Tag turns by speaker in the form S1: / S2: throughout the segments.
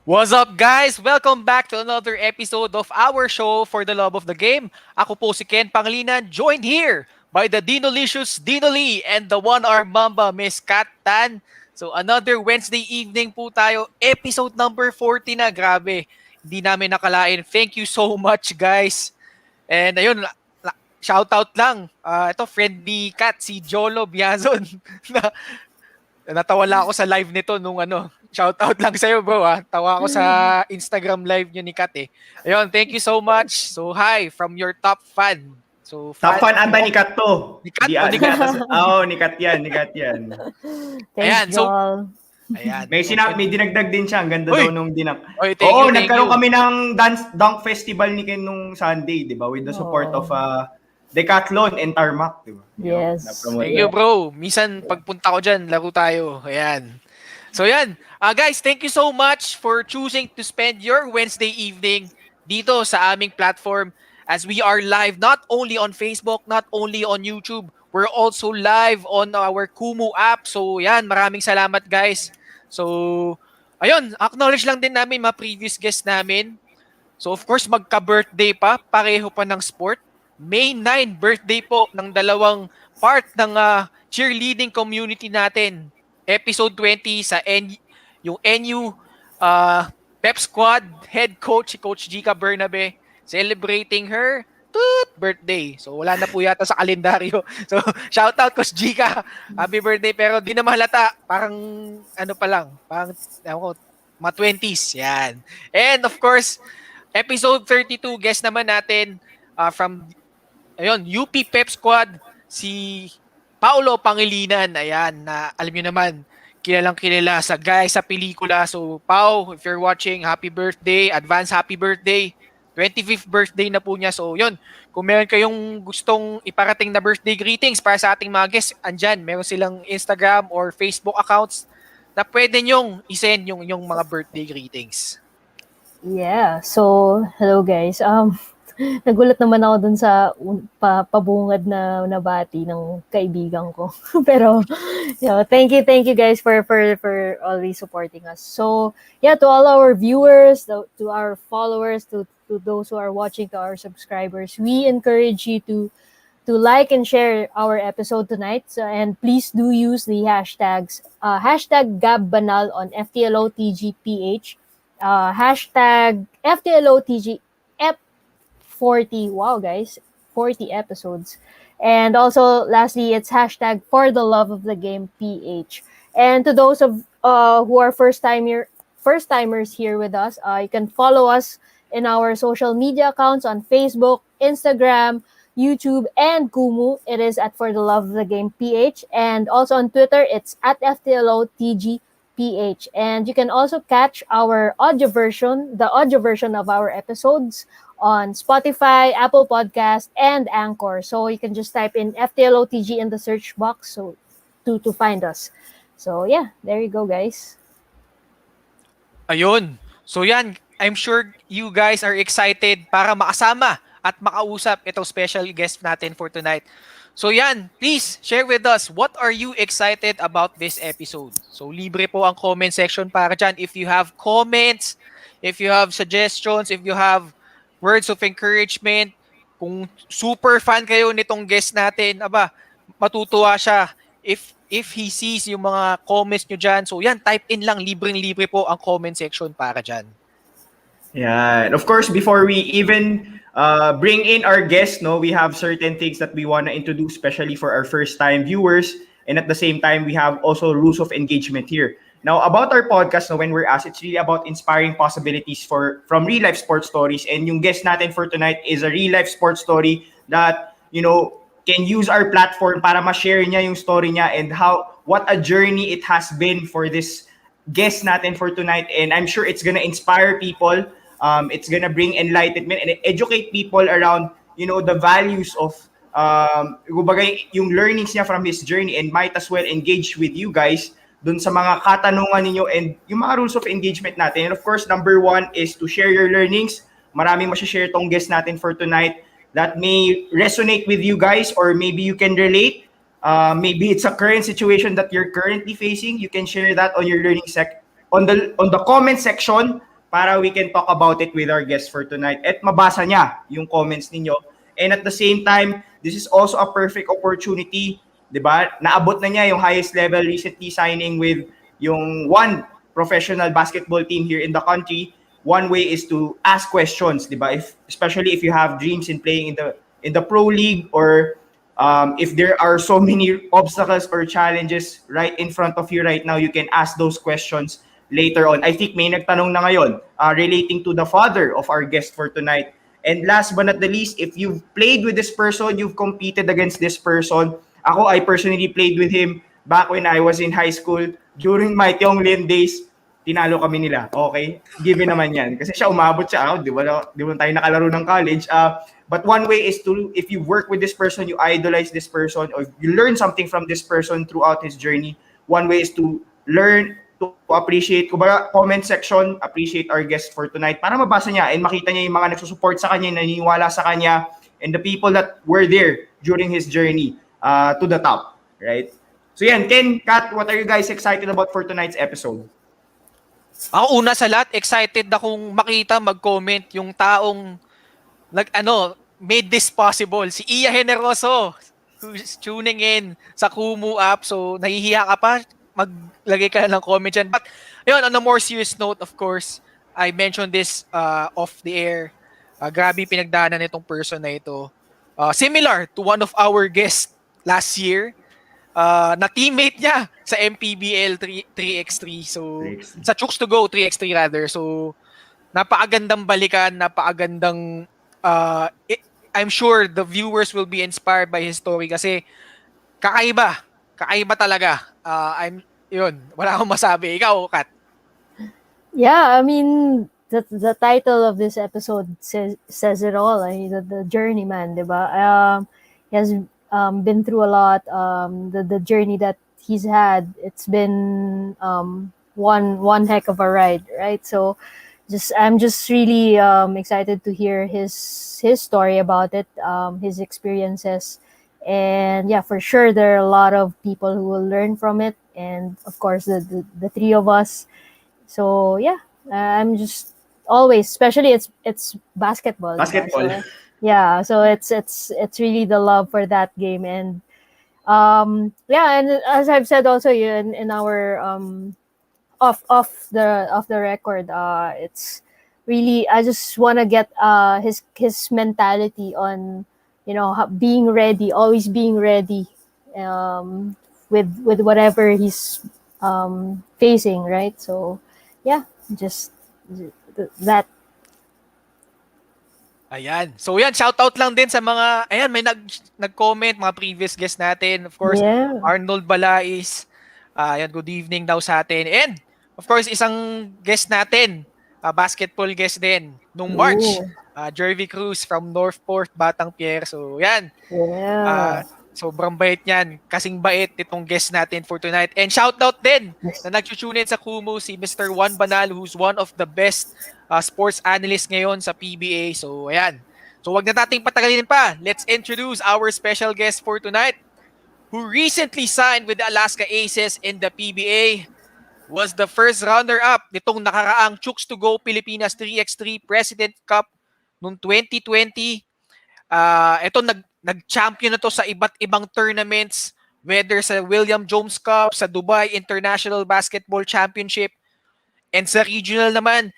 S1: What's up, guys? Welcome back to another episode of our show for the love of the game. Ako po si Ken Pangilinan, joined here by the Dinolicious Dino Lee and the one-arm Mamba, Miss Kat Tan. So another Wednesday evening po tayo, episode number 40 na. Grabe, hindi namin nakalain. Thank you so much, guys. And ayun, shoutout lang. Ito, friend ni Kat, si Jolo Biazon. Natawa ako sa live nito nung shout out lang sa'yo bro Tawa ako sa Instagram live nyo ni Kat eh. Ayun, thank you so much. So hi from your top fan. So
S2: top fan ata ni Kat to.
S1: Ni Kat? Ni Kat?
S2: Ni Kat yan.
S3: Thanks, Joel.
S1: Ayan.
S2: May dinagdag din siya. Ang ganda daw nung
S1: Thank you.
S2: Nagkaroon kami ng dunk festival ni Ken nung Sunday, di ba? With the support of Decathlon and Tarmac, di ba?
S3: Yes.
S1: Thank you, bro. Minsan, pagpunta ko dyan, laro tayo. Ayan. So, yan. Guys, thank you so much for choosing to spend your Wednesday evening dito sa aming platform as we are live not only on Facebook, not only on YouTube, we're also live on our Kumu app. So, yan. Maraming salamat, guys. So, ayun. Acknowledge lang din namin mga previous guests namin. So, of course, magka-birthday pa. Pareho pa ng sport. May 9 birthday po ng dalawang part ng cheerleading community natin. Episode 20 sa yung NU Pep Squad head coach, si Coach Gika Bernabe, celebrating her birthday. So wala na po yata sa kalendaryo. So shout out Coach Gika. Happy birthday, pero di na mahalata. Parang pa lang. Parang mga 20s. Yan. And of course, episode 32, guest naman natin from UP Pep Squad, si Paolo Pangilinan. Ayan, na alam niyo naman, kilalang kilala sa guys sa pelikula. So, Pao, if you're watching, happy birthday, advance happy birthday. 25th birthday na po niya. So, yun, kung meron kayong gustong iparating na birthday greetings para sa ating mga guests, andyan, meron silang Instagram or Facebook accounts na pwede nyong isend yung mga birthday greetings.
S3: Yeah, so, hello guys. Nagulat naman ako dun sa pabungad na nabati ng kaibigan ko. Pero thank you guys for always supporting us. So yeah, to all our viewers, to our followers, to those who are watching, to our subscribers, we encourage you to like and share our episode tonight. So, and please do use the hashtags hashtag Gab Banal on FTLOTGPH, hashtag FTLOTG 40. Wow, guys. 40 episodes. And also, lastly, it's hashtag for the love of the game PH. And to those of who are first-timers here with us, you can follow us in our social media accounts on Facebook, Instagram, YouTube, and Kumu. It is at For the Love of the Game PH. And also on Twitter, it's at FTLOTGPH. And you can also catch our the audio version of our episodes on Spotify, Apple Podcast, and Anchor. So you can just type in FTLOTG in the search box to find us. So yeah, there you go, guys.
S1: Ayun. So yan, I'm sure you guys are excited para makasama at makausap itong special guest natin for tonight. So yan, please share with us, what are you excited about this episode? So libre po ang comment section para dyan. If you have comments, if you have suggestions, if you have words of encouragement, kung super fan kayo nitong guest natin, matutuwa siya if he sees yung mga comments nyo dyan. So yan, type in lang, libreng-libre po ang comment section para dyan.
S2: Yeah, and of course, before we even bring in our guests, we have certain things that we want to introduce, especially for our first-time viewers. And at the same time, we have also rules of engagement here. Now, about our podcast, when we're asked, it's really about inspiring possibilities from real-life sports stories. And yung guest natin for tonight is a real-life sports story that, can use our platform para ma-share niya yung story niya and what a journey it has been for this guest natin for tonight. And I'm sure it's gonna inspire people. It's gonna bring enlightenment and educate people around, the values of yung learnings niya from his journey, and might as well engage with you guys dun sa mga katanungan ninyo and yung mga rules of engagement natin. And of course, number 1 is to share your learnings. Maraming masishare tong guest natin for tonight that may resonate with you guys, or maybe you can relate. Maybe it's a current situation that you're currently facing. You can share that on your learning on the comment section para we can talk about it with our guest for tonight at mabasa niya yung comments ninyo. And at the same time, this is also a perfect opportunity, 'di ba? Naabot na niya yung highest level recently signing with yung one professional basketball team here in the country. One way is to ask questions, 'di ba? Especially if you have dreams in playing in the pro league, or if there are so many obstacles or challenges right in front of you right now, you can ask those questions later on. I think may nagtanong na ngayon relating to the father of our guest for tonight. And last but not the least, if you've played with this person, you've competed against this person. Ako, I personally played with him back when I was in high school. During my Tiong-Lian days, tinalo kami nila. Okay? Given naman yan. Kasi siya umabot siya. Di ba tayo nakalaro ng college? But one way is to, if you work with this person, you idolize this person, or you learn something from this person throughout his journey. One way is to learn to appreciate, kumbaga, comment section, appreciate our guest for tonight para mabasa niya and makita niya yung mga nagsusupport sa kanya, naniniwala sa kanya, and the people that were there during his journey to the top. Right? So yan, Ken, Kat, what are you guys excited about for tonight's episode?
S1: Ako una sa lahat, excited akong makita mag-comment yung taong made this possible. Si Iya Generoso, who's tuning in sa Kumu app. So, nahihiya ka pa, maglagay ka ng comment dyan. But, yun, on a more serious note, of course, I mentioned this off the air. Grabe pinagdaanan nitong person na ito. Similar to one of our guests last year, na teammate niya sa MPBL 3x3. So,
S2: 3x3.
S1: sa Chooks-to-Go 3x3 rather. So, napakagandang balikan, napakagandang I'm sure the viewers will be inspired by his story kasi kakaiba talaga. Wala akong masabi. Ikaw, Kat.
S3: Yeah, I mean, the title of this episode says it all. I mean, the journeyman, diba? He has been through a lot. The journey that he's had, it's been one heck of a ride, right? So, I'm just really excited to hear his story about it, his experiences, and yeah, for sure there are a lot of people who will learn from it, and of course the three of us. So yeah, I'm just always, especially it's basketball.
S2: Basketball.
S3: So, yeah, so it's really the love for that game, and yeah, and as I've said also in our off the record, it's really, I just want to get his mentality on, being ready, always being ready with whatever he's facing, right? So yeah, just that.
S1: Ayan. So yan, shoutout lang din sa mga, may nag-comment, mga previous guests natin. Of course,
S3: Yeah.
S1: Arnold Balais. Good evening daw sa atin. And of course, isang guest natin, basketball guest din, nung March, Jervy Cruz from Northport, Batang Pier. So yan.
S3: Yeah.
S1: Sobrang bait niyan. Kasing bait itong guest natin for tonight. And shoutout din na nag-tune in sa Kumu, si Mr. Gab Banal, who's one of the best sports analysts ngayon sa PBA. So, ayan. So, wag na nating patagalin pa. Let's introduce our special guest for tonight, who recently signed with the Alaska Aces in the PBA, was the first runner-up nitong nakaraang Chooks-to-Go Pilipinas 3x3 President Cup noong 2020. Ito, nag-champion na to sa iba't ibang tournaments, whether sa William Jones Cup, sa Dubai International Basketball Championship, and sa regional naman,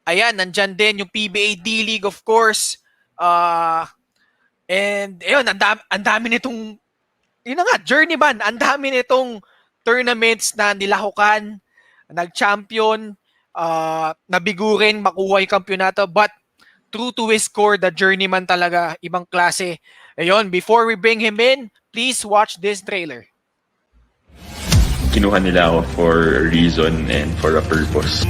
S1: ayan, nandyan din yung PBA D-League, of course. And ayun, ang dami nitong, journeyman, ang dami nitong tournaments na nilahukan, nag-champion, nabigurin, makuha yung kampyonato, but true to his core, the journeyman talaga, ibang klase. Ayun, before we bring him in, please watch this trailer.
S4: Kinuha nila ako for a reason and for a purpose.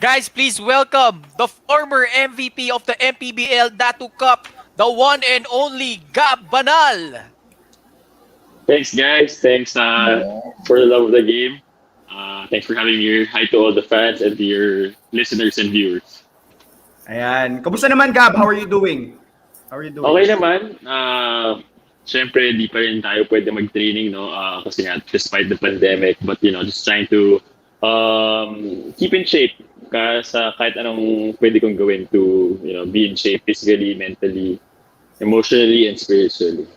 S1: Guys, please welcome the former MVP of the MPBL Datu Cup, the one and only Gab Banal.
S4: Thanks, guys. Thanks for the love of the game. Thanks for having me here. Hi to all the fans and to your listeners and viewers.
S2: Ayan. Kamusta naman, Gab? How are you doing?
S4: Okay naman. Siyempre, di pa rin tayo pwede mag-training, no? Kasi nga, despite the pandemic. But, just trying to keep in shape. Kahit anong pwede kong gawin to, be in shape physically, mentally, emotionally, and spiritually.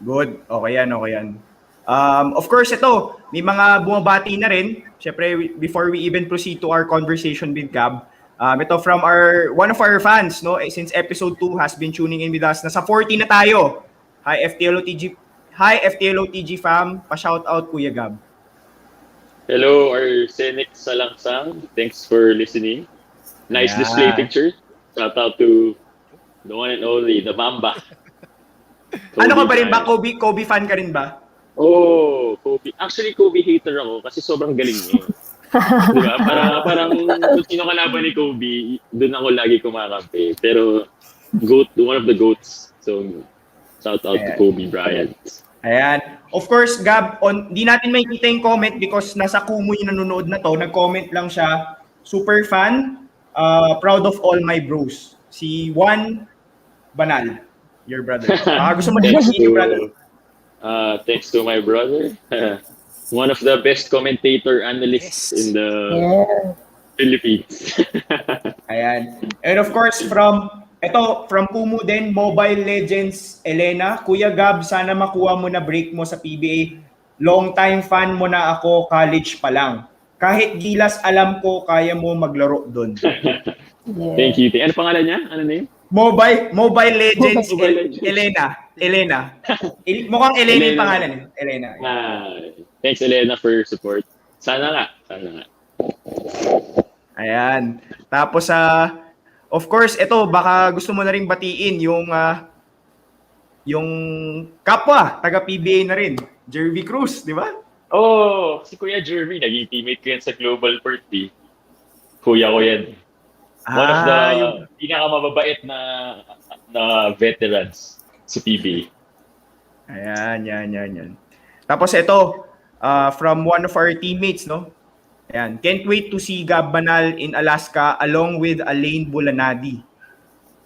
S2: Good. Okay yan. Of course, ito, may mga bumabati na rin. Siyempre, before we even proceed to our conversation with Gab, ito from one of our fans, no? Since episode 2 has been tuning in with us. Nasa 40 na tayo. Hi, FTLOTG fam. Pa-shout out, Kuya Gab.
S4: Hello, Arsenik Salangsang. Thanks for listening. Nice
S2: Yeah.
S4: display picture. Shout out to the one and only, the Mamba.
S2: Ano ka ba rin ba?
S4: Bryant.
S2: Kobe fan ka rin ba?
S4: Oh, Kobe. Actually, Kobe hater ako kasi sobrang galing niya. Di ba? Parang kung sino kalaban ni Kobe, doon ako lagi kumakampi. Pero, one of the GOATs. So, shout out to Kobe Bryant.
S2: Ayan. Of course, Gab, di natin makikita yung comment because nasa Kumu yung nanonood na to. Nag-comment lang siya. Super fan. Proud of all my bros. Si Juan Banal, your brother. Gusto mo din yung brother?
S4: Thanks to my brother. One of the best commentator analysts in the Philippines.
S2: Ayan. And of course, from Kumu din, Mobile Legends, Elena. Kuya Gab, sana makuha mo na break mo sa PBA. Long time fan mo na ako, college pa lang. Kahit gilas, alam ko, kaya mo maglaro doon.
S4: Thank you. Ano pangalan niya? Ano name?
S2: Mobile Legends,
S4: Mobile Legends.
S2: Elena. Mukhang Elena yung pangalan. Elena.
S4: Thanks, Elena, for your support. Sana nga.
S2: Ayan. Tapos, of course, ito, baka gusto mo na rin batiin yung kapwa, taga-PBA na rin. Jervy Cruz, di ba?
S4: Oh, si Kuya Jeremy, naging teammate ko yan sa Globalport. Kuya ko yan. One of the pinakamababait na veterans sa PBA.
S2: Ayan, yan. Tapos ito, from one of our teammates, no? Ayan, can't wait to see Gab Banal in Alaska along with Alain Bulanadi.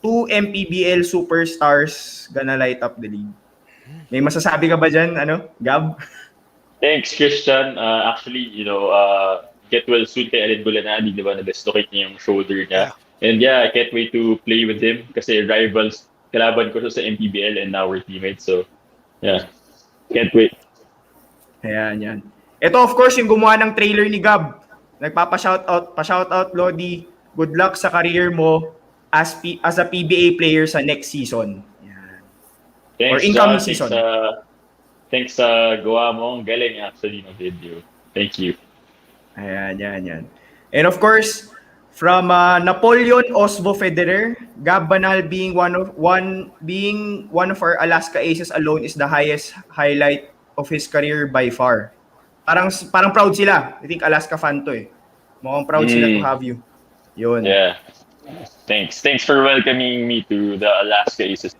S2: 2 MPBL superstars gonna light up the league. May masasabi ka ba dyan, Gab?
S4: Thanks, Christian. Actually, get well soon kay Alain Bulanadi, di ba? Na-dislocate niya yung shoulder niya. And I can't wait to play with him kasi rivals, kalaban ko siya sa MPBL and now we're teammates. So, can't wait.
S2: Ayan. Ito, of course, yung gumawa ng trailer ni Gab. Pa-shoutout, Lodi. Good luck sa career mo as a PBA player sa next season. Ayan.
S4: Thanks,
S2: or incoming
S4: John.
S2: season.
S4: Thanks sa gawa mo. Ang galing actually ng video. Thank you.
S2: Ayan. And of course, from Napoleon Osvo Federer, Gab Banal being one of our Alaska Aces alone is the highest highlight of his career by far. Parang proud sila. I think Alaska fan to eh. Mukhang proud sila to have you. Yun.
S4: Yeah. Thanks for welcoming me to the Alaska Aces.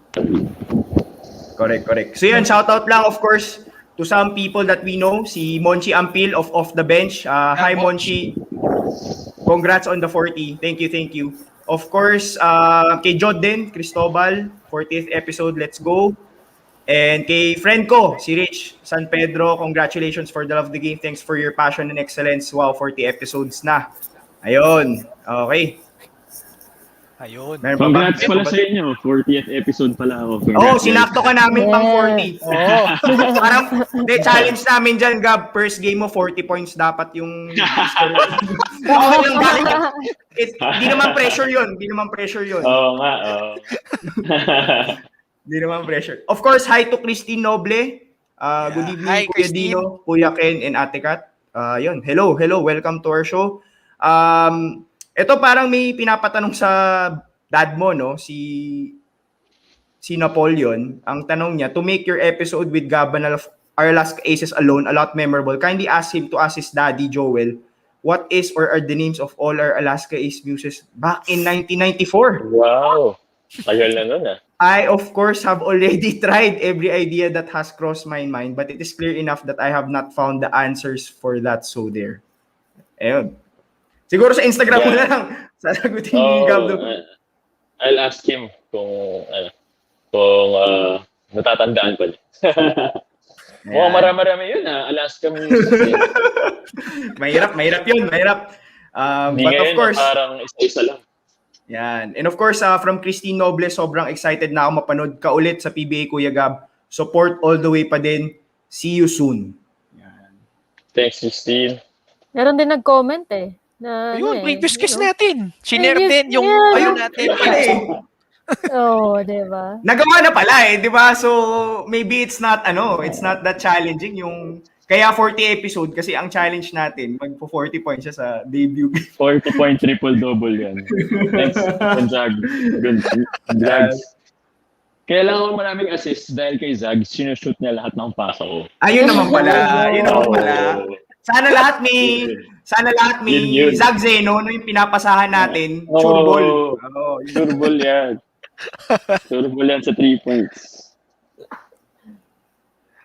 S2: Correct. So yan, shoutout lang of course to some people that we know. Si Monchi Ampil of Off the Bench. Hi Monchi. Congrats on the 40. Thank you. Of course, kay Joden Cristobal, 40th episode, let's go. And kay friend ko, si Rich San Pedro, congratulations for the love of the game. Thanks for your passion and excellence. Wow, 40 episodes na. Ayun. Okay.
S1: Ayun.
S4: Congrats pala sa inyo. 40th episode pala ako.
S2: Sinakto ka namin pang 40. Parang, challenge namin dyan, Gab. First game mo, 40 points dapat yung score. Hindi naman pressure yun.
S4: Oo nga.
S2: Hindi naman pressure. Of course, hi to Christine Noble. Good evening,
S1: Hi,
S2: Kuya
S1: Christine.
S2: Dino, Kuya Ken, and Ate Kat. Hello. Welcome to our show. Ito parang may pinapatanong sa dad mo, no? Si Napoleon. Ang tanong niya, to make your episode with Gab Banal of our Alaska Aces alone a lot memorable, kindly ask him to ask his daddy, Joel, what is or are the names of all our Alaska Ace Muses back in 1994.
S4: Wow. Tagal na nun ah.
S2: I, of course, have already tried every idea that has crossed my mind, but it is clear enough that I have not found the answers for that. So there. Ayun. Siguro sa Instagram mo na
S4: Yeah.
S2: lang. Sasagutin ni Gab.
S4: I'll ask him kung natatandaan ko niya. Mukhang marami yun Alaska Music eh.
S2: mahirap yun.
S4: Hindi
S2: But of
S4: ngayon,
S2: course,
S4: parang isa-isa lang.
S2: yan. And of course, from Christine Noble, sobrang excited na ako mapanood ka ulit sa PBA, Kuya Gab. Support all the way pa din. See you soon. Yan.
S4: Thanks, Christine.
S3: Meron din nag-comment eh. Na,
S1: Ayun, previous guest
S3: you know.
S1: natin. Shinare
S3: Previous-
S1: din yung
S3: yeah.
S1: ayun natin.
S3: Oo, diba?
S2: Nagawa na pala eh, di ba? So, maybe it's not that challenging yung kaya 40 episode kasi ang challenge natin, magpo 40 points siya sa debut.
S4: 40 point triple-double yan. Thanks, Zag. Good. Zags. Kaya lang ako maraming assist dahil kay Zag, sinushoot niya lahat ng pasa ko.
S2: Ayun naman pala. Sana lahat may
S4: Yun.
S2: Zag Zeno, yung pinapasahan natin, sure ball.
S4: Sure ball yan. Sure ball yan sa 3 points.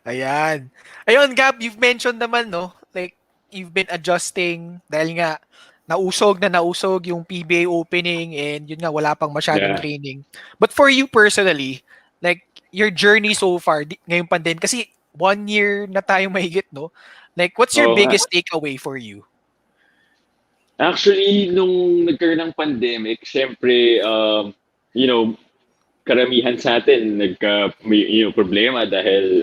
S1: Ayan. Ayun, Gab, you've mentioned naman, no? Like, you've been adjusting dahil nga nausog yung PBA opening and yun nga, wala pang masyadong training. But for you personally, like, your journey so far, ngayong pandemic, kasi 1 year na tayong mahigit, no? Like, what's your biggest takeaway for you?
S4: Actually, nung nagkaroon ng pandemic, syempre, karamihan sa atin may problema dahil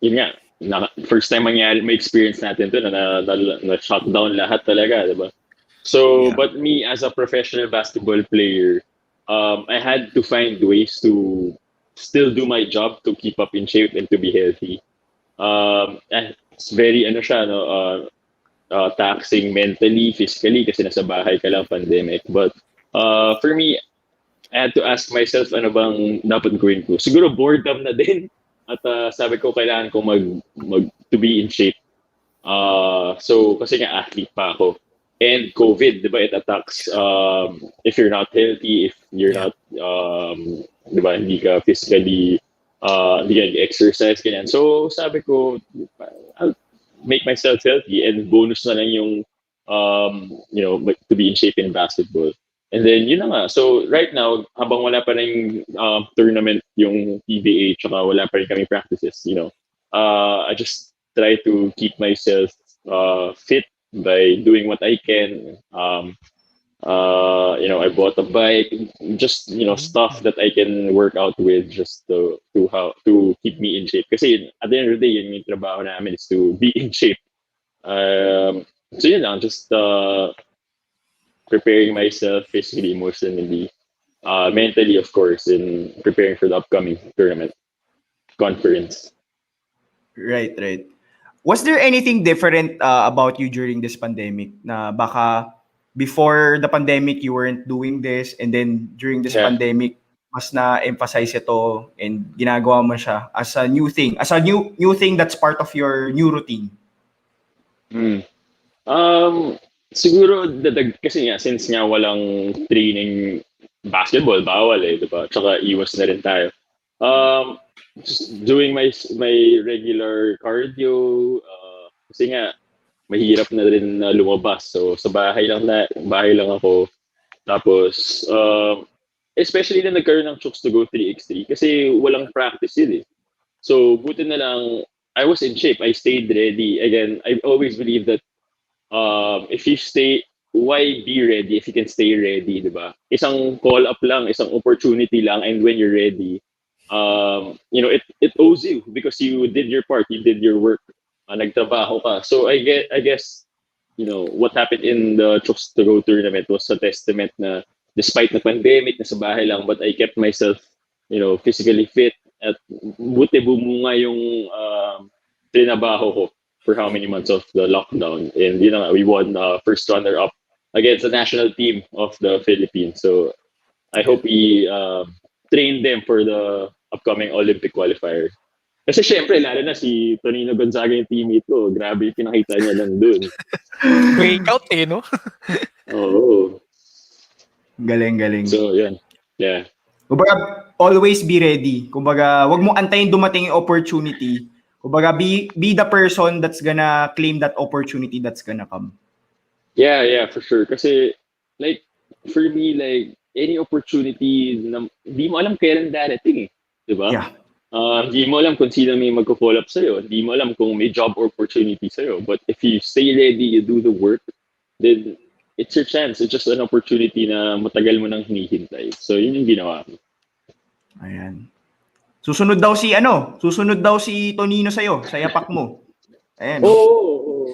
S4: yun nga first time mangyari may experience natin to na shutdown lahat talaga, diba? So but me as a professional basketball player, I had to find ways to still do my job to keep up in shape and to be healthy. It's very taxing mentally, physically kasi nasa bahay ka lang, pandemic. But for me, I had to ask myself ano bang dapat gawin ko. Siguro boredom na din. At sabi ko kailangan ko to be in shape. So kasi nga athlete pa ako. And COVID, di ba, it attacks if you're not healthy, if you're not, di ba, hindi ka physically, hindi ka exercise, ganyan. So sabi ko, I'll make myself healthy and bonus na lang yung, to be in shape in basketball. And then, yun na nga. So, right now, habang wala pa rin tournament yung PBA, tsaka wala pa rin kami practices, I just try to keep myself fit by doing what I can. I bought a bike, just, stuff that I can work out with just to keep me in shape. Kasi at the end of the day, yun yung trabaho namin is to be in shape. So, yun lang, just preparing myself physically, emotionally, mentally, of course, in preparing for the upcoming tournament conference.
S2: Right. Was there anything different about you during this pandemic na baka before the pandemic you weren't doing this and then during this pandemic mas na-emphasize ito and ginagawa mo siya as a new thing that's part of your new routine?
S4: Siguro kasi nga since nga walang training basketball, bawal diba? Tsaka iwas na rin tayo. Just doing my regular cardio kasi nga mahirap na rin lumabas. So sa bahay lang ako. Tapos especially na nagkaroon ng Chooks-to-Go 3x3 kasi walang practice yun . So buti na lang I was in shape. I stayed ready. Again, I always believe that if you stay, why be ready if you can stay ready, diba? Isang call up lang, isang opportunity lang, and when you're ready, it owes you because you did your part, you did your work, nagtrabaho ka. So I guess, what happened in the Chooks-to-Go tournament was a testament na despite the pandemic, nasa bahay lang, but I kept myself, physically fit at buti bumunga yung trinabaho ko for how many months of the lockdown. And we won first runner-up against the national team of the Philippines. So I hope we train them for the upcoming Olympic qualifier. Kasi syempre, lalo na si Tonino Gonzaga yung teammate ko. Grabe yung pinakita niya lang dun.
S1: Breakout no?
S4: Oo.
S2: Galing.
S4: So, yun. Yeah.
S2: Kumbaga, always be ready. Kumbaga, wag mo antayin dumating yung opportunity. Kumbaga, be the person that's gonna claim that opportunity that's gonna come.
S4: Yeah, for sure. Kasi, like, for me, like, any opportunity na hindi mo alam kailan darating eh. Diba?
S2: Yeah.
S4: Hindi mo alam kung sino may magko-call up sa'yo. Hindi mo alam kung may job opportunity sa'yo. But if you stay ready, you do the work, then it's your chance. It's just an opportunity na matagal mo nang hinihintay. So, yun yung ginawa ko.
S2: Ayan. Susunod daw si Tonino sa'yo, sa yapak mo. Ayan.
S4: Oo.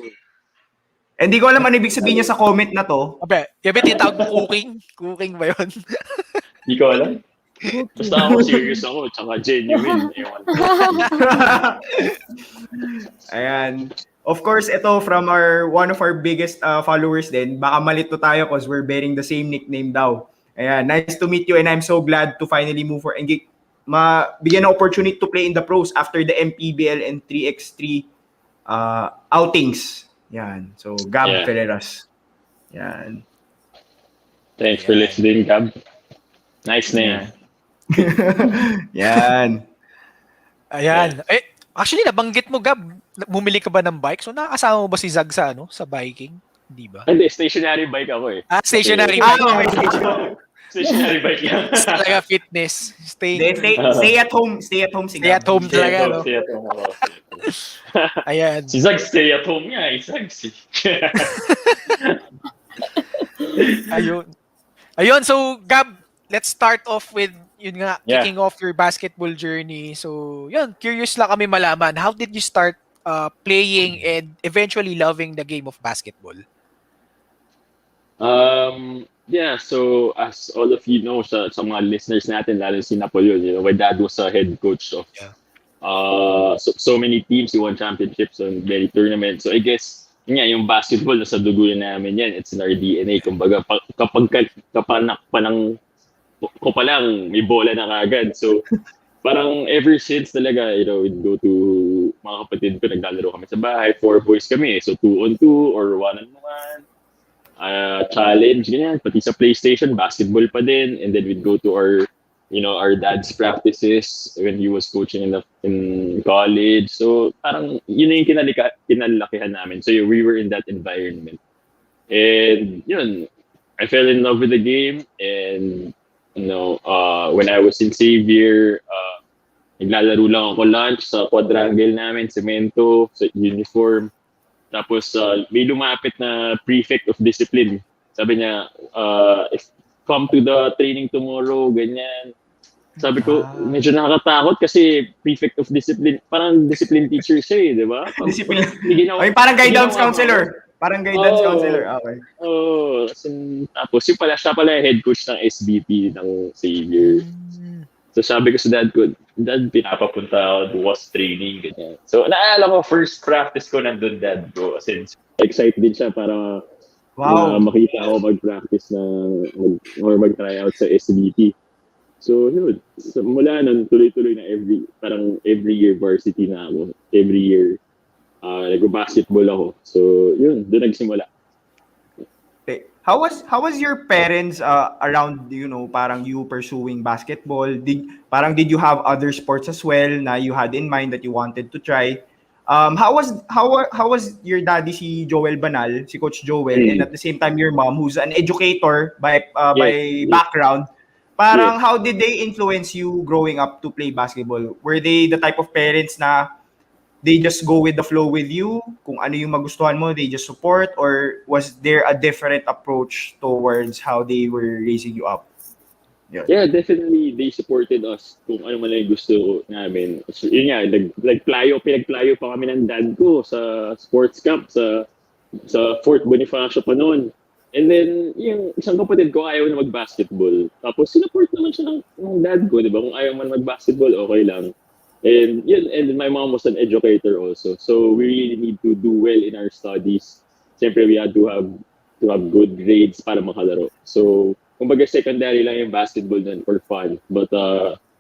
S2: Hindi ko alam ano ibig sabihin niya sa comment na to.
S1: Yabe, tinatawag mo cooking? Cooking ba yun?
S4: Hindi ko alam. Basta ako serious ako, tsaka genuine. Ewan.
S2: Ayan. Of course, ito from one of our biggest followers din. Baka malito tayo because we're bearing the same nickname daw. Ayan, nice to meet you and I'm so glad to finally move for and bigyan ng opportunity to play in the pros after the MPBL and 3x3 outings. Yan. So, Gab Ferreras. Yan.
S4: Thanks for listening, Gab. Nice name.
S2: Yan.
S1: Ayan. Actually, nabanggit mo, Gab, bumili ka ba ng bike? So, nakakasama mo ba si Zag sa biking? Hindi ba?
S4: Hindi, stationary bike ako eh.
S1: Stationary bike.
S4: Stationary bike yan.
S1: Talaga fitness.
S2: Stay at home. Stay at home si Gab.
S1: Stay at home talaga, no?
S4: Stay at home ako.
S1: Ayan.
S4: Si Zag stay at home niya. Zag
S1: Ayun, so Gab, let's start off with kicking off your basketball journey. So, yun, curious lang kami malaman, how did you start playing and eventually loving the game of basketball?
S4: Yeah, so as all of you know, sa mga listeners natin, lalo si Napoleon, my dad was a head coach of so many teams. He won championships and many tournaments. So I guess, yung basketball, nasa dugo namin yan. It's in our DNA. Kumbaga, kapag kapanak pa ng ko pa lang, may bola na kagad. So, parang ever since talaga, we'd go to mga kapatid ko, naglalaro kami sa bahay. 4 boys kami. So, 2-on-2 or 1-on-1. Challenge, ganyan. Pati sa PlayStation, basketball pa din. And then we'd go to our dad's practices when he was coaching in college. So, parang yun yung kinalakihan namin. So, we were in that environment. And, I fell in love with the game. And, when I was in Xavier, naglalaro lang ako lunch sa quadrangle namin, semento, sa uniform. Tapos, may lumapit na prefect of discipline. Sabi niya, if come to the training tomorrow, ganyan. Sabi ko, medyo nakakatakot kasi prefect of discipline, parang discipline teacher siya eh, di ba?
S2: Discipline. Parang guidance counselor. Parang guidance counselor. Okay.
S4: Tapos siya pala yung head coach ng SBP ng Xavier. So sabi ko sa dad ko, dad, pinapapunta ako, bukas training, ganyan. So naalala ko, first practice ko nandun dad ko. Since excited din siya para makita ako mag-practice or mag-try out sa SBP. So yun, mula nun, tuloy-tuloy na every year varsity na ako. Every year, nag-basketball ako. So yun, doon nagsimula.
S2: How was your parents around, parang you pursuing basketball? Did you have other sports as well na you had in mind that you wanted to try? How was your daddy, si Joel Banal, si Coach Joel, and at the same time your mom who's an educator by background? Parang how did they influence you growing up to play basketball? Were they the type of parents na they just go with the flow with you? Kung ano yung magustuhan mo, they just support? Or was there a different approach towards how they were raising you up?
S4: Yeah, definitely. They supported us kung ano man lang gusto namin. So, yun nga, pinagplayo pa kami ng dad ko sa sports camp sa Fort Bonifacio pa noon. And then, yung isang kapatid ko ayaw na mag-basketball. Tapos, sinuport naman siya ng dad ko, di ba? Kung ayaw man mag-basketball, okay lang. And my mom was an educator also. So we really need to do well in our studies. Siyempre, we had to have good grades para makalaro. So, kumbaga secondary lang yung basketball nun for fun. But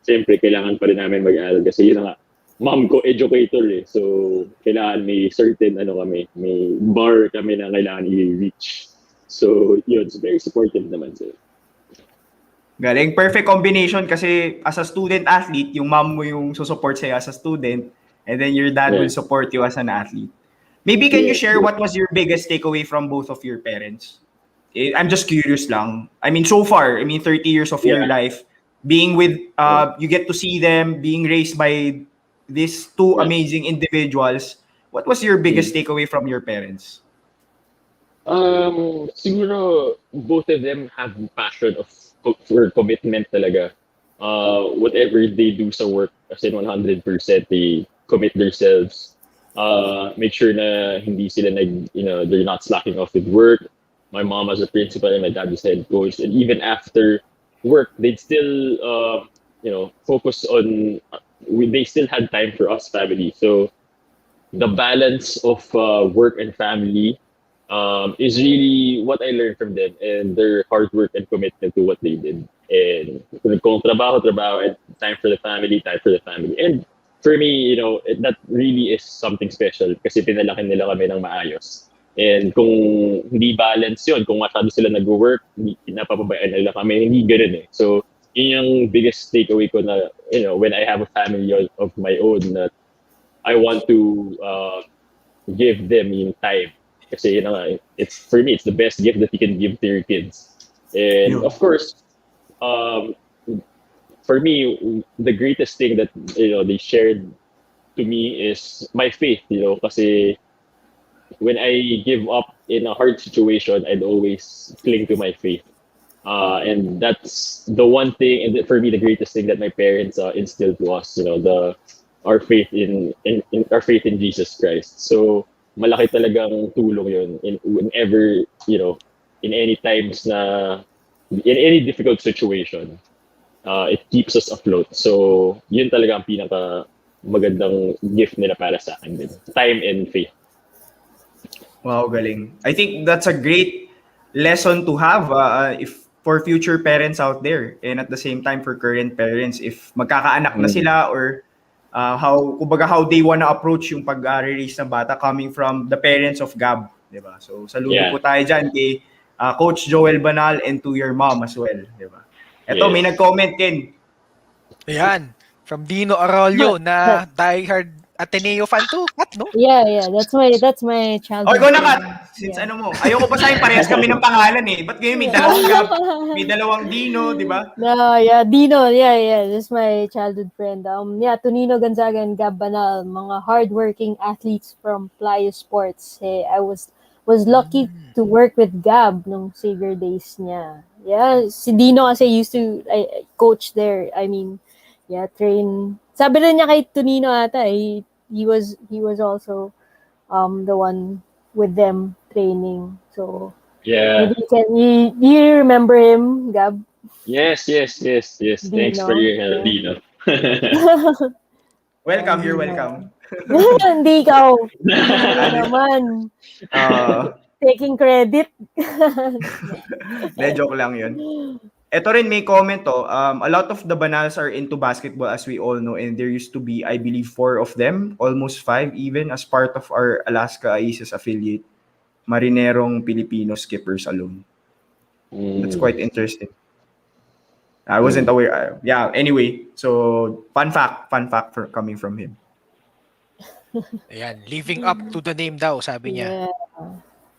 S4: siyempre, kailangan pa rin namin mag-aral kasi yun nga, mom ko educator eh. So, kailangan may certain may bar kami na kailangan i-reach. So, yun. So, very supportive naman sila.
S2: Galing. Perfect combination kasi as a student athlete, yung mom mo yung susupport sa'yo as a student, and then your dad will support you as an athlete. Maybe can you share what was your biggest takeaway from both of your parents? I'm just curious lang. I mean, so far, 30 years of your life, being with, you get to see them being raised by these two amazing individuals. What was your biggest takeaway from your parents?
S4: Siguro both of them have passion for commitment talaga. Whatever they do sa work, as in 100%, they commit themselves. Make sure na hindi sila they're not slacking off with work. My mom as a principal and my dad as head coach, and even after work, they'd still focus on. They still had time for us family. So the balance of work and family is really what I learned from them, and their hard work and commitment to what they did. And kung trabaho, and time for the family, And for me, that really is something special kasi pinalaki nila kami ng maayos. And kung hindi balance yun, kung masyado sila nag-work, napapabayaan nila kami, hindi ganun eh. So, yun yung biggest takeaway ko na, when I have a family of my own, that I want to give them yung time. Kasi, for me, it's the best gift that you can give to your kids. And of course, for me, the greatest thing that, they shared to me is my faith, kasi when I give up in a hard situation, I'd always cling to my faith. And that's the one thing, and for me, the greatest thing that my parents instilled to us, our faith in our faith in Jesus Christ. So, malaki talagang tulong yun whenever, in any times in any difficult situation, it keeps us afloat. So, yun talaga ang pinaka magandang gift nila para sa akin din. Time and faith.
S2: Wow, galing. I think that's a great lesson to have if for future parents out there, and at the same time for current parents if magkakaanak na sila, or how they wanna approach yung pag-release ng bata coming from the parents of Gab, di ba? So saludo po tayo dyan kay Coach Joel Banal and to your mom as well, di ba? Eto, may nag-comment, Ken.
S1: Ayan, from Dino Arroyo na diehard Ateneo fan to. Kat, no?
S3: Yeah, that's my childhood.
S2: Ikaw na, Kat. Since ayoko pa sa'yo, parehas kami ng pangalan eh. Ba't ngayon may dalawang Gab, may dalawang Dino, di ba?
S3: No, yeah, Dino, yeah, that's my childhood friend. Tonino Gonzaga and Gab Banal, mga hardworking athletes from Playa Sports. I was lucky to work with Gab nung Savior days niya. Yeah, si Dino kasi used to coach there. I mean, train. Sabi rin niya kay Tonino ata, he was also the one with them training. So maybe you remember him, Gab?
S4: Yes.
S3: Dino.
S4: Thanks for your help, Dino.
S2: Welcome, you're welcome.
S3: Hindi ikaw. Naman. Taking credit.
S2: Joke lang yun. Ito rin may comment to. A lot of the Banals are into basketball as we all know, and there used to be, I believe, 4 of them, almost 5 even, as part of our Alaska Aces affiliate, Marinerong Filipino skippers alone. That's quite interesting. I wasn't aware. Anyway, so fun fact coming from him.
S1: Ayan, living up to the name daw, sabi niya.
S3: Yeah.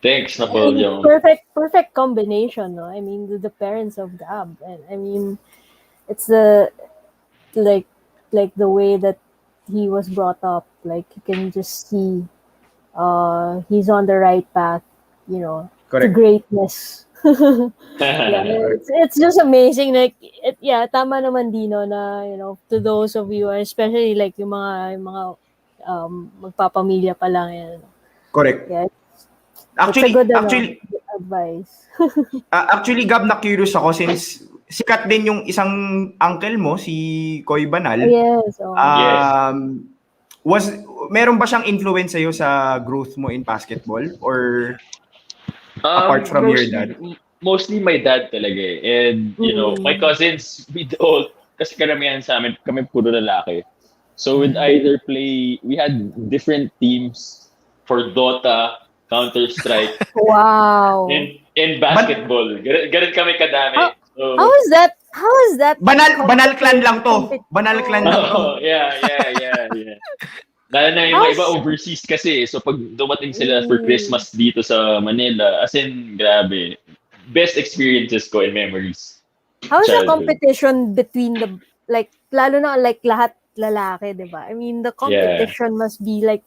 S4: Thanks, Napoleon.
S3: Perfect combination, no? I mean, the parents of Gab, and I mean, it's the like the way that he was brought up. Like you can just see, he's on the right path, to greatness. It's just amazing. Like, tama naman Dino na to those of you, especially like yung mga magpapamilya pa lang yan.
S2: Correct.
S3: Yeah.
S2: Actually,
S3: good advice.
S2: Actually, Gab, na-curious ako since sikat din yung isang uncle mo, si Koy Banal.
S3: Yes.
S2: Meron ba siyang influence sa'yo sa growth mo in basketball? Or apart from your dad?
S4: Mostly my dad talaga eh. And, my cousins, we all, kasi karamihan sa amin, kami puro lalaki. So we'd either play, we had different teams for Dota, Counter-Strike,
S3: Wow.
S4: and basketball. Ganun kami kadami.
S3: How
S4: So,
S3: is that? How is that?
S2: Banal clan lang to. Banal clan lang to.
S4: yeah. Lalo na yung mga iba overseas kasi. So pag dumating sila for Christmas dito sa Manila, as in, grabe. Best experiences ko and memories.
S3: How is the
S4: Childhood.
S3: competition between the, like, lalo na like lahat lalaki, di ba? I mean, the competition must be like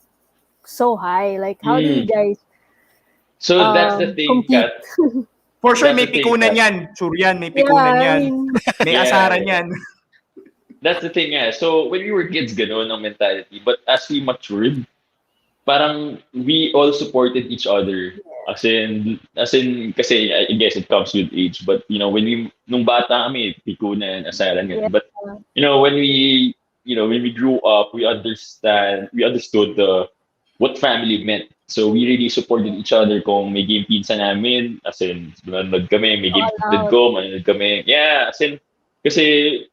S3: so high. Like, how do you guys
S4: So that's the thing,
S3: compete?
S4: Kat.
S2: For sure,
S4: That's
S2: may
S4: the thing,
S2: pikunan
S4: Kat.
S2: yan. Sure yan, may pikunan
S3: I
S2: yan.
S3: mean,
S2: May
S4: Yeah.
S2: asaran yan.
S4: That's the thing, eh. So when we were kids, gano'n ang mentality. But as we matured, parang we all supported each other. As in, kasi I guess it comes with age. But, you know, nung bata kami, pikunan, asaran, ganun.
S3: Yeah.
S4: But, you know, when we grew up, we understood what family meant. So we really supported each other. Kung may game pinsan namin, as in, manonood kami, may game pinsan ko, manonood kami. Yeah, as in, kasi,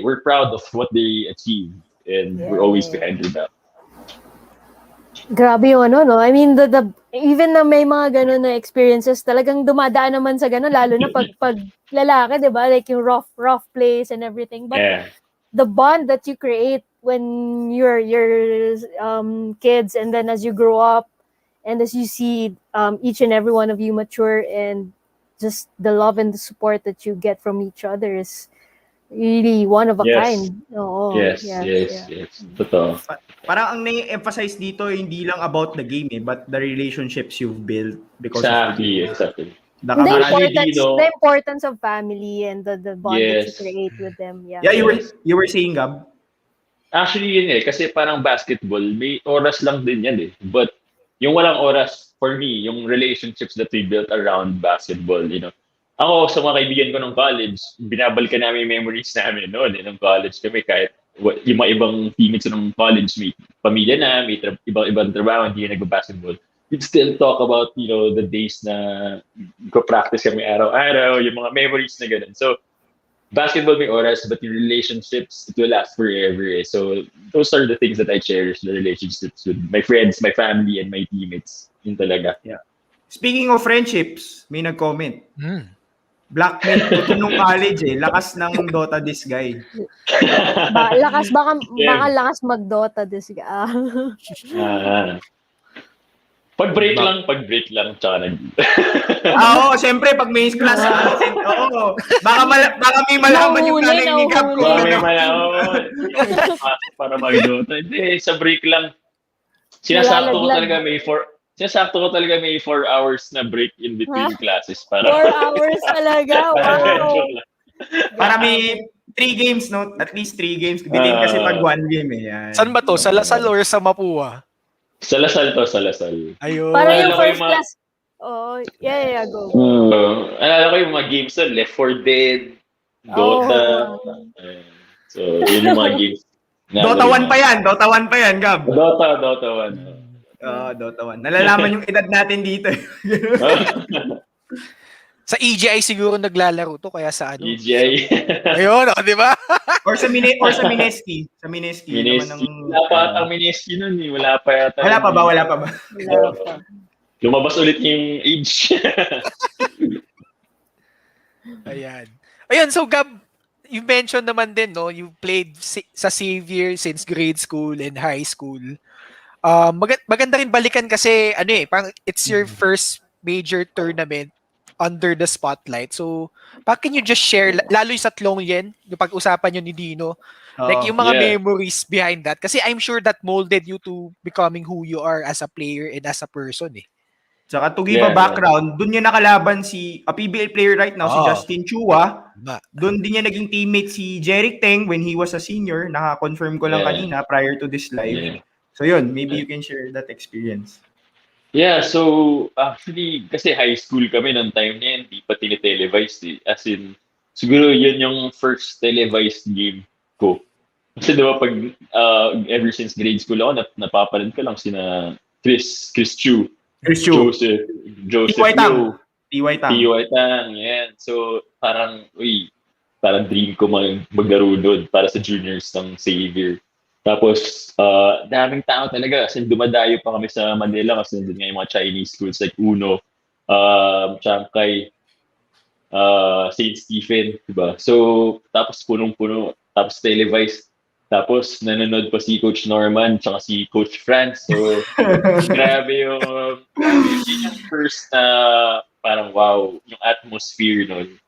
S4: we're proud of what they achieved. And we're always behind their back.
S3: grabe yung no? I mean, the even na may mga ganun na experiences, talagang dumadaan naman sa ganun, lalo na pag lalaki, di ba? Like yung rough plays and everything. But the bond that you create when you're kids, and then as you grow up, and as you see each and every one of you mature, and just the love and the support that you get from each other is really one of a kind. Oh,
S4: Yes. Totoo.
S2: Parang ang na-emphasize dito, hindi lang about the game, but the relationships you've built because of the game.
S4: Exactly.
S3: The importance of family and the bond that you create with them. Yeah,
S2: you were saying, Gab?
S4: Actually, yun kasi parang basketball, may oras lang din yan eh. But yung walang oras, for me, yung relationships that we built around basketball, you know. Ako, sa mga kaibigan ko nung college, binabalikan namin yung memories namin noon. Nung college kami, kahit yung mga ibang teammates ng college, may pamilya na, may ibang trabaho, hindi na nagbabasketball. We'd still talk about, you know, the days na ko-practice kami araw-araw, yung mga memories na ganun. So, basketball may oras, but yung relationships, it will last forever. Eh. So, those are the things that I cherish, the relationships with my friends, my family, and my teammates. Yun talaga.
S2: Yeah. Speaking of friendships, may nag-comment. Blackmate ko to nung college eh. Lakas ng Dota this guy.
S3: baka lakas mag-Dota this guy.
S4: Pag-break lang, tsaka
S2: Oo, syempre, pag main class, oo. Baka may malaman yung nanay ni Gab ko.
S4: Baka may malaman. Para mag-Dota. Hindi, sa break lang. Sinasakto ko talaga may 4 hours na break in between classes.
S3: 4 hours talaga? Wow!
S2: Para may 3 games, no? At least 3 games. Bitin kasi pag 1 game eh. Yan.
S1: Saan ba to? Sa Salle or sa Mapua?
S4: Sa Lasal.
S1: Ayun.
S3: Para yung first class. Oh, yeah, go.
S4: Alala ko yung mga games na Left 4 Dead, Dota. So, yun yung mga games.
S2: Dota 1 pa yan, Gab.
S4: Dota 1.
S2: Dota 1. Nalalaman yung edad natin dito.
S1: Sa EGI siguro naglalaro to, kaya sa ano?
S4: EGI.
S1: Ayun, di ba?
S2: or sa Mineski. Sa Mineski.
S4: Wala pa ata ang Mineski nun eh. Wala pa yata.
S2: Wala pa ba?
S4: Lumabas ulit yung age.
S1: Ayun, so Gab, you mentioned naman din, no? You played sa Xavier since grade school and high school. Maganda rin balikan kasi parang it's your first major tournament under the spotlight. So, can you just share, lalo yung sa Tiong-Lian, yung pag-usapan nyo ni Dino, like yung mga memories behind that? Kasi I'm sure that molded you to becoming who you are as a player and as a person eh.
S2: Saka to give a background, dun niya nakalaban a PBL player right now, si Justin Chua. Dun din niya naging teammate si Jeric Teng when he was a senior. Naka-confirm ko lang kanina prior to this live. So yun, maybe you can share that experience.
S4: Yeah, so actually, kasi high school kami noong time na yun, di pa tinetelevised eh. As in, siguro yun yung first televised game ko. Kasi diba pag ever since grade school ako, napapanood ko lang sina Chris Chu, Joseph T.Y. Tang, yan. So parang dream ko maglaro doon para sa juniors ng Xavier. Tapos, daming tao talaga kasi dumadayo pa kami sa Manila kasi nandun nga yung mga Chinese schools like Uno, Chiangkai, St. Stephen, diba? So, tapos punong-puno, tapos televised, tapos nanonood pa si Coach Norman tsaka si Coach Franz. So, grabe yung, yun yung first na parang wow, yung atmosphere nun.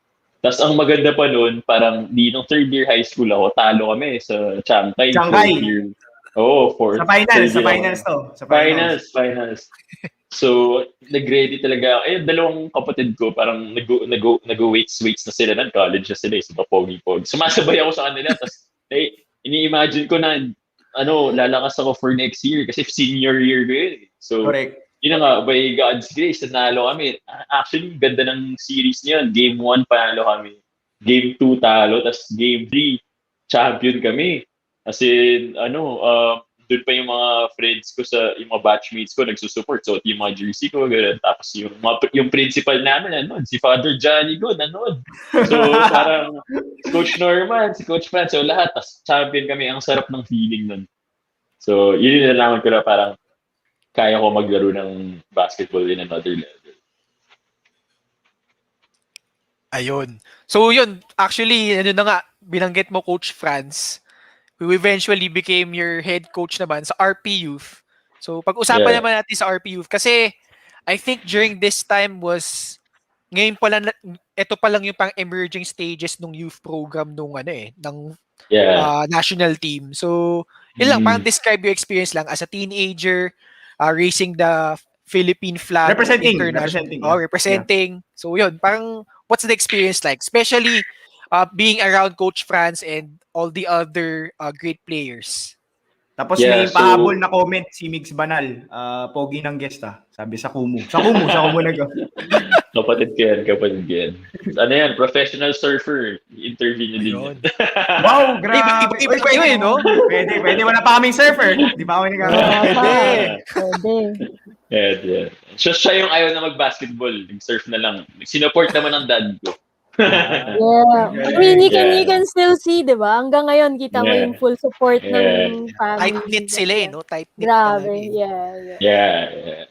S4: Tapos ang maganda pa nun, parang di nung third year high school ako, talo kami sa Chiangkai,
S2: Chiangkai.
S4: fourth year. Oo,
S2: Sa
S4: fourth.
S2: finals,
S4: Third
S2: sa
S4: year ako.
S2: finals to. Sa finals.
S4: Finals. So, nag-ready talaga. Eh, dalawang kapatid ko, parang nag-weights na sila. College na sila, sa pogi-pogi. Sumasabay ako sa kanila, tapos, ini-imagine ko na, lalakas ako for next year kasi senior year ko yun. So,
S2: Correct.
S4: yun na nga, by God's grace, nanalo kami. Actually, ganda ng series niyan. Game 1, panalo kami. Game 2, talo. Tapos Game 3, champion kami. As in, doon pa yung mga friends ko yung mga batchmates ko nagsusupport. So, yung mga jersey ko, gano'n. Tapos yung principal namin, si Father Johnny ko, nanood. So, parang si Coach Norman, si Coach Franz, so lahat. Tapos champion kami. Ang sarap ng feeling nun. So, yun yung nalaman ko na parang kaya ko maglaro ng basketball in another level.
S1: Ayun. So yun, actually, ano na nga, binanggit mo Coach Franz, who eventually became your head coach naman sa RP Youth. So pag-usapan naman natin sa RP Youth kasi I think during this time was ngayon pa lang, ito pa lang yung pang emerging stages ng youth program nung ng national team. So, yun lang, parang describe your experience lang as a teenager, raising the Philippine flag internationally. Representing. Yeah. So, yun, parang what's the experience like? Especially being around Coach Franz and all the other great players.
S2: Tapos may pahabol na comment si Mix Banal. Pogi ng guest Sabi sa Kumu. Sa Kumu nag
S4: Kapatid ko yan. Ano yan? Professional surfer. Interview niyo din.
S2: Wow, grabe.
S1: Iba yun, no?
S2: Pwede. Wala pa kaming surfer. Di ba kami
S4: Pwede. So, siya yung ayaw na mag-basketball. Nag-surf na lang. Sinupport naman ng dad ko.
S3: Yeah. I mean, you can still see, di ba? Hanggang ngayon, kita mo yung full support ng family.
S1: Tight-knit sila, no? Tight-knit.
S3: Grabe,
S4: Yeah.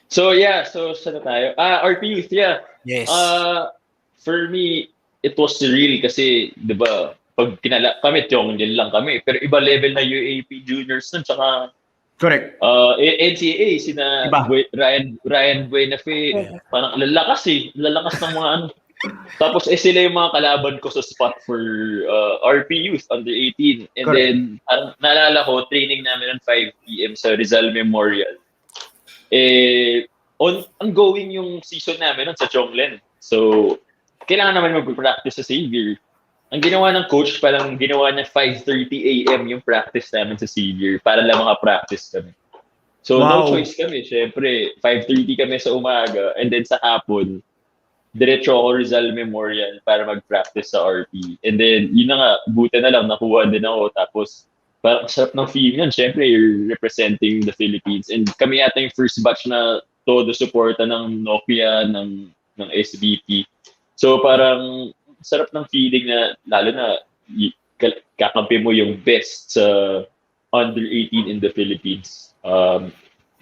S4: So, saan na tayo? RP Youth, yeah.
S1: Yes.
S4: For me, it was real kasi, di ba, pag kami, Tiong-Lian lang kami. Pero iba level na UAP juniors nun, tsaka
S2: correct.
S4: NCAA, sina Ryan Buenafe, parang lalakas lalakas ng mga Tapos sila yung mga kalaban ko sa spot for RP Youth under 18. And correct. Then, naalala ko, training namin ng 5 p.m. sa Rizal Memorial. Ongoing yung season namin sa Tiong-Lian. So, kailangan naman mag-practice sa Xavier. Ang ginawa ng coach, parang ginawa niya 5:30 a.m. yung practice namin sa Xavier para lang maka-practice kami. So, no choice kami. Siyempre, 5:30 kami sa umaga and then sa hapon, diretso ako Rizal Memorial para mag-practice sa RP. And then, yun na nga, buta na lang, nakuha din ako. Tapos, parang sarap ng feeling yan. Siyempre, you're representing the Philippines. And kami yata yung first batch na todo suporta ng Nokia, ng SBP. So, parang sarap ng feeling na, lalo na, kakampi mo yung best sa under 18 in the Philippines.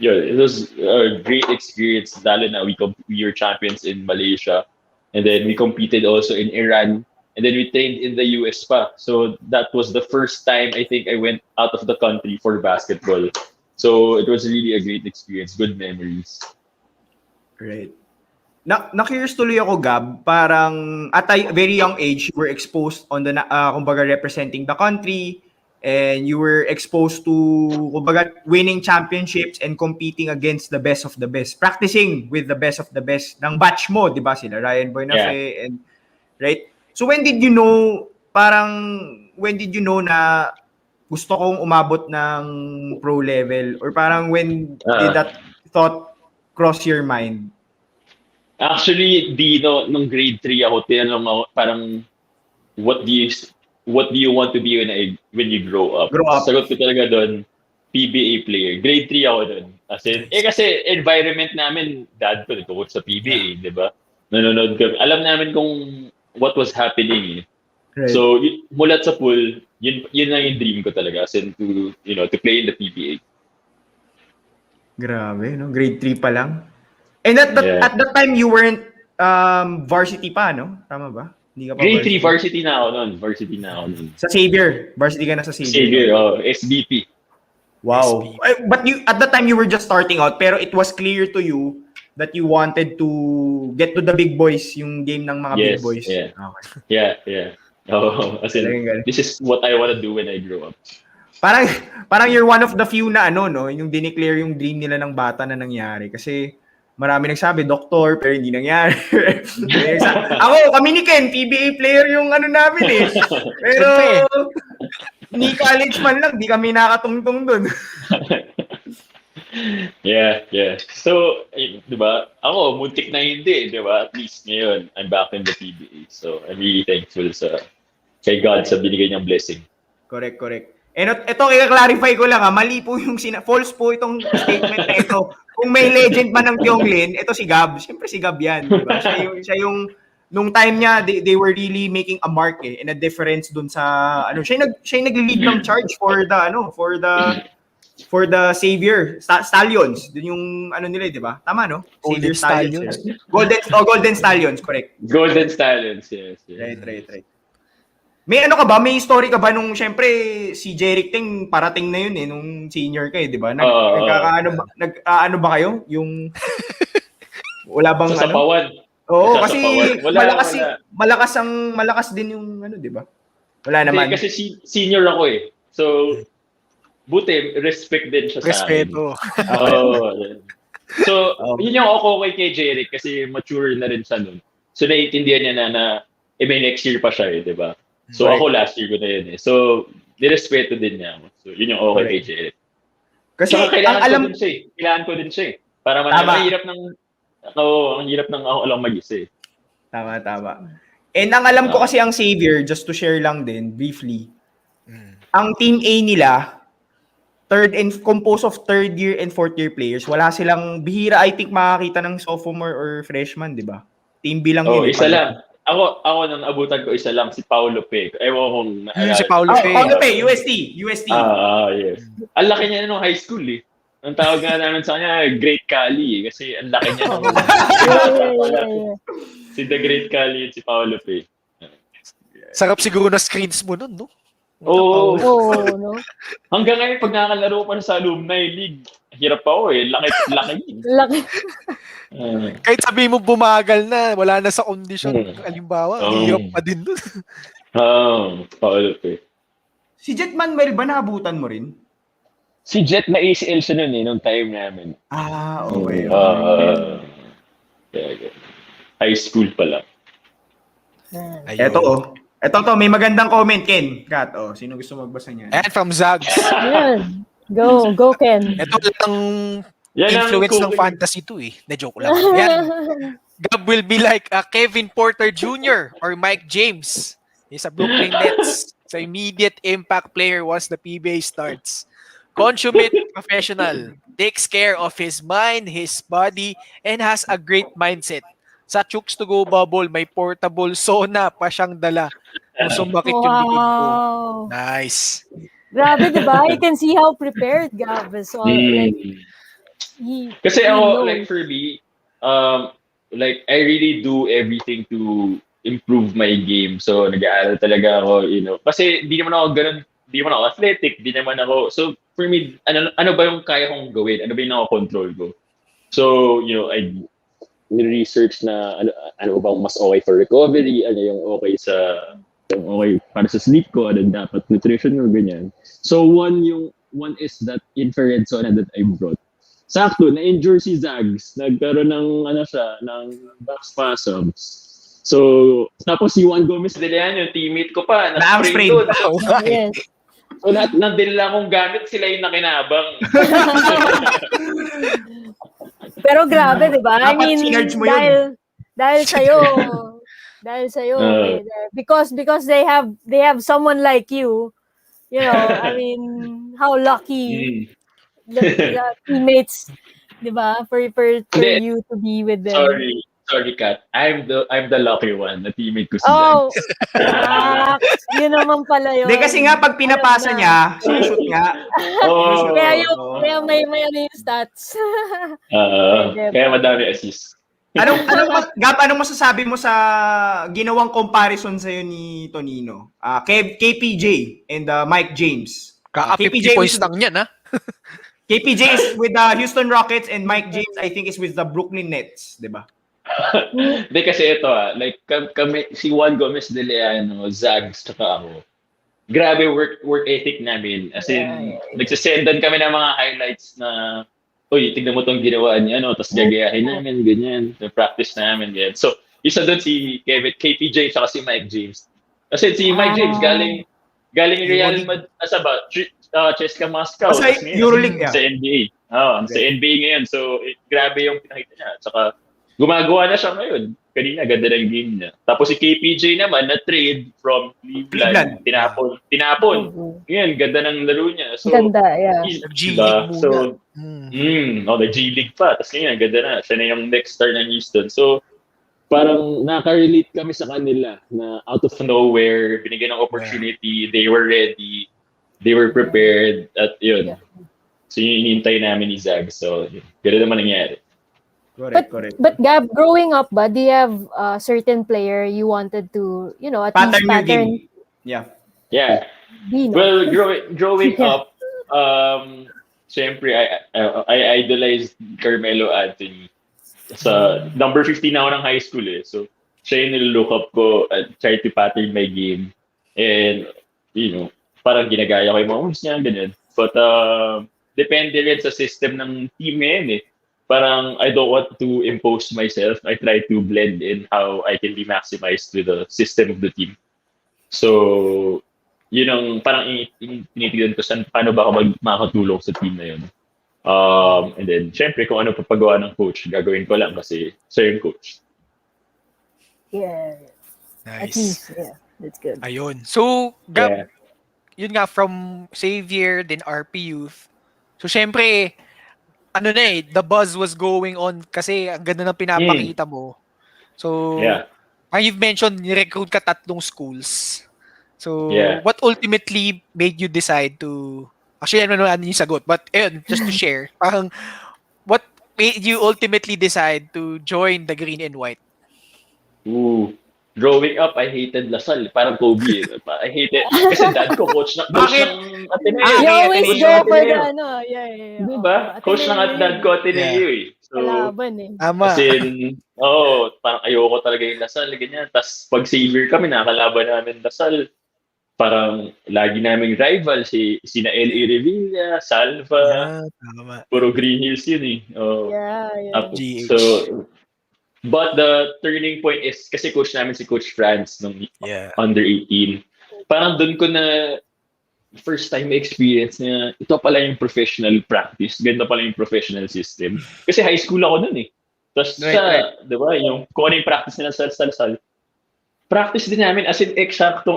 S4: It was a great experience. Lalo na we were champions in Malaysia, and then we competed also in Iran, and then we trained in the US pa. So that was the first time I think I went out of the country for basketball. So it was really a great experience. Good memories.
S2: Great. Na-curious tuloy ako, Gab. Parang at a very young age, you were exposed on the kumbaga representing the country. And you were exposed to, kumbaga, winning championships and competing against the best of the best. Practicing with the best of the best ng batch mo, di ba? Sila Ryan Buenafe, and right? So when did you know na gusto kong umabot ng pro level? Or parang when did that thought cross your mind?
S4: Actually, nung grade 3 ako, tinanong ako, parang, what do you want to be when you grow up? Sagot ko talaga doon, PBA player. Grade 3 ako doon. As in, kasi environment namin, dad ko nagtukot sa PBA, di ba? Nanonood kami. Alam namin kung what was happening. Right. So, mulat sa pool, yun lang yung dream ko talaga, as in to play in the PBA.
S2: Grabe, no? Grade 3 pa lang. And at
S4: Yeah.
S2: that time, you weren't varsity pa, no? Tama ba? Hindi ka pa
S4: Grade 3 varsity na ako nun.
S2: Sa Xavier. Varsity ka na sa
S4: Xavier, SBP.
S2: Wow.
S1: SB.
S2: But at that time, you were just starting out, pero it was clear to you that you wanted to get to the big boys, yung game ng mga big
S4: Yes,
S2: boys.
S4: yeah.
S2: Okay.
S4: Yeah. As in,
S2: Galing.
S4: this is what I want to do when I grow up.
S2: Parang you're one of the few na no, yung dineclare yung dream nila ng bata na nangyari. Kasi marami nagsabi, doktor, pero hindi nangyari. Kami ni Ken, PBA player yung namin eh. Pero, ni college man lang, di kami nakatungtong dun.
S4: Yeah. So, diba? Ako, muntik na hindi, diba? At least ngayon, I'm back in the PBA. So, I'm really thankful kay God sa binigay niyang blessing.
S2: Correct. And ito, i-clarify ko lang mali po yung false po itong statement na ito. Kung may legend man ng Tiong-Lian, ito si Gab. Siyempre si Gab yan, di ba? Siya yung nung time niya, they were really making a mark and a difference dun sa siya yung nag-lead ng charge for the Savior Stallions. Dun yung nila, di ba? Tama, no?
S1: Golden
S2: Savior
S1: Stallions.
S2: Golden Stallions, correct.
S4: Golden Stallions, yes.
S2: Right. May ka ba? May story ka ba nung syempre si Jeric Ting parating na yun nung senior ka di ba? Nagkakaano ba kayo? Yung wala bang
S4: sa Sapawan.
S2: Oo, kasi
S4: Wala.
S2: malakas din yung di ba? Wala naman.
S4: Kasi senior ako eh. So buti respect din siya sa akin.
S1: Respeto.
S4: So yun yung ako kay Jeric kasi mature na rin siya nun. So naiintindihan niya na may next year pa siya di ba? So ako last year ko na yun eh. So nirespeto din niya ako. So yun yung okay kay Jeric.
S2: Kasi
S4: kailangan ko din siya eh. Para ang hirap ng ako lang mag-isa eh.
S2: Tama. And ang alam ko kasi ang Savior, just to share lang din briefly. Ang team A nila composed of third year and fourth year players. Wala silang bihira I think makakita ng sophomore or freshman, di ba? Team B lang yun.
S4: Isa lang. Ako nang abutan ko isa lang, si Paulo P. Ewan kung naalala.
S1: Si Paulo P.
S2: Paulo P, UST.
S4: Yes. Ang laki niya nung high school eh. Ang tawag nga namin sa kanya, Great Cali eh. Kasi ang laki niya nung... Si The Great Cali at si Paulo P.
S1: Sarap siguro na screens mo nun, no?
S4: Oo.
S3: No?
S4: Hanggang ngayon, pag nakakalaro pa sa alumni league, hirap pa ako eh. Laki.
S1: Kahit sabi mo bumagal na, wala na sa kondisyon. Halimbawa, hirap pa din dun.
S4: Paulo P.
S2: Si Jet Manuel ba naabutan mo rin?
S4: Si Jet na ACL siya nun eh, nung time namin.
S2: Okay.
S4: High school pala.
S2: Ito may magandang comment, Ken. Kat, sino gusto magbasa niyan?
S1: And from Zags.
S3: Yan. Go Ken.
S1: Ito lang influence ng fantasy to eh. Na-joke lang. Yan. Gab will be like a Kevin Porter Jr. or Mike James. He's a Brooklyn Nets. So immediate impact player once the PBA starts. Consummate professional. Takes care of his mind, his body, and has a great mindset. Sa Chooks-to-Go bubble, may portable sauna pa siyang dala. Kung sumakit yung likod ko. Nice.
S3: Grabe, diba? You can see how prepared Gab is. So,
S4: Kasi ako, like for me, like I really do everything to improve my game. So nag-aaral talaga ako, Kasi di naman ako athletic, di naman ako. So for me, ano ba yung kaya kong gawin? Ano ba yung nako-control ko? So, I research na ano bang mas okay for recovery, ano yung okay para sa sleep ko, ano dapat nutrition or ganyan. So one is that infrared sauna that I brought. Sakto, na-injure si Zags. Nagkaroon ng back spasms. So, tapos si Juan Gomez de Leon, yung teammate ko pa, na-sprain doon.
S3: Yes.
S4: So, nandila akong gamit, sila yung nakinabang.
S3: Pero grabe, di ba? I mean, dahil sa'yo, because they have someone like you, I mean, how lucky the teammates, di ba? For you to be with them.
S4: Sorry. sorry, Kat. I'm the lucky one na teammate ko si
S3: Oh,
S4: Jags.
S3: yun naman pala yun.
S2: Hindi kasi nga pag pinapasa
S3: Alam na.
S2: niya, sinushoot nga.
S4: Oh,
S3: Kaya may ano yung stats.
S4: kaya madami assist.
S2: Gab, anong masasabi mo sa ginawang comparison sa'yo ni Tonino? KPJ and Mike James.
S1: Kaka 50 points lang yan, ha?
S2: KPJ is with the Houston Rockets and Mike James, I think, is with the Brooklyn Nets, di ba?
S4: Hindi kasi ito like kami, si Juan Gomez de Leano, Zags, tsaka ako. Grabe work ethic namin. As in, nagsisendan kami ng mga highlights na uy, tignan mo tong ginawa niya, tapos gagayahin namin, ganyan. Practice namin, ganyan. So, isa doon si KPJ tsaka si Mike James. Kasi si Mike James, galing Real Madrid, CSKA Moscow.
S2: Sa Euroleague,
S4: Sa NBA. Sa NBA ngayon. So, grabe yung pinakita niya. Tsaka, gumagawa na siya ngayon. Kanina, ganda ng game niya. Tapos si KPJ naman, na-trade from Cleveland. Tinapon. Ngayon, ganda ng laro niya. So,
S3: Ganda, yeah.
S1: Nag-G-League muna.
S4: So, nag-G-League pa. Tapos ngayon, ganda na. Siya na yung next star ng Houston. So, parang nakaka-relate kami sa kanila na out of nowhere, binigyan ng opportunity, they were ready, they were prepared, at yun. So, yun inintay namin ni Zag. So, ganda naman nangyari.
S2: Correct.
S3: But Gab, growing up ba, do you have a certain player you wanted to, at least
S2: Pattern your game. Yeah.
S3: Be, no?
S4: Well, growing up, syempre, I idolized Carmelo Anthony. Sa number 15 na ako ng high school So, siya yung nilook up ko at try to pattern my game. And, parang ginagaya ko yung mga moves niya, ganyan. But, depende rin sa system ng team ngayon Parang I don't want to impose myself. I try to blend in how I can be maximized with the system of the team. So, yun ang parang tinitignan ko paano ba ako makakatulong sa team na yun. And then, syempre, kung ano papagawa ng coach, gagawin ko lang kasi siya yung coach.
S3: Yeah.
S1: Nice.
S3: At least, yeah. That's good.
S1: Ayun. So, Gab, yun nga, from Xavier, then RP Youth. So, syempre, the buzz was going on kasi ang ganda ng pinapakita mo. So, you've mentioned, ni-recruit ka 3 schools. So, what ultimately made you decide to, actually, ano yung sagot, but just to share, parang, what made you ultimately decide to join the Green and White?
S4: Growing up, I hated Lasal. Parang Kobe. I hate it. Kasi dad ko, coach ng Ateneo.
S3: You always go for the Yeah.
S4: Diba? Coach ng dad ko Ateneo So,
S3: kalaban
S1: Tama.
S4: Kasi, parang ayoko talaga yung Lasal, ganyan. Tapos pag Xavier kami, nakakalaban namin Lasal. Parang lagi naming rival, sina L.A. Revilla, Salva,
S1: tama.
S4: puro Green Hills yun
S1: GH.
S4: So, but the turning point is, kasi coach namin si Coach Franz nung under 18. Parang doon ko na first time experience na ito pala yung professional practice. Ganda pala yung professional system. Kasi high school ako nun Tapos di ba, yung kung ano yung practice nila sa Sal. Practice din namin as in eksakto.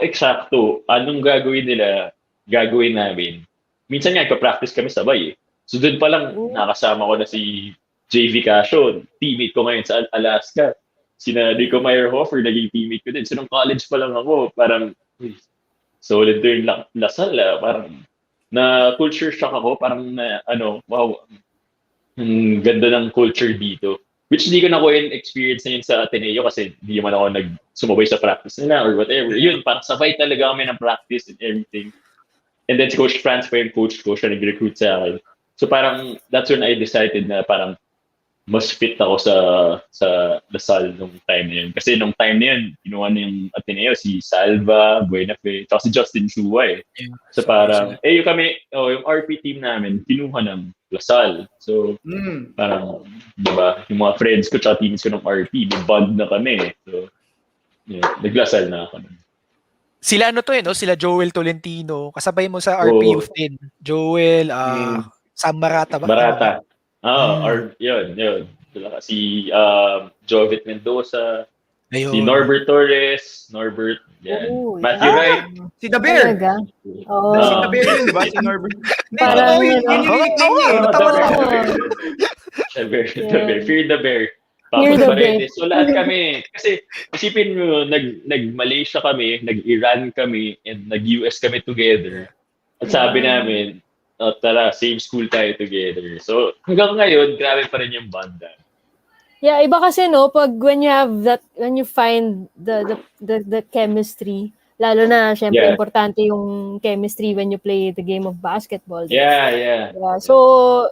S4: Anong gagawin nila, gagawin namin. Minsan nga, ipa-practice kami sabay So doon pa lang, nakasama ko na si JV Casio, teammate ko ngayon sa Alaska. Sina Rico Meyerhofer, naging teammate ko din. So nung college pa lang ako, parang solid to yung Lasal. Parang na culture shock ako. Parang wow, ang ganda ng culture dito. Which hindi ko na ko yung experience na yun sa Ateneo kasi hindi naman ako sumabay sa practice nila or whatever. Yun, parang sabay talaga kami ng practice and everything. And then si Coach Franz pa yung coach ko, siya nag-recruit sa akin. So parang that's when I decided na parang mas fit ako sa Lasal nung time na yun. Kasi nung time na yun, kinuha na yung Ateneo, si Salva, Buenafe, tsaka si Justin Chua So parang, yung RP team namin, kinuha ng Lasal. So parang, diba, yung mga friends ko tsaka teams ko ng RP, may bond na kami. So, naglasal na ako.
S1: Sila sila Joel Tolentino, kasabay mo sa RP Youth din. Joel, Sam Marata ba?
S4: Marata. Yun. Si Jovit Mendoza, si Norbert Torres, Matthew Wright.
S2: Si The Bear. Si The Bear yun, diba? Si Norbert. Parang yun yung nickname niya. Natawa lang ako.
S4: The Bear. Fear the Bear.
S3: You're
S4: Tapos
S3: the
S4: Paredes.
S3: best.
S4: So lahat kami, kasi isipin mo, nag-Malaysia kami, nag-Iran kami, and nag-US kami together. At sabi
S3: Yeah.
S4: namin, tara, same school tayo together. So hanggang ngayon, grabe pa rin yung banda.
S3: Yeah, iba kasi no, pag when you have that, when you find the chemistry, lalo na syempre
S4: Yeah.
S3: importante yung chemistry when you play the game of basketball.
S4: Yeah, yeah.
S3: Yeah. So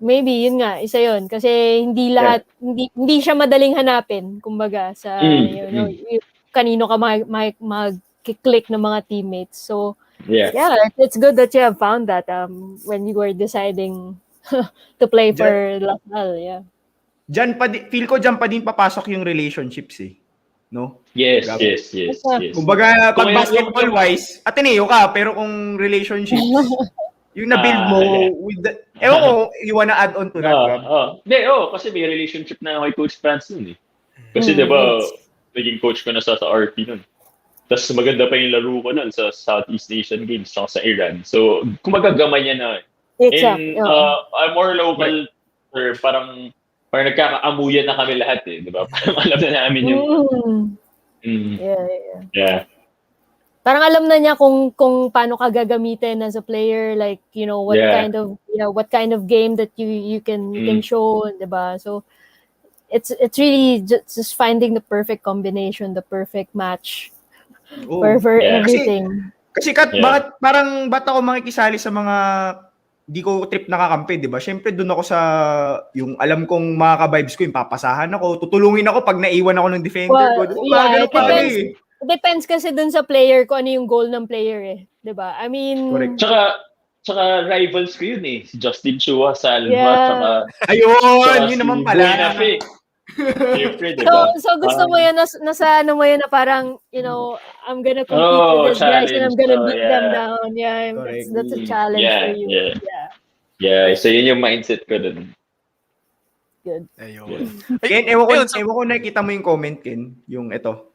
S3: maybe yun nga, isa yun kasi hindi lahat hindi siya madaling hanapin kumbaga sa you know, yung kanino ka mag-click ng mga teammates. So
S4: Yeah.
S3: yeah, it's good that you have found that when you were deciding to play for Lasal, yeah.
S2: Feel ko dyan pa din papasok yung relationships eh. No?
S4: Yes,
S2: Gab?
S4: yes.
S2: Kumbaga, pag
S4: Kung
S2: basketball-wise, Ateneo ka, pero kung relationships, yung na-build mo with the... Ewan ko, you wanna add on to that, Gab?
S4: Kasi may relationship na ako kay Coach France nun eh. Kasi diba, naging coach ko na sa RP nun. Tapos maganda pa yung laro ko nun sa Southeast Asian Games sa Iran. So, kumbaga gamay niya na.
S3: Exactly.
S4: And I'm more local, or parang nagkakaamuyan na kami lahat eh. Diba? Parang alam na namin yung... Yeah.
S3: Parang alam na niya kung paano ka gagamitin as a player, like you know what kind of game that you can show, diba? So it's really just finding the perfect combination, the perfect match for everything.
S2: Kasi ba't ako makikisali sa mga di ko trip nakakampi, di ba? Siyempre doon ako sa yung alam kong mga ka-vibes ko, yung papasahan ako, tutulungin ako pag naiwan ako ng defender ko.
S3: Depends kasi dun sa player kung ano yung goal ng player eh. Diba? I mean...
S2: Correct.
S4: Tsaka rivals ko yun eh. Si Justin Chua, Salle,
S3: Yeah.
S2: Ayun! Yun naman pala.
S4: Siyempre, diba?
S3: So gusto mo yun, nasa ano mo yun na parang, you know, I'm gonna compete with these guys and I'm gonna beat them down. Yeah, that's a challenge for you.
S4: Yeah, so yun yung mindset ko dun.
S3: Good.
S1: Ayun.
S2: Ken, ewan ko nakikita mo yung comment, Ken. Yung ito.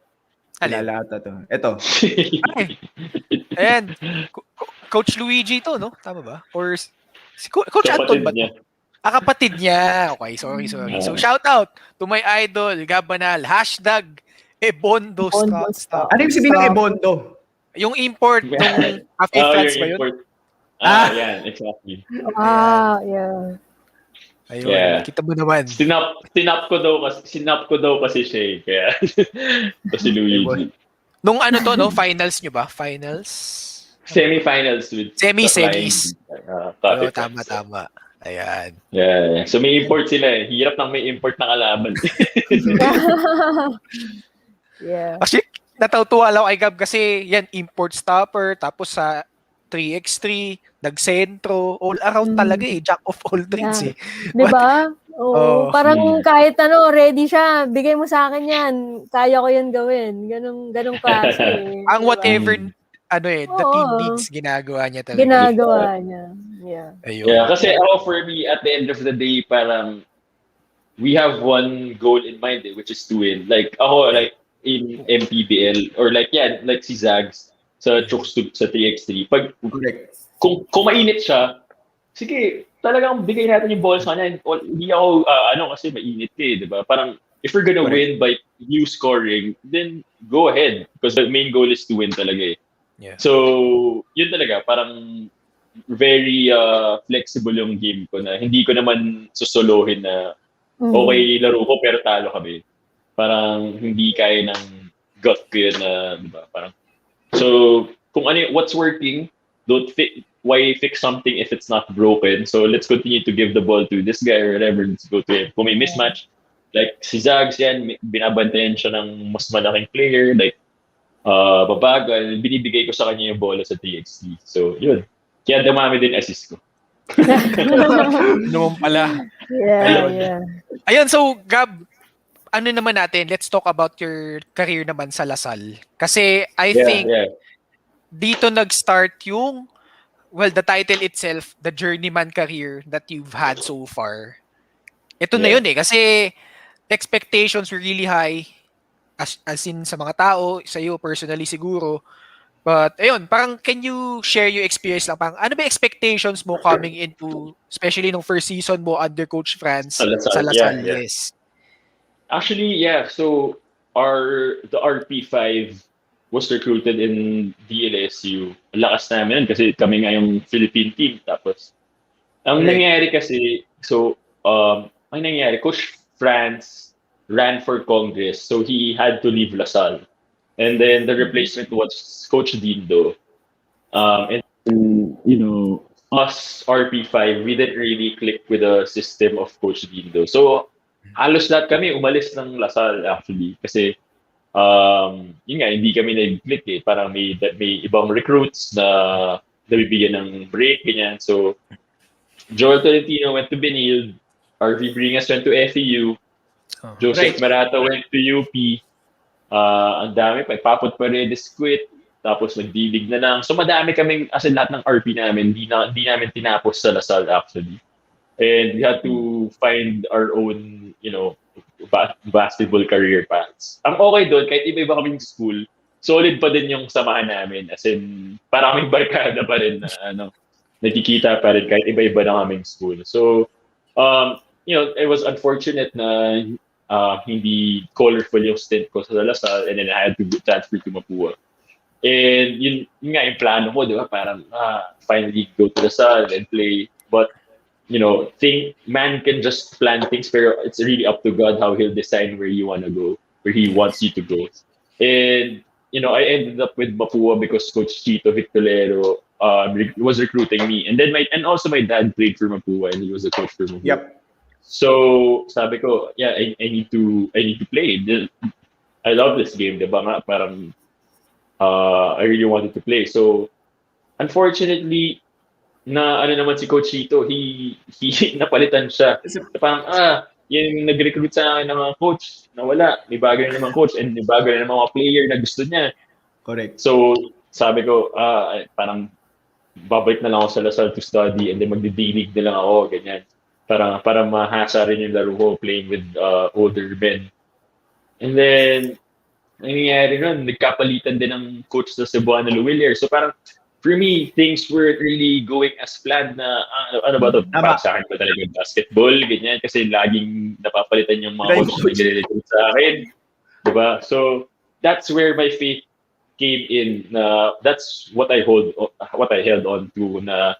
S2: Lalata to. Ito.
S1: Ayan. Coach Luigi to, no? Tama ba? Or si Coach Anton ba to? Kapatid niya. Okay, sorry. So, shout out to my idol, Gab Banal. #Ebondo Stock.
S2: Ano yung sabihin ng Ebondo?
S1: Yung import ng Cafe France ba yun?
S4: Yan, exactly.
S3: Yeah.
S1: Ayun, kita mo naman.
S4: Sinap ko daw kasi siya eh. Kaya, si Luigi.
S1: Nung ano to, no? Finals nyo ba? Finals?
S4: Semi-finals with
S1: semis. Tama. Ayan.
S4: Yeah. So may import sila eh. Hirap nang may import na kalaban.
S3: Yeah.
S1: Actually, natautuwa lang kay Gab kasi yan, import stopper, tapos sa 3x3, nagsentro, all around talaga eh. Jack of all trades eh.
S3: Diba? Parang kahit ready siya. Bigay mo sa akin yan. Kaya ko yan gawin. Ganong klase eh.
S1: Ang whatever, the team needs, ginagawa niya talaga.
S3: Ginagawa niya. Yeah.
S1: Ayun.
S4: Yeah, kasi for me, at the end of the day, parang we have one goal in mind which is to win. Like, ako, like, in MPBL, or like si Zags, sa Chooks-to-Go, sa 3x3. Kung mainit siya, sige, talagang bigay natin yung ball sa kanya. Hindi ako, kasi mainit eh, di ba? Parang, if we're gonna win by you scoring, then go ahead. Because the main goal is to win talaga eh.
S1: Yeah.
S4: So, yun talaga, parang very flexible yung game ko na hindi ko naman susolohin na okay, laro ko pero talo kami. Parang hindi kaya ng gut ko yun na, di ba? Parang, so, kung what's working, why fix something if it's not broken? So let's continue to give the ball to this guy or whatever. Let's go to him. Kung may mismatch, like si Zags yan, binabantayan siya ng mas malaking player, like babagal, binibigay ko sa kanya yung bola sa TXT. So yun. Kaya dumami din assist ko.
S1: Naman pala.
S3: Yeah.
S1: Ayun, so Gab, ano naman natin, let's talk about your career naman sa Lasal. Kasi I think dito nag-start yung, the title itself, the journeyman career that you've had so far. Ito na yun eh. Kasi expectations were really high as in sa mga tao, sa iyo personally siguro. But ayun, parang can you share your experience lang? Parang ano ba expectations mo coming into, especially nung first season mo under Coach Franz sa Lasal? Yes.
S4: Actually, yeah. So the RP5 was recruited in DLSU. Ang lakas namin kasi kami nga yung Philippine team. Tapos, ang
S2: Correct.
S4: nangyari kasi, so, ang nangyari, Coach France ran for Congress. So, he had to leave LaSalle. And then the replacement was Coach Dindo. And, us RP5, we didn't really click with the system of Coach Dindo. So, halos lahat kami umalis ng Lasal actually. Kasi, yun nga, hindi kami nag-click eh. Parang may ibang recruits na nabibigyan ng break, ganyan. So, Joel Tolentino went to Benil, RV Bringas went to FEU,
S1: Oh.
S4: Joseph
S2: Right.
S4: Marata went to UP, ang dami pa, Papot Paredes quit, tapos nagdilig na lang. So madami kaming, as in lahat ng RP namin, di namin tinapos sa Lasal actually. And we had to find our own, basketball career paths. Ang okay doon, kahit iba-iba kaming school, solid pa din yung samahan namin. As in, parang kaming barkada pa rin na, nakikita pa rin kahit iba-iba na kaming school. So, it was unfortunate na hindi colorful yung stint ko sa Lasal, and then I had to transfer to Mapua. And yun nga yung plano ko, di ba? Parang finally go to Lasal and play. But, man can just plan things, pero it's really up to God how he'll decide where you want to go, where he wants you to go. And, I ended up with Mapua because Coach Chito Victolero was recruiting me. And then also my dad played for Mapua and he was a coach for Mapua.
S2: Yep.
S4: So, sabi ko, yeah, I need to play. I love this game, diba nga? Parang, I really wanted to play. So, unfortunately, na naman si Coach Chito, he napalitan siya. Parang, yung nag-recruit sa akin ng mga coach, nawala. May bagay na naman coach and may bagay na mga player na gusto niya.
S2: Correct.
S4: So, sabi ko, parang babalik na lang ako sa Lasal to study and then magdidinig na lang ako, ganyan. Para mahasa rin yung laro ko playing with older men. And then, nangyayari nun, nagkapalitan din ng coach sa Cebuano Luwilier. So parang, for me, things weren't really going as planned na, ano ba ito, para sa akin ba talaga basketball, ganyan, kasi laging napapalitan yung mga coach na nag-recruit sa akin. Diba? So, that's where my faith came in. That's what I held on to na,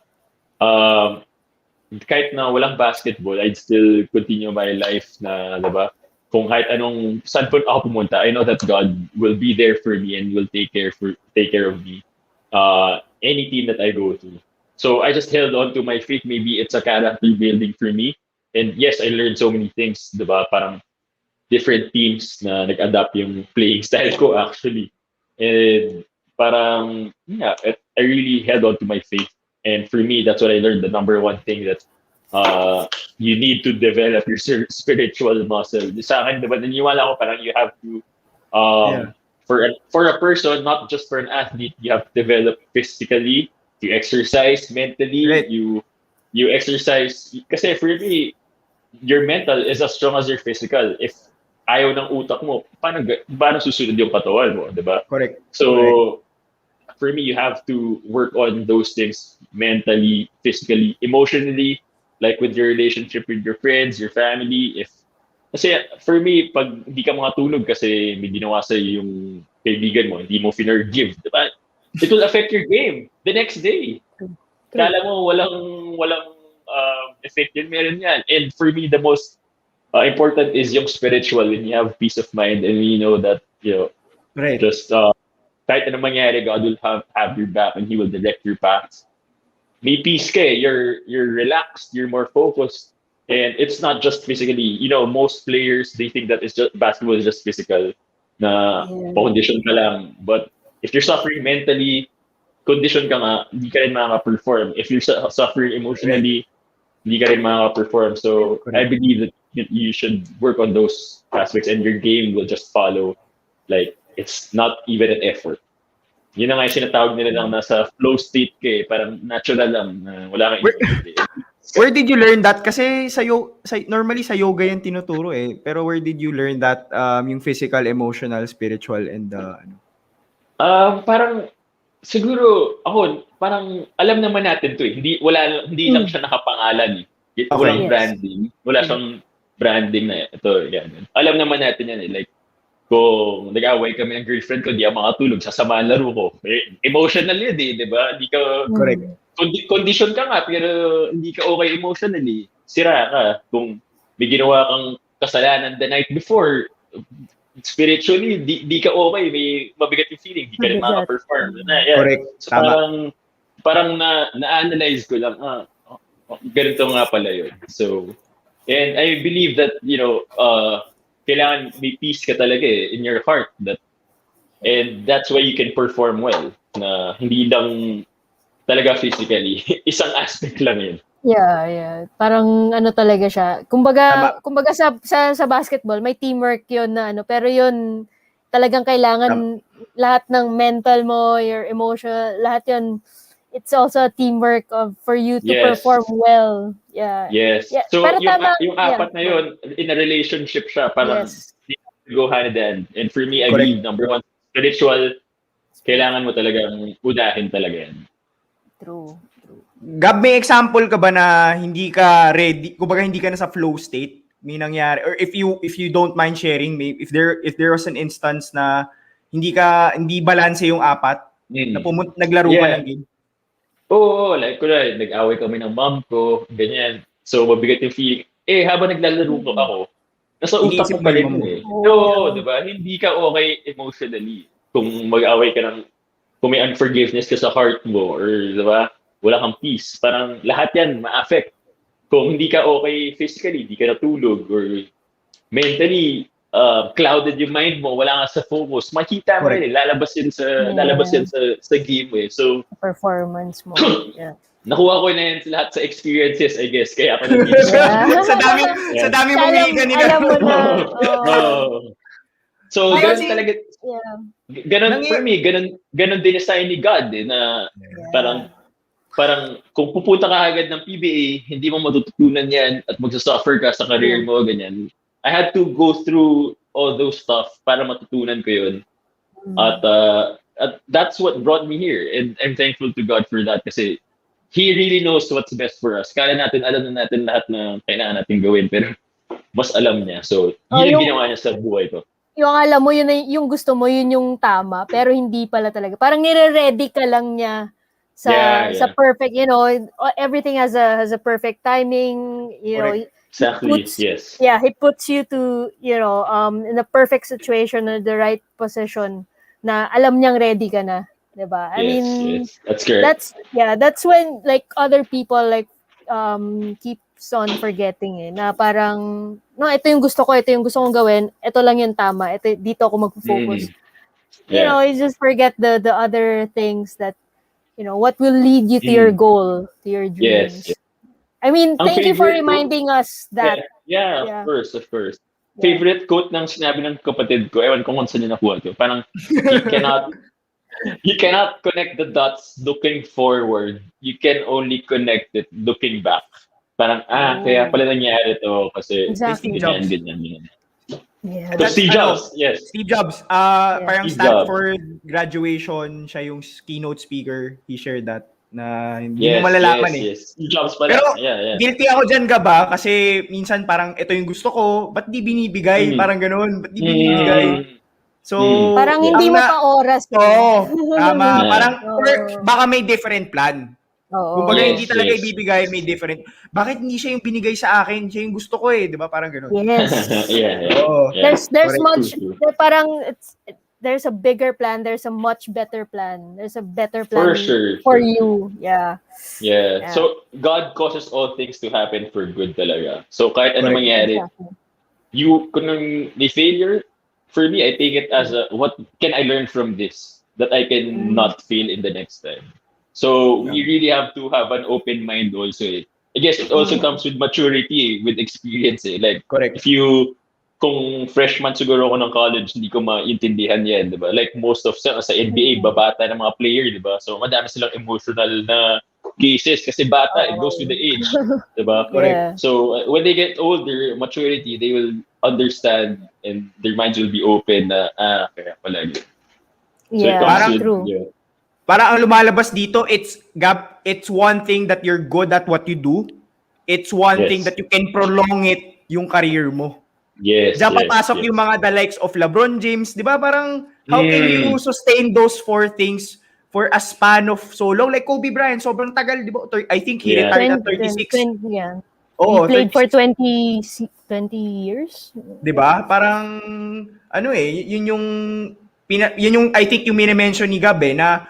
S4: kahit na walang basketball, I'd still continue my life na, diba? Kung kahit saan po ako pumunta, I know that God will be there for me and will take care of me. Any team that I go to. So I just held on to my faith. Maybe it's a character building for me. And yes, I learned so many things, diba? Parang different teams na nag-adapt yung playing style ko actually. And parang, yeah, I really held on to my faith. And for me, that's what I learned. The number one thing that you need to develop your spiritual muscle. Sa akin, diba, naniwala ko parang you have to, for a person, not just for an athlete, you have to develop physically, you exercise mentally,
S2: right.
S4: you exercise. Kasi for me, your mental is as strong as your physical. If ayaw ng utak mo, paano susunod yung katawan mo, diba?
S2: Correct.
S4: So,
S2: Correct.
S4: For me, you have to work on those things mentally, physically, emotionally, like with your relationship with your friends, your family. Kasi for me, pag hindi ka makatulog kasi may ginawa sa'yo yung kaibigan mo, hindi mo finergive, diba? It will affect your game the next day. Kala mo walang effect yun, meron yan. And for me, the most important is yung spiritual, when you have peace of mind and you know that,
S2: right.
S4: just kahit anong mangyari, God will have your back and He will direct your paths. May peace ka eh. You're relaxed, you're more focused. And it's not just physically. Most players, they think that basketball is just physical. Na condition ka lang. But if you're suffering mentally, condition ka nga, hindi ka rin makaka-perform. If you're suffering emotionally, hindi ka rin makaka-perform. So I believe that you should work on those aspects and your game will just follow. Like, it's not even an effort. Yun na nga yung sinatawag nila lang nasa flow state ka eh. Parang natural lang. Wala kang
S2: Where did you learn that? Kasi normally sa yoga yan tinuturo eh. Pero where did you learn that yung physical, emotional, spiritual, and
S4: parang siguro ako parang alam naman natin to eh. Hindi lang siya nakapangalan eh. Walang branding, wala siyang branding na ito, yan. Alam naman natin yan eh. Like, kung nag-away kami ng girlfriend ko, di ako makatulog, sasama ang laro ko. Emotional yun eh, di ba? Hindi ka,
S2: Correct.
S4: condition ka nga, pero hindi ka okay emotionally. Sira ka. Kung may ginawa kang kasalanan the night before, spiritually, di ka okay, may mabigat yung feeling, di ka rin maka-perform. Yeah.
S2: Correct.
S4: So
S2: Tama.
S4: parang na-analyze ko lang, ganito nga pala yun. So, and I believe that, kailangan may peace ka talaga in your heart, and that's why you can perform well, na hindi lang talaga physically. Isang aspect lang yun.
S3: Yeah. Parang ano talaga siya. Kumbaga sa basketball, may teamwork 'yun na pero 'yun talagang kailangan lahat ng mental mo, your emotion, lahat 'yun. It's also a teamwork for you to perform well. Yeah.
S4: Yes.
S3: Yeah.
S4: So
S3: pero
S4: yung apat na yun, in a relationship siya, parang go hand in hand. And for me, I believe number one, spiritual, kailangan mo talagang unahin talaga yan.
S3: True.
S2: Gab, may example ka ba na hindi ka ready, kumbaga hindi ka na sa flow state, may nangyari, or if you don't mind sharing, if there was an instance na hindi balance yung apat, na naglaro ka ng game?
S4: Oo, like nag-away kami ng mom ko, ganyan. So mabigat yung feeling. Habang naglalaro ko ako, nasa utak ko pa rin eh. No, di ba? Hindi ka okay emotionally. Kung mag-away ka kung may unforgiveness ka sa heart mo, or di ba, wala kang peace. Parang lahat yan ma-affect. Kung hindi ka okay physically, hindi ka natulog, or mentally, clouded yung mind mo, wala ka sa focus, makita mo rin, lalabas yan sa game eh. So,
S3: performance mo. Yeah.
S4: Nakuha ko na yan lahat sa experiences, I guess. Kaya ako nandito.
S2: sa dami mong higa ni
S3: alam mo na.
S4: So, ganun talaga. Ganun for me, ganun din design ni God eh, na parang kung pupunta ka agad ng PBA, hindi mo matututunan yan at magsasuffer ka sa career mo, ganyan. I had to go through all those stuff para matutunan ko yun. At that's what brought me here. And I'm thankful to God for that kasi He really knows what's best for us. Kaya alam na natin lahat na kailangan natin gawin, pero mas alam niya. So, yun yung ginawa niya sa buhay ko.
S3: Yung alam mo, yun yung gusto mo, yun yung tama, pero hindi pala talaga. Parang nire-ready ka lang niya sa perfect, everything has a perfect timing,
S4: Exactly, yes.
S3: Yeah, He puts you to, in a perfect situation, in the right position, na alam niyang ready ka na. Diba? I mean,
S4: that's correct.
S3: That's when like other people like keeps on forgetting na parang ito yung gusto kong gawin, ito lang yung tama, dito ako magfo-focus. You just forget the other things that what will lead you to your goal, to your dreams.
S4: Yes.
S3: I mean, thank you for reminding us that.
S4: Yeah, of course. Favorite quote ng sinabi ng kapatid ko, ewan ko kung saan niya nakuha to. Parang you cannot connect the dots looking forward. You can only connect it looking back. Parang, kaya pala nangyari to kasi ganyan.
S3: Yeah,
S4: so Steve Jobs, yes.
S2: Steve Jobs, parang Stanford graduation, siya yung keynote speaker. He shared that na hindi mo malalaman eh.
S4: Yes. Steve Jobs pala.
S2: Pero
S4: guilty
S2: ako dyan, Gaba, kasi minsan parang ito yung gusto ko, ba't di binibigay? Parang ganun, ba't di binibigay? So,
S3: parang hindi mo pa oras.
S2: Tama. Parang, baka may different plan. Kung baga hindi talaga ibibigay, may different. Bakit hindi siya yung binigay sa akin? Siya yung gusto ko eh, di ba? Parang gano'n.
S3: Yes. There's much, parang, there's a bigger plan, there's a much better plan. There's a better plan for you. Yeah.
S4: So, God causes all things to happen for good talaga. So, kahit ano mangyari, kung may failure, for me, I take it as what can I learn from this that I can not fail in the next time. So we really have to have an open mind also. I guess it also comes with maturity, with experience. Like, kung freshman siguro ako ng college, hindi ko maintindihan yan, di ba? Like most of sa NBA, babata ng mga player, di ba? So madami silang emotional na cases kasi bata, it goes with the age, di ba?
S3: Correct.
S4: So when they get older, maturity, they will understand and their minds will be open na, kaya pala yun. So
S2: parang
S3: true.
S2: Parang ang lumalabas dito, it's one thing that you're good at what you do. It's one thing that you can prolong it yung career mo.
S4: Yes,
S2: Diyan
S4: yes,
S2: papasok
S4: yes.
S2: yung mga the likes of LeBron James, di ba? Parang, how can you sustain those four things for a span of so long? Like Kobe Bryant, sobrang tagal, di ba? I think he
S4: Yeah.
S2: retired at
S3: 20,
S2: 36.
S3: 20, yeah.
S2: Oo,
S3: He played for
S2: 36.
S3: 20 years.
S2: 'Di ba? Parang ano yun yung yun yung I think yung mini-mention ni Gab na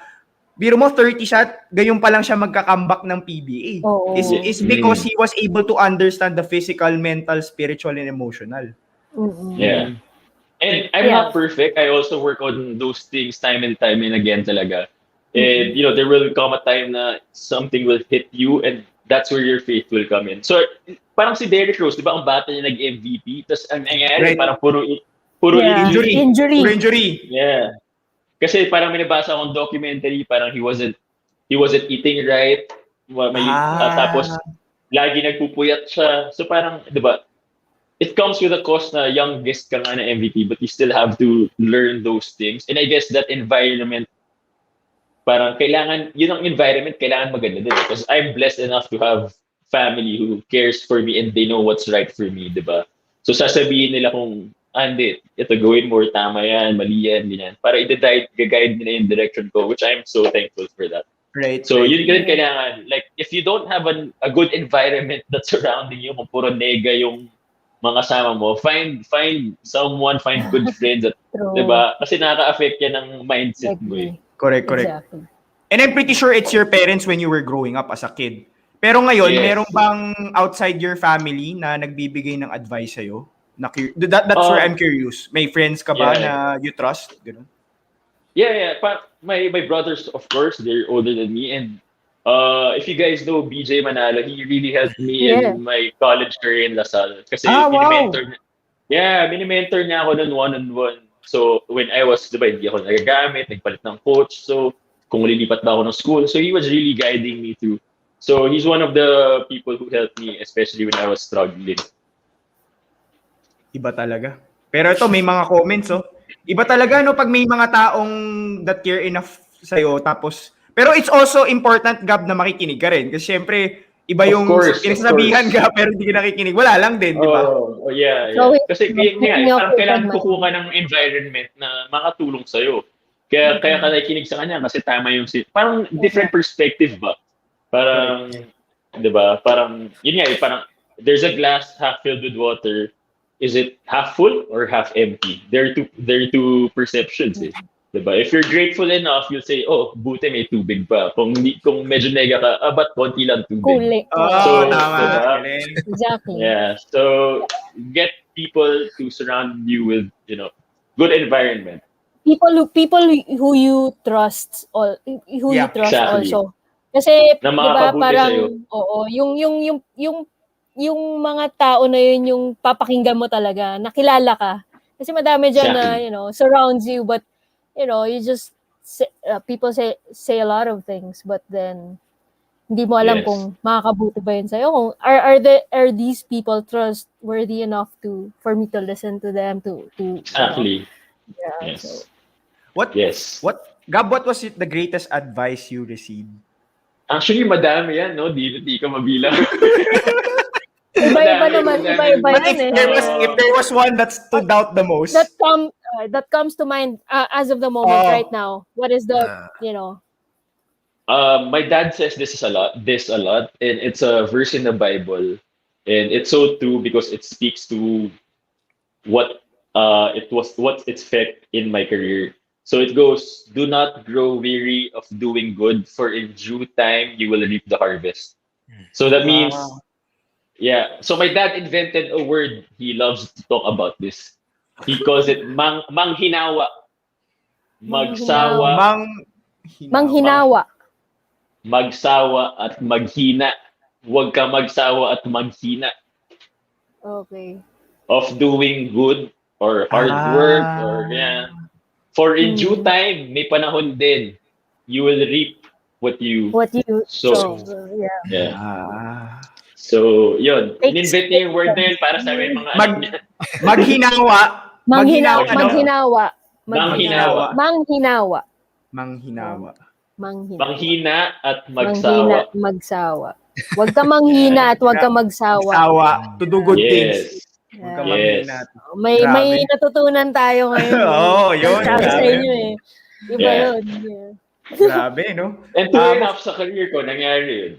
S2: biro mo 30 siya, gayon pa lang siya magka-comeback ng PBA.
S3: Oo.
S2: Is because he was able to understand the physical, mental, spiritual, and emotional.
S3: Mm-mm.
S4: Yeah. And I'm
S3: Yeah.
S4: not perfect. I also work on those things time and again talaga. And, there will come a time na something will hit you and that's where your faith will come in. So, parang si Derrick Rose, di ba, ang bata niya nag-MVP, tapos ang nangyari,
S2: Right.
S4: parang puro
S3: Yeah.
S4: injury.
S2: Puro injury.
S4: Yeah. Kasi parang may nabasa akong documentary, parang he wasn't eating right. Tapos, lagi nagpupuyat siya. So parang, di ba, it comes with a cost na youngest ka nga na MVP, but you still have to learn those things. And I guess that environment, parang yun ang environment, kailangan maganda din. Because I'm blessed enough to have family who cares for me and they know what's right for me, di ba? So sasabihin nila kung, hindi, ito gawin mo, tama yan, mali yan, ganyan. Para i-guide nila yung direction ko, which I'm so thankful for that.
S2: Right.
S4: So
S2: right.
S4: yun din kailangan. Like, if you don't have a good environment that's surrounding you, kung puro nega yung mga kasama mo, find someone, find good friends that,
S3: True.
S4: diba? Kasi nakaka-affect yan ng mindset mo eh.
S2: Correct.
S3: Exactly.
S2: And I'm pretty sure it's your parents when you were growing up as a kid. Pero ngayon,
S4: Yes.
S2: meron bang outside your family na nagbibigay ng advice sa'yo? That's where I'm curious. May friends ka ba na you trust? Ganun?
S4: Yeah. My brothers, of course, they're older than me. And if you guys know BJ Manalo, he really helped me in my college career in La Salle. Kasi mini-mentor niya ako nun one-on-one. So when I was, diba, hindi ako nagagamit, nagpalit ng coach. So kung lilipat ba ako ng school. So he was really guiding me through. So he's one of the people who helped me, especially when I was struggling.
S2: Iba talaga. Pero ito, may mga comments, Iba talaga, pag may mga taong that care enough sa'yo, tapos, pero it's also important, Gab, na makikinig ka rin. Kasi syempre, iba yung pinagsasabihan ka, pero hindi ka nakikinig. Wala lang din, di ba?
S4: Oh, yeah.
S3: So,
S4: Kasi parang kailangan kukuha ng environment na makatulong sa'yo. Kaya ka nakikinig sa kanya kasi tama yung parang different perspective ba? Parang, di ba? Parang, yun nga, parang, there's a glass half filled with water. Is it half full or half empty? There are two perceptions eh. Diba? If you're grateful enough, you'll say, oh, buti may tubig pa. Kung medyo nega ka, ba't konti lang tubig?
S3: Kulit.
S2: So, tama.
S4: Diba?
S3: Exactly.
S4: Yeah. So, get people to surround you with, good environment.
S3: People who you trust you trust
S4: exactly.
S3: also. Kasi,
S4: Na
S3: 'di ba, parang
S4: sa'yo.
S3: yung mga tao na yun yung papakinggan mo talaga, nakilala ka. Kasi madami diyan na, surrounds you, but you just people say a lot of things, but then hindi mo alam kung makakabuti ba yun sa'yo. Kung are these people trustworthy enough for me to listen to them to
S4: Exactly.
S3: Yeah.
S4: Yes.
S3: So.
S2: Gab, what was the greatest advice you received?
S4: Actually, madami yan, no? Di ka mabilang.
S3: Iba-iba naman, iba-iba yan
S2: If there was one that stood out the most.
S3: That comes to mind as of the moment right now. What is the,
S4: My dad says this a lot, and it's a verse in the Bible, and it's so true because it speaks to what its effect in my career. So it goes, do not grow weary of doing good, for in due time you will reap the harvest. So that means, so my dad invented a word he loves to talk about this. He calls it manghinawa. Magsawa.
S3: Manghinawa.
S4: Magsawa at maghina. Huwag ka magsawa at maghina.
S3: Okay.
S4: Of doing good or hard work or For in due time, may panahon din. You will reap what you sow. So, yun. In-invent niya yung word na yun para sa amin mga anak niya.
S2: Maghinawa.
S3: Manghina
S4: at magsawa.
S3: Huwag ka manghina at huwag ka magsawa.
S2: To do good things. Magkamangyan
S4: Yes.
S2: natin.
S3: May
S2: Grabe.
S3: natutunan tayo ngayon.
S2: Oo, yun.
S3: Sabi sa
S2: Grabe.
S3: inyo eh. Iba
S4: Yeah.
S3: yun. Yeah.
S2: Grabe, no?
S4: And true enough, sa career ko, nangyari yun.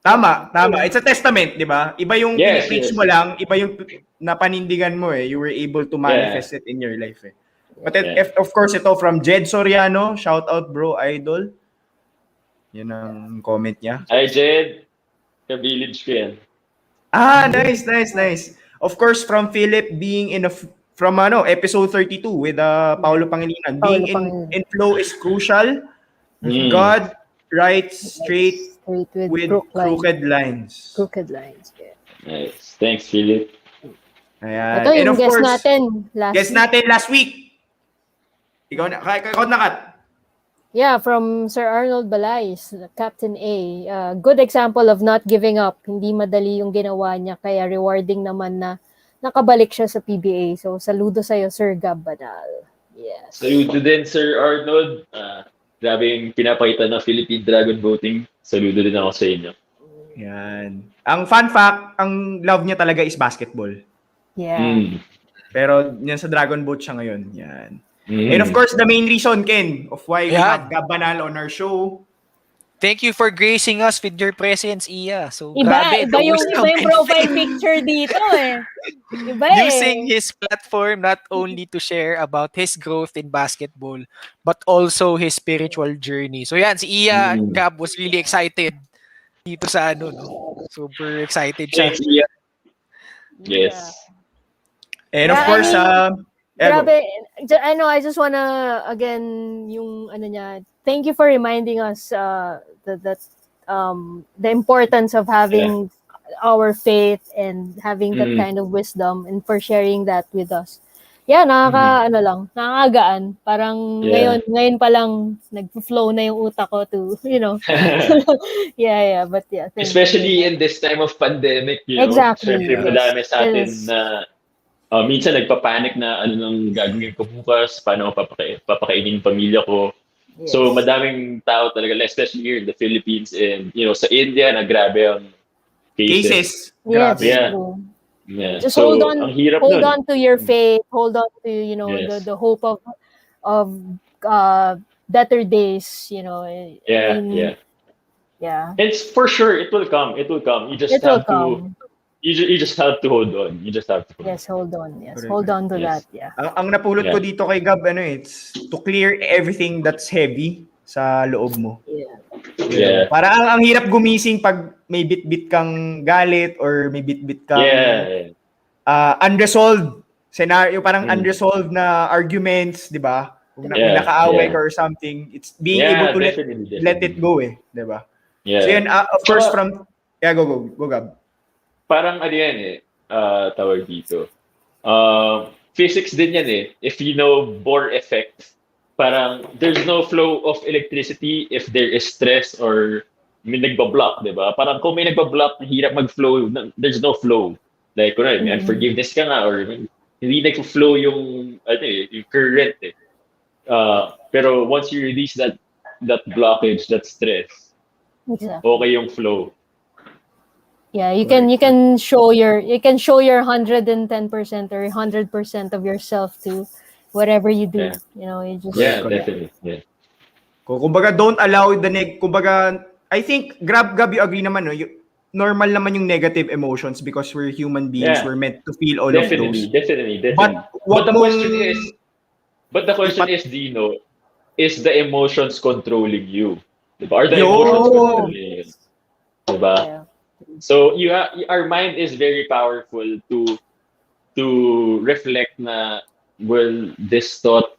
S2: Tama. It's a testament, di ba? Iba yung
S4: Yes,
S2: pinipreach
S4: yes.
S2: mo lang, iba yung napanindigan mo eh. You were able to manifest it in your life eh. But of course, ito from Jed Soriano, shout out bro, idol. Yun ang comment niya.
S4: Hi, Jed. Ka-village ko yan.
S2: Nice. Of course, from Philip being from episode 32 with Paolo Pangilinan. Being in flow is crucial. God writes straight with crooked lines.
S3: Crooked lines, yeah.
S4: Nice. Thanks, Philip.
S2: Ayan.
S3: Ito
S2: And
S3: yung
S2: of
S3: guest
S2: course,
S3: natin
S2: last week. Ikaw na Kat.
S3: Yeah, from Sir Arnold Balais, Captain A. Good example of not giving up. Hindi madali yung ginawa niya, kaya rewarding naman na nakabalik siya sa PBA. So, saludo sa'yo, Sir Gab Banal. Yes.
S4: Saludo din, Sir Arnold. Grabe yung pinapakita ng Philippine Dragon Boating. Saludo din ako sa inyo.
S2: Yan. Ang fun fact, ang love niya talaga is basketball.
S3: Yeah.
S2: Pero yan sa Dragon Boat siya ngayon. Yan. And of course, the main reason, Ken, of why we have Gab Banal on our show.
S1: Thank you for gracing us with your presence, Iya. So,
S3: Iba
S1: grabe.
S3: yung profile picture dito eh. Iba
S1: Using his platform not only to share about his growth in basketball, but also his spiritual journey. So yan, si Iya Gab was really excited dito sa no? Super excited siya.
S4: Thanks, Iya. Yes.
S2: And of course,
S3: grabe. I just wanna, again, yung niya, thank you for reminding us that the importance of having our faith and having that kind of wisdom, and for sharing that with us. Yeah, nakakagaan. Parang ngayon pa lang nag-flow na yung utak ko to, yeah, but yeah.
S4: Especially in this time of pandemic,
S3: Exactly.
S4: Siyempre, madami sa atin na minsan nagpapanik na ano nang gagawin ko bukas, paano ko papakainin yung pamilya ko. Yes. So madaming tao talaga, especially here in the Philippines and sa India na grabe ang cases.
S3: Yes,
S4: yeah.
S3: Just
S4: so,
S3: hold on to your faith, hold on to the hope of better days,
S4: Yeah. And for sure it will come. You just have to hold on.
S3: Yes, hold on. Yes, hold on to that. Yeah.
S2: Ang napulot ko dito kay Gab, it's to clear everything that's heavy sa loob mo.
S4: Yeah.
S2: Para ang hirap gumising pag may bit-bit kang galit or may bit-bit kang unresolved scenario, parang unresolved na arguments, di ba? Kung nakaaway ka or something, it's being able to let it go di ba?
S4: Yeah.
S2: So yun, of course, go Gab.
S4: Parang tawag dito. Physics din yan If you know Bohr effect, parang there's no flow of electricity if there is stress or may nagba-block, di ba? Parang kung may nagba-block, hirap mag-flow, there's no flow. Like, may unforgiveness ka nga or hindi nag-flow yung current pero once you release that blockage, that stress, okay yung flow.
S3: Yeah, you can show your 110% or 100% of yourself to whatever you do. You just
S4: definitely. Yeah.
S2: Kumbaga don't allow kumbaga I think Gab, you agree naman normal naman yung negative emotions because we're human beings, we're meant to feel all of those.
S4: Definitely.
S2: But
S4: the question is, Dino, is the emotions controlling you? Diba? Are the emotions controlling you? Diba?
S3: Yeah.
S4: So our mind is very powerful to reflect na, will this thought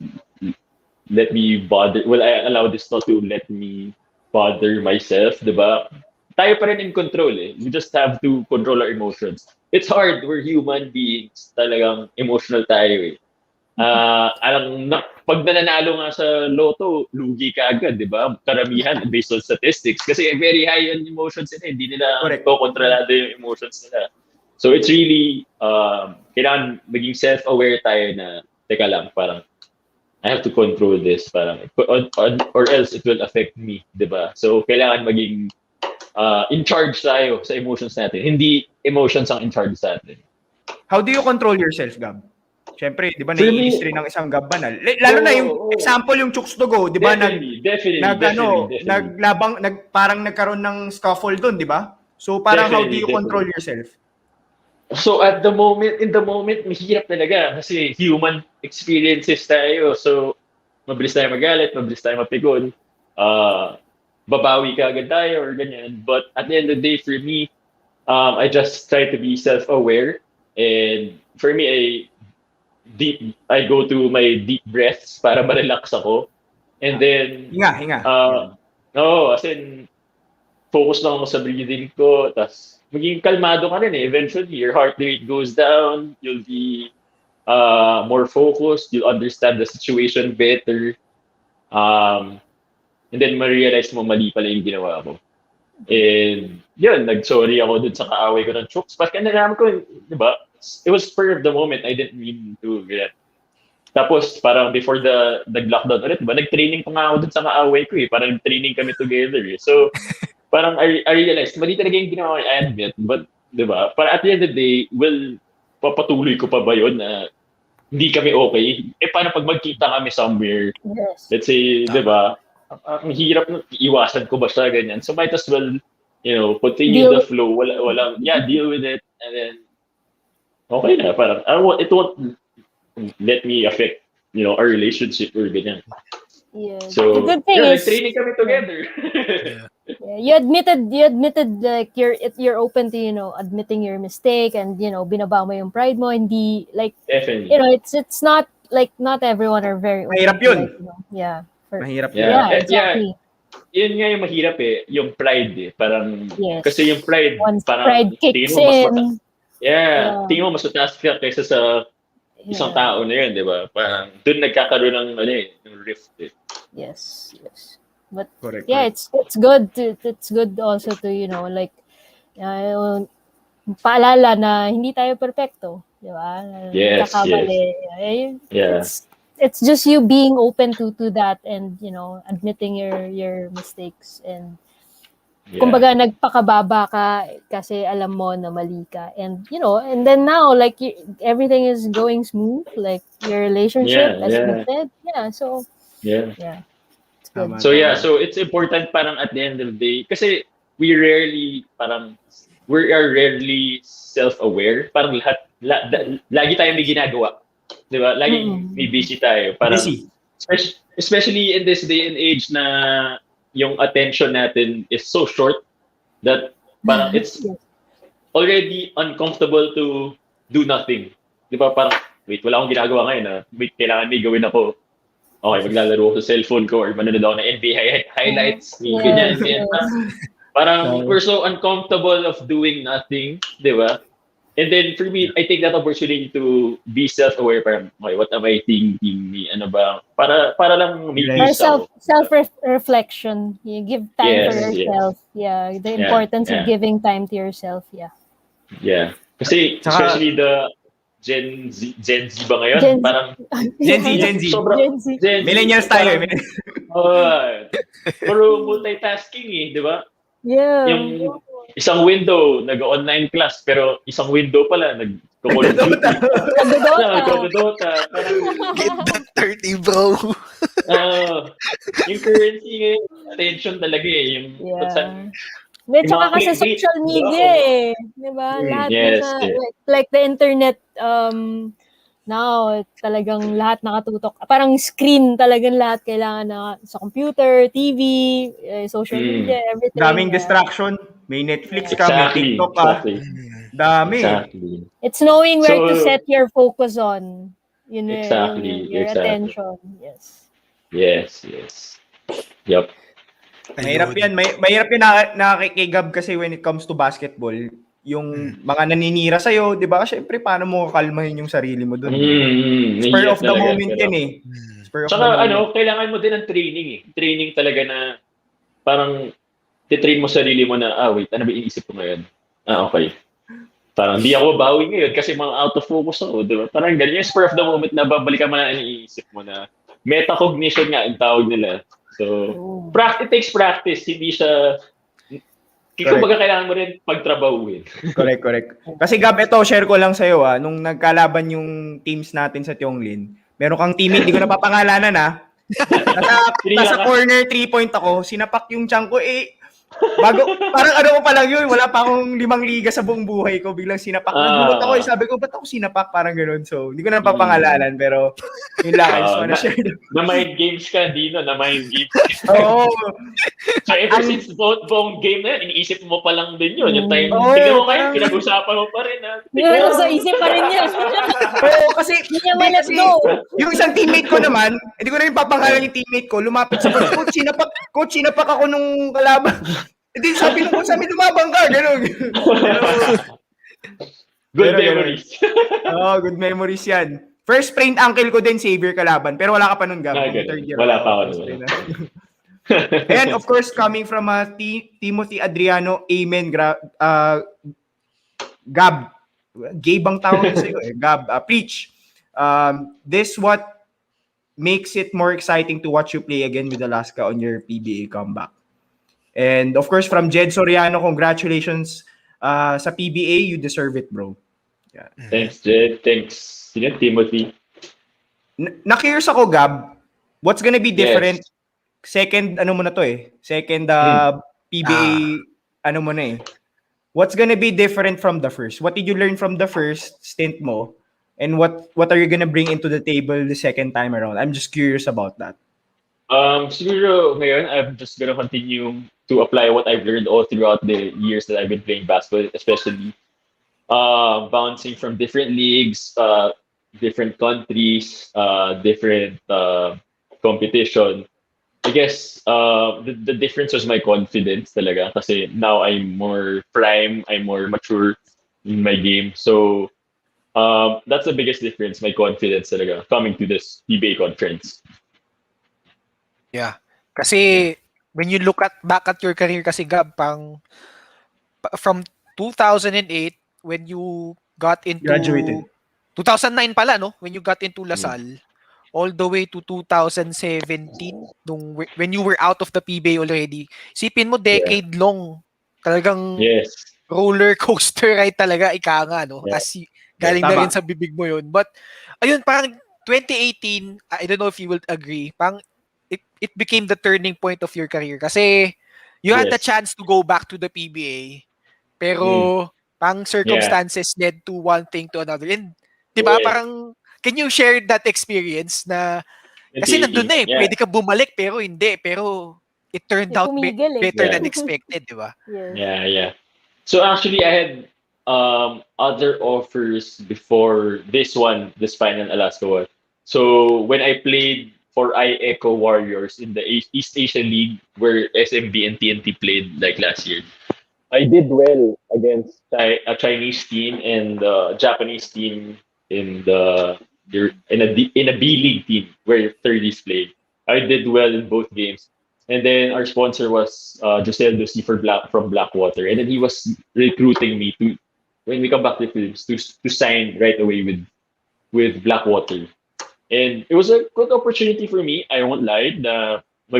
S4: let me bother? Will I allow this thought to let me bother myself? Diba? Tayo pa rin in control We just have to control our emotions. It's hard. We're human beings. Talagang emotional tayo pag nananalo nga sa loto, lugi ka agad, di ba? Karamihan based on statistics. Kasi very high on emotions hindi nila kontrolado yung emotions nila. So it's really, kailangan maging self-aware tayo na, teka lang, parang, I have to control this, parang, or else it will affect me, di ba? So kailangan maging in charge tayo sa emotions natin. Hindi emotions ang in charge sa atin.
S2: How do you control yourself, Gab? Siyempre, di ba,
S4: For me-
S2: nai-history ng isang Gab Banal. Lalo na yung example, yung Chooks-to-Go, di ba,
S4: Definitely.
S2: parang nagkaroon ng scuffle doon, di ba? So, parang how do you
S4: Definitely.
S2: control yourself?
S4: So in the moment, mahirap talaga kasi human experiences tayo. So, mabilis tayo magalit, mabilis tayo mapikon. Babawi ka agad tayo or ganyan. But at the end of the day, for me, I just try to be self-aware. And for me, I go to my deep breaths para ma-relax ako. And then,
S2: Hinga.
S4: no, as in, focus lang ako sa breathing ko. Tapos, maging kalmado ka rin eh. Eventually, your heart rate goes down. You'll be more focused. You'll understand the situation better. And then, ma-realize mo mali pala yung ginawa ko. And, yun, nag-sorry ako dun sa kaaway ko ng Chooks. Pagka nalaman ko, di ba, it was spur of the moment. I didn't mean to get. Tapos, parang before the lockdown ulit, diba? Nag-training pa nga ako dun sa kaaway ko eh. Parang training kami together eh. So, parang I realized, mali talaga yung ginawa ko, I admit. But, diba? Para at the end of the day, papatuloy ko pa ba yun na hindi kami okay? Paano pag magkita kami somewhere?
S3: Yes.
S4: Let's say, diba? Ang hirap na, iwasan ko ba siya, ganyan. So, might as well, continue the flow. Deal with it. And then, okay na. Parang, it won't let me affect, our relationship or ganyan.
S3: Yeah.
S4: So,
S3: the good thing is
S4: training kami together.
S3: yeah, you admitted like you're open to admitting your mistake and binabawi mo yung pride mo, hindi like
S4: Definitely.
S3: it's not like not everyone are very open
S2: Mahirap
S3: to,
S2: yun.
S3: like,
S2: Mahirap
S4: Yeah.
S3: Yeah, exactly.
S4: Yun nga yung mahirap eh, yung pride eh. Parang,
S3: Yes.
S4: kasi yung pride,
S3: Once
S4: parang,
S3: pride kicks in,
S4: tingin mo mas mataas ka kaysa sa isang tao na yun, di ba? Parang, dun nagkakaroon ng, yung rift eh.
S3: Yes. But
S2: Correct.
S3: it's good also to like paalala na hindi tayo perfecto, di ba?
S4: Yes. Yeah.
S3: It's just you being open to that and admitting your mistakes and kumbaga nagpakababa ka kasi alam mo na mali ka and and then now like everything is going smooth, like your relationship as you said, so it's good.
S4: So it's important parang at the end of the day kasi we are rarely self-aware, parang lagi tayong may ginagawa, di ba? Lagi may busy tayo, parang
S2: Busy.
S4: especially in this day and age na yung attention natin is so short that parang it's already uncomfortable to do nothing. Di ba? Parang, wait, wala akong ginagawa ngayon. Wait, kailangan may gawin ako. Okay, maglalaro ako sa cellphone ko or manonood ako ng NBA highlights. Ganyan. Parang we're so uncomfortable of doing nothing. Di ba? And then for me, I take that opportunity to be self-aware. Parang, okay, what am I thinking? Ano ba? Para lang may peace ako.
S3: Self-reflection. You give time for yourself.
S4: Yes.
S3: Yeah, the importance of giving time to yourself.
S4: Yeah. Kasi especially the Gen Z ba ngayon? Parang
S2: Gen Z. Millennials tayo.
S4: Puro multitasking eh, di ba?
S3: Yeah.
S4: Yung isang window, nag-online class, pero isang window pala, nag-Call of Duty. Nag-Dota.
S1: Get that 30, bro.
S4: Yung currency ngayon, attention talaga eh. Yung
S3: Tsaka kasi social media eh. Diba? Lahat like the internet, now, talagang lahat nakatutok. Parang screen talagang lahat kailangan na sa computer, TV, social media, everything.
S2: Daming distraction. May Netflix ka, may TikTok ka. Dami.
S4: Exactly.
S3: It's knowing where to set your focus on. Your attention.
S4: Yes. Yep.
S2: Mahirap yan. Mahirap yan nakikigab kasi when it comes to basketball, yung mga naninira sa'yo, di ba? Siyempre, paano mo kakalmahin yung sarili mo dun? Spur of the moment yan eh.
S4: Tsaka kailangan mo din ng training eh. Training talaga na parang titrain mo sarili mo na, wait, ano ba iniisip ko ngayon? Okay. Parang di ako bawi ngayon kasi mga out of focus ako, di ba? Parang ganyan yung spur of the moment na babalikan mo na iniisip mo na metacognition nga ang tawag nila. So, it takes practice. Hindi siya Kumbaga kailangan mo rin pagtrabahuin.
S2: Correct. Kasi Gab, ito, share ko lang sa'yo nung nagkalaban yung teams natin sa Tiong-Lian, meron kang teammate, di ko na papangalanan nasa corner 3-point ako, sinapak yung tiyan ko parang ko pa lang yun, wala pa akong 5 liga sa buong buhay ko, biglang sinapak. Nagulat ako, sabi ko, ba't ako sinapak? Parang ganun. So, hindi ko na papangalanan, pero yun lang, I just wanna share.
S4: Na-mind games ka, Dino, na-mind games.
S2: Oo.
S4: So, ever since buong game na yun, iniisip mo pa lang din yun. Yung time,
S2: Oo,
S4: tingnan mo ngayon,
S2: parang-
S4: pinag-usapan mo pa rin.
S3: Yun, sa isip pa rin yan.
S2: Oo, kasi,
S3: Hindi niya ma-let go.
S2: yung isang teammate ko naman, hindi ko na yung papangalan yung teammate ko, lumapit sa coach, sinapak ako nung kalaban. Hindi, sabi nung coach, sabi lumabang ka, gano'n.
S4: Good
S2: Pero,
S4: memories.
S2: Good memories yan. First sprained ankle ko din, Xavier Kalaban. Pero wala ka pa nun, Gab. Third year.
S4: Wala pa ako nun.
S2: And of course, coming from Timothy Adriano, amen, Gab. Gabang tawag ko sa'yo Gab, preach. This what makes it more exciting to watch you play again with Alaska on your PBA comeback. And of course, from Jed Soriano, congratulations sa PBA. You deserve it, bro. Yeah.
S4: Thanks, Jed. Thanks, Timothy.
S2: Na-curious ako, Gab. What's gonna be different?
S4: Yes.
S2: Second, Second PBA, What's gonna be different from the first? What did you learn from the first stint mo? And what are you gonna bring into the table the second time around? I'm just curious about that.
S4: Siguro ngayon, I'm just gonna continue to apply what I've learned all throughout the years that I've been playing basketball, especially bouncing from different leagues, different countries, different competition. I guess the difference was my confidence talaga kasi now I'm more prime, I'm more mature in my game. So that's the biggest difference, my confidence talaga coming to this PBA conference.
S1: Yeah. Kasi when you look back at your career kasi Gab, from 2008 when you got into
S2: Graduated.
S1: 2009 pala no, when you got into Salle, all the way to 2017 when you were out of the PBA already. Sipin mo decade long talagang roller coaster ride talaga ika nga no.
S4: Yeah.
S1: As galing na
S2: Tama.
S1: rin sa bibig mo yun. But ayun parang 2018, I don't know if you will agree, parang it became the turning point of your career kasi you had the chance to go back to the PBA pero pang circumstances led to one thing to another. And 'di ba parang can you share that experience na kasi nandun na pwede ka bumalik pero hindi, pero it turned out better than expected, 'di ba?
S4: Yeah. So actually I had other offers before this final Alaska one. So when I played for Echo Warriors in the East Asian League where SMB and TNT played like last year, I did well against a Chinese team and a Japanese team in a B League team where 30s played. I did well in both games. And then our sponsor was Josel Lucy from Blackwater. And then he was recruiting me to, when we come back to the Philippines, to sign right away with Blackwater. And it was a good opportunity for me. I won't lie. My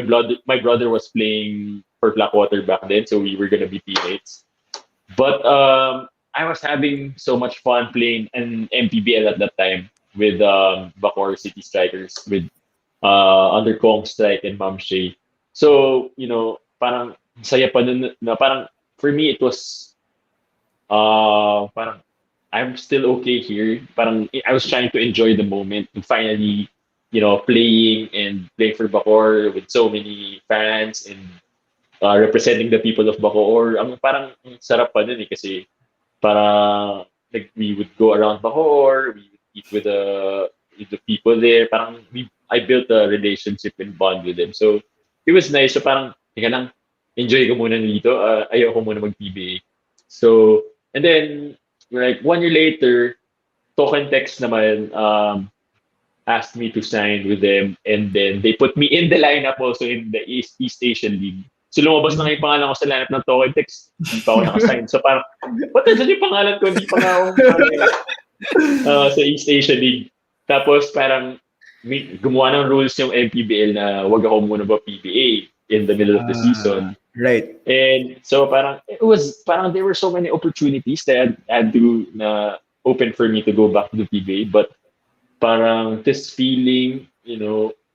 S4: brother was playing for Blackwater back then, so we were gonna be teammates. But I was having so much fun playing an MPBL at that time with Bacoor City Strikers, with under Kong Strike and Ma'am Shay. So parang saya pa nun na parang for me it was parang I'm still okay here. Parang I was trying to enjoy the moment and finally, playing for Bacoor with so many fans and representing the people of Bacoor. Parang sarap pa din kasi parang like we would go around Bacoor, we would eat with the people there. Parang I built a relationship and bond with them. So it was nice. So parang teka lang, enjoy ko muna dito. Ayoko muna mag-PBA. So and then like 1 year later, Token Text naman asked me to sign with them, and then they put me in the lineup also in the East Asian League. So lumabas na nga yung pangalan ko sa lineup ng Token Text. Hindi pa ako nakasign. So parang, what is yung pangalan ko? Hindi pa nga ako sa East Asian League. Tapos parang gumawa ng rules yung MPBL na wag ako muna ba PBA. in the middle of the season.
S2: Right.
S4: And so parang it was parang there were so many opportunities that had to na open for me to go back to the PBA, but parang this feeling,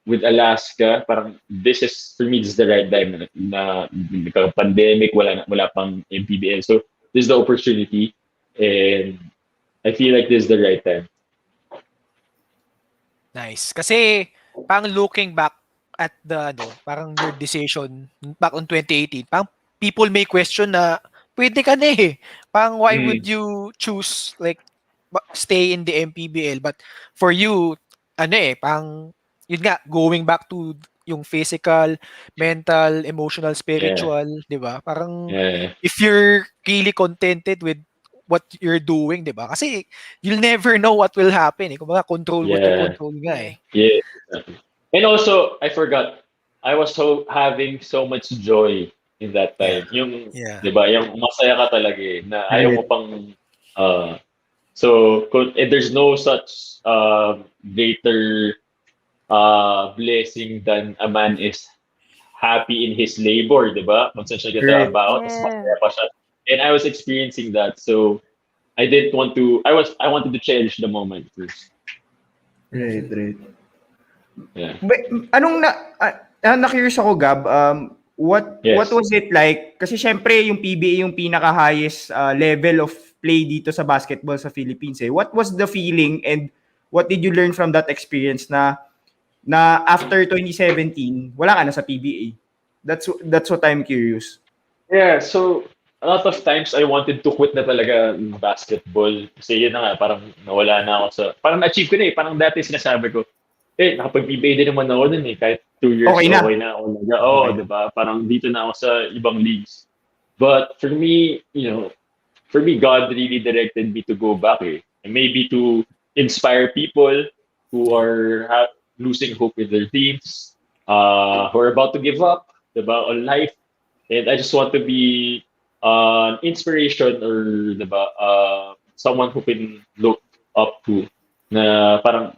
S4: with Alaska, parang this is for me this is the right time na pandemic, wala pang MPBL. So this is the opportunity, and I feel like this is the right time.
S1: Nice. Kasi parang looking back at parang your decision back on 2018, parang people may question na pwede ka na eh. Parang why would you choose like stay in the MPBL, but for you parang yun nga, going back to yung physical, mental, emotional,
S4: Yeah,
S1: spiritual, 'di ba? Parang
S4: yeah,
S1: if you're really contented with what you're doing, 'di ba? Kasi you'll never know what will happen eh. Kumbaga control what you
S4: yeah,
S1: control nga eh.
S4: yeah. Exactly. And also, I forgot, I was having so much joy in that
S1: Yeah.
S4: time. Yung,
S1: Yeah.
S4: 'di ba, yung masaya ka talaga eh, na ayaw mo
S2: Right.
S4: pang so there's no such greater blessing than a man is happy in his labor, 'di ba? Kung saan siya
S2: Right.
S4: nagtatrabaho, tapos
S3: Yeah.
S4: masaya pa siya. And I was experiencing that, so I wanted to cherish the moment first.
S2: Right, right.
S4: Yeah.
S2: But, na-curious ako, Gab, what
S4: Yes.
S2: was it like? Kasi syempre yung PBA yung pinaka-highest level of play dito sa basketball sa Philippines eh. What was the feeling and what did you learn from that experience na after 2017, wala ka na sa PBA? That's what I'm curious.
S4: Yeah, so a lot of times I wanted to quit na talaga ng basketball. Kasi yun na nga, parang nawala na ako parang na-achieve ko na eh. Parang dati sinasabi ko, nakapag-PBA din naman ako dun eh. Kahit 2 years,
S2: Okay na.
S4: okay na ako. Oo,
S2: Okay.
S4: diba? Parang dito na ako sa ibang leagues. But for me, God really directed me to go back eh. And maybe to inspire people who are losing hope with their teams, who are about to give up, diba, on life. And I just want to be an inspiration or diba, someone who can look up to na parang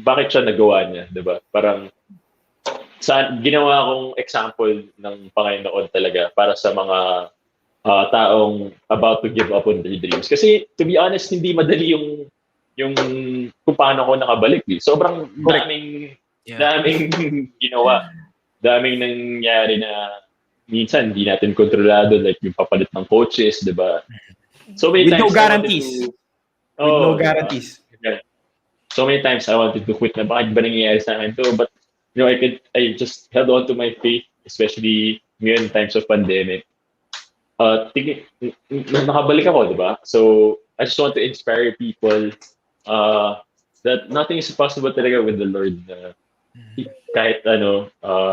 S4: bakit siya nagawa niya, diba? Parang ginawa akong example ng Panginoon talaga para sa mga taong about to give up on their dreams. Kasi to be honest, hindi madali yung kung paano ako nakabalik. Eh. Sobrang daming ginawa. Daming nangyari na minsan hindi natin kontrolado, like yung papalit ng coaches, 'di ba? So many
S2: With no
S4: times
S2: guarantees. With no guarantees.
S4: So many times I wanted to quit na bakit ba nangyayari sa akin to, but I just held on to my faith, especially ngayon times of pandemic. Nakabalik ako, 'di ba? So I just want to inspire people that nothing is possible talaga with the Lord. Kahit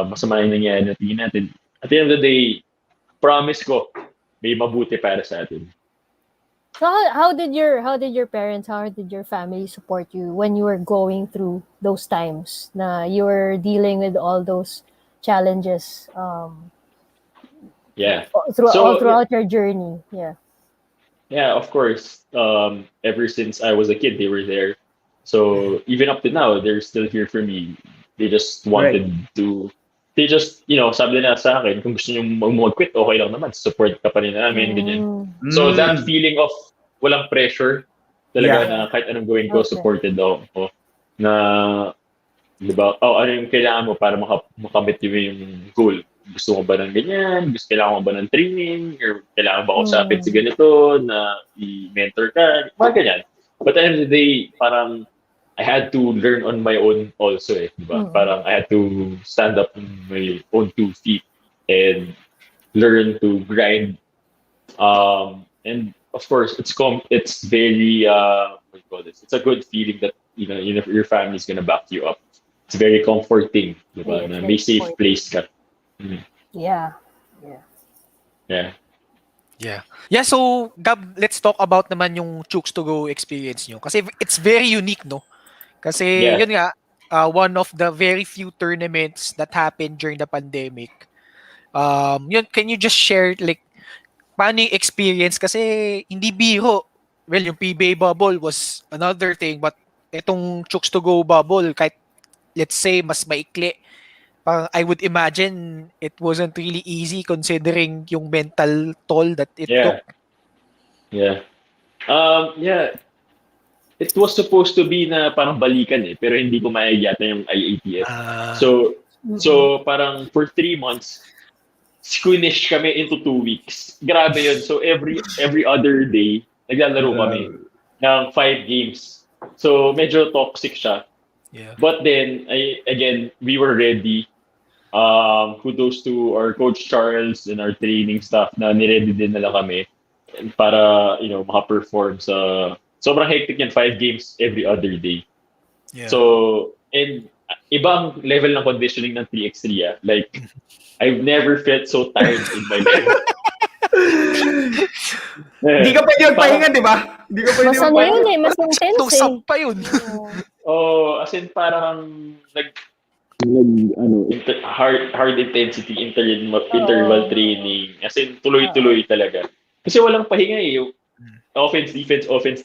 S4: masama yung nangyayari na tingin natin. At the end of the day, promise ko, may mabuti para sa atin.
S3: So how did your parents, how did your family support you when you were going through those times na you were dealing with all those challenges
S4: Yeah.
S3: throughout your journey? Yeah.
S4: Yeah, of course. Ever since I was a kid, they were there. So even up to now, they're still here for me. They just wanted to. They just, sabi nila sa akin, kung gusto nyo mag-quit, okay lang naman. Support ka pa rin namin, ganyan. So that feeling of walang pressure, talaga na kahit anong gawin ko, supported ako. Na, di ba, ano yung kailangan mo para makamit yung goal? Gusto mo ba ng ganyan? Kailangan mo ba ng training? Or kailangan ba usapin si ganito na i-mentor ka? Mga ganyan. But at the end of the day, parang I had to learn on my own also eh, di ba? Parang I had to stand up on my own 2 feet and learn to grind. And of course, it's very what do you call this? It's a good feeling that your family is gonna back you up. It's very comforting, di ba? Na may safe place ka.
S3: Yeah.
S1: Yeah, so Gab, let's talk about naman yung Chooks-to-Go experience nyo. Kasi it's very unique, no? Kasi yun nga, one of the very few tournaments that happened during the pandemic. Yun, can you just share like paano yung experience? Kasi hindi biro. Well, yung PBA bubble was another thing, but itong Chooks-to-Go bubble, kahit let's say mas maikli, parang I would imagine it wasn't really easy considering yung mental toll that it took.
S4: Yeah. Yeah. It was supposed to be na parang balikan pero hindi ko yata yung IATF. So, parang for 3 months, squinish kami into 2 weeks. Grabe yun. So, every other day, naglalaro kami ng 5 games. So, medyo toxic siya.
S1: Yeah.
S4: But then, again, we were ready. Kudos to our coach Charles and our training staff na niready din nila kami para, maka-perform sa... Sobrang hectic yan, 5 games every other day.
S1: Yeah.
S4: So, and ibang level ng conditioning ng 3x3. Like, I've never felt so tired in my life.
S2: Hindi ka pwede magpahinga, di ba? Hindi ka pwede
S3: Mas ano yun eh, mas intense
S1: Itong sub pa yun.
S4: As in parang hard intensity interval training. As in tuloy-tuloy talaga. Kasi walang pahinga offense,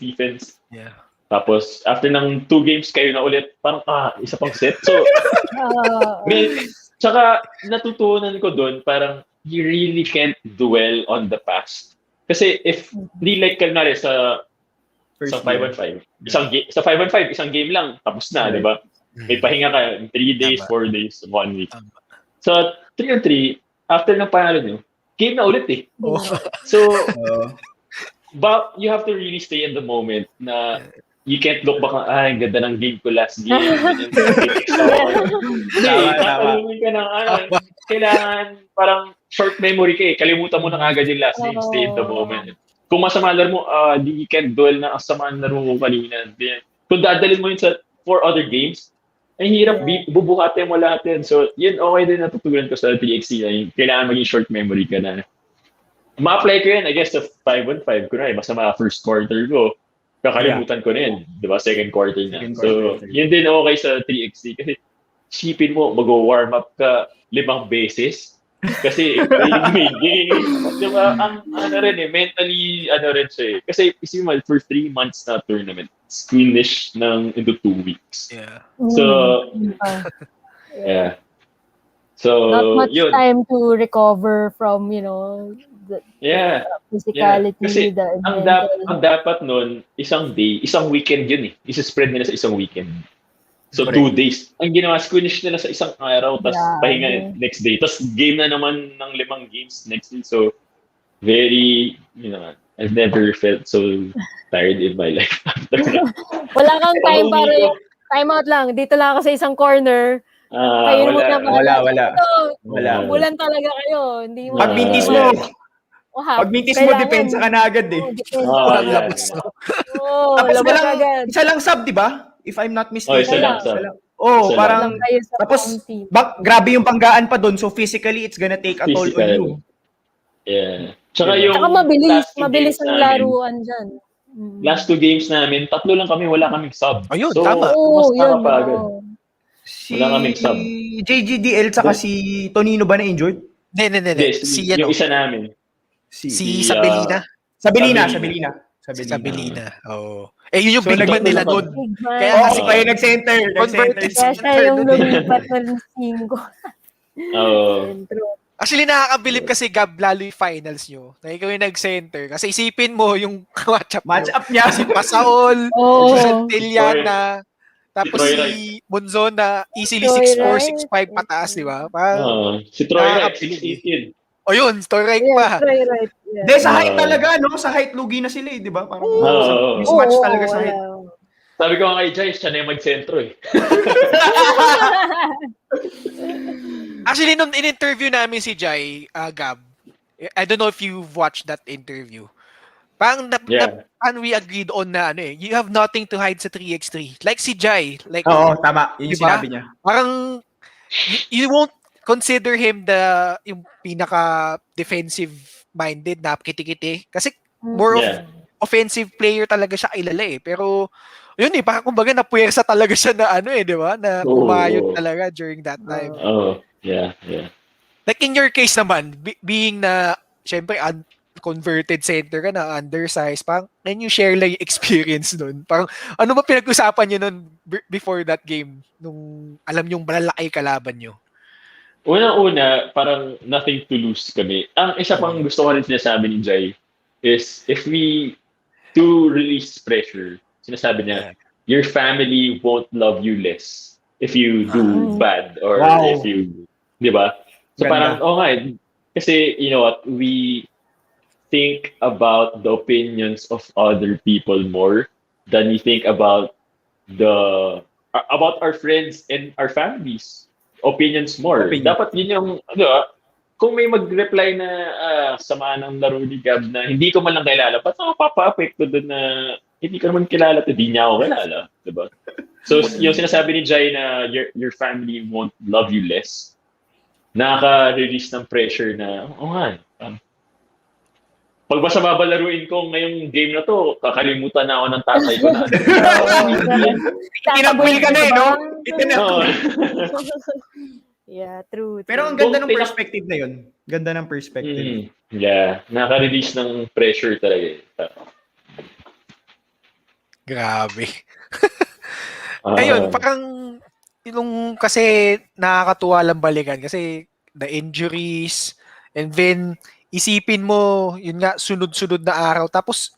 S4: defense.
S1: Yeah.
S4: Tapos, after ng 2 games kayo na ulit, parang, isa pang set. So, tsaka natutunan ko doon, parang, you really can't dwell on the past. Kasi if, di like, kanari sa 5-on-5, sa 5-on-5, isang game lang, tapos na, di ba? May pahinga ka, 3 days, 4 days, 1 week. So, 3-on-3, after ng panalo nyo, game na ulit So, but you have to really stay in the moment na you can't look back ang ganda ng game ko last game. Kailangan parang short memory ka Kalimutan mo na agad yung last game. Stay in the moment. Kung masama laro mo, you can't dwell na asama ang laro mo kanina. Kung dadalhin mo yun sa 4 other games, ang hirap, bubuhatin mo lahat yan. So, yun okay din natutunan ko sa 3x3. Kailangan maging short memory ka na. Ma-apply ko yan, I guess, sa 5-on-5 ko na masama first quarter ko. Kakalimutan ko na yan. Diba? Second quarter na. Yun din okay sa 3x3. Kasi, sipin mo, mag-warm up ka 5 beses. Kasi, may game. Diba? Ang mentally, siya Kasi, isipin mo, for 3 months na tournament, squinish into 2 weeks.
S1: Yeah.
S4: So, yeah. So,
S3: not much
S4: yun.
S3: time to recover from, the physicality.
S4: Kasi
S3: the
S4: ang dapat nun, isang day, isang weekend yun Isa-spread nila sa isang weekend. So, 2 days. Ang ginawa, squinish nila sa isang araw, tapos pahinga next day. Tapos game na naman ng 5 games next day. So, very, I've never felt so tired in my life.
S3: Wala kang time para time out lang. Dito lang ako sa isang corner.
S2: Wala.
S3: Bulan talaga kayo. Hindi mo.
S2: Pag mintis mo, depensa ka na agad
S1: Labas.
S2: Tapos isa lang sub, di ba? If I'm not mistaken.
S4: Isa lang sub.
S2: Parang, tapos, grabe yung panggaan pa doon. So, physically, it's gonna take a toll on you.
S4: Yeah. Tsaka
S3: mabilis ang laruan dyan.
S4: Last 2 games namin, 3 lang kami, wala kaming sub.
S1: Ayun,
S4: so,
S1: tama.
S4: Mas nakapagod.
S2: Si JGDL tsaka si Tonino ba na injured?
S1: Hindi.
S4: Yung isa namin.
S1: Si Sabelina.
S2: Sabelina.
S1: Oo. Yun yung big man nila nun.
S2: Kaya kasi kayo nag-center.
S3: Kaya siya yung lumipat ng 5.
S1: Actually, nakakabilib kasi Gab, lalo yung finals nyo. Na ikaw yung nag-center. Kasi isipin mo yung
S2: match-up niya.
S1: Si Pasaol, si Santillan na, tapos si Monzon na easily 6'4", 6'5" pataas, di ba?
S4: Si Troy Wright, 6'18".
S1: Yun, Troy Wright pa.
S3: Troy Wright.
S2: Hindi, sa height talaga, no? Sa height, lugi na sila di ba? Parang mismatch talaga sa height.
S4: Sabi ko nga kay Jai, siya na yung mag-sentro
S1: Actually, nung in-interview namin si Jai, Gab, I don't know if you've watched that interview. Parang we agreed on na you have nothing to hide sa 3x3. Like si Jai. Like,
S2: tama. Yun yung sinabi niya.
S1: Parang, you won't consider him yung pinaka-defensive minded na kiti-kiti. Kasi more of offensive player talaga siya kilala Pero, yun parang kumbaga napuwersa talaga siya na di ba? Na pumayot talaga during that time.
S4: Yeah.
S1: Like in your case naman, being na, syempre, converted center ka na, undersized, parang, can you share like experience nun? Parang, ano ba pinag-usapan nyo nun before that game? Nung alam nyong malalaki kalaban nyo?
S4: Unang-una, parang nothing to lose kami. Ang isa pang gusto ko rin sinasabi ni Jai is if we do release pressure, sinasabi niya,
S1: Yeah.
S4: your family won't love you less if you do
S3: Mm.
S4: bad or
S2: Wow.
S4: if you, di ba? So
S2: Ganda.
S4: parang, oh nga, kasi, you know what, we think about the opinions of other people more than we think the about our friends and our families opinions more.
S2: Opinion.
S4: Dapat yun yung ano, kung may mag-reply na sama ng laro ni Gab na hindi ko man lang kilala, ba't ako papa-apekto doon na hindi ko naman kilala at hindi niya ako kilala, diba? So yung sinasabi ni Jai na your family won't love you less, nakaka-release ng pressure na, oh nga, pag basta babalaruin ko ngayong game na to, kakalimutan na ako ng tatay ko na.
S2: Tinagwil ka na no?
S4: Oo.
S3: Yeah, true.
S2: Pero ang
S4: Kung
S2: ganda ng
S4: tinak-
S2: perspective na yun. Ganda ng perspective.
S4: Yeah, nakaka-release ng pressure talaga.
S1: Grabe. Ayun, parang yung kasi nakakatuwa lang balikan kasi the injuries and then isipin mo, yun nga, sunod-sunod na araw tapos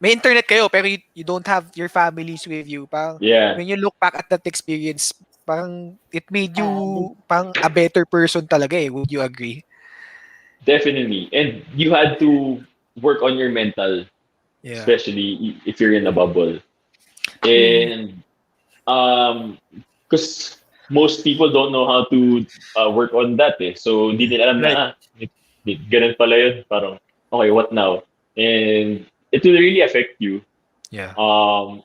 S1: may internet kayo pero you don't have your families with you. Parang
S4: Yeah,
S1: when you look back at that experience, parang it made you parang a better person talaga eh. Would you agree?
S4: definitely. And you had to work on your mental,
S1: Yeah.
S4: especially if you're in a bubble. And because most people don't know how to work on that eh. So hindi nila alam na ganun pala yun. Parang, okay, what now? And it will really affect you
S1: Yeah.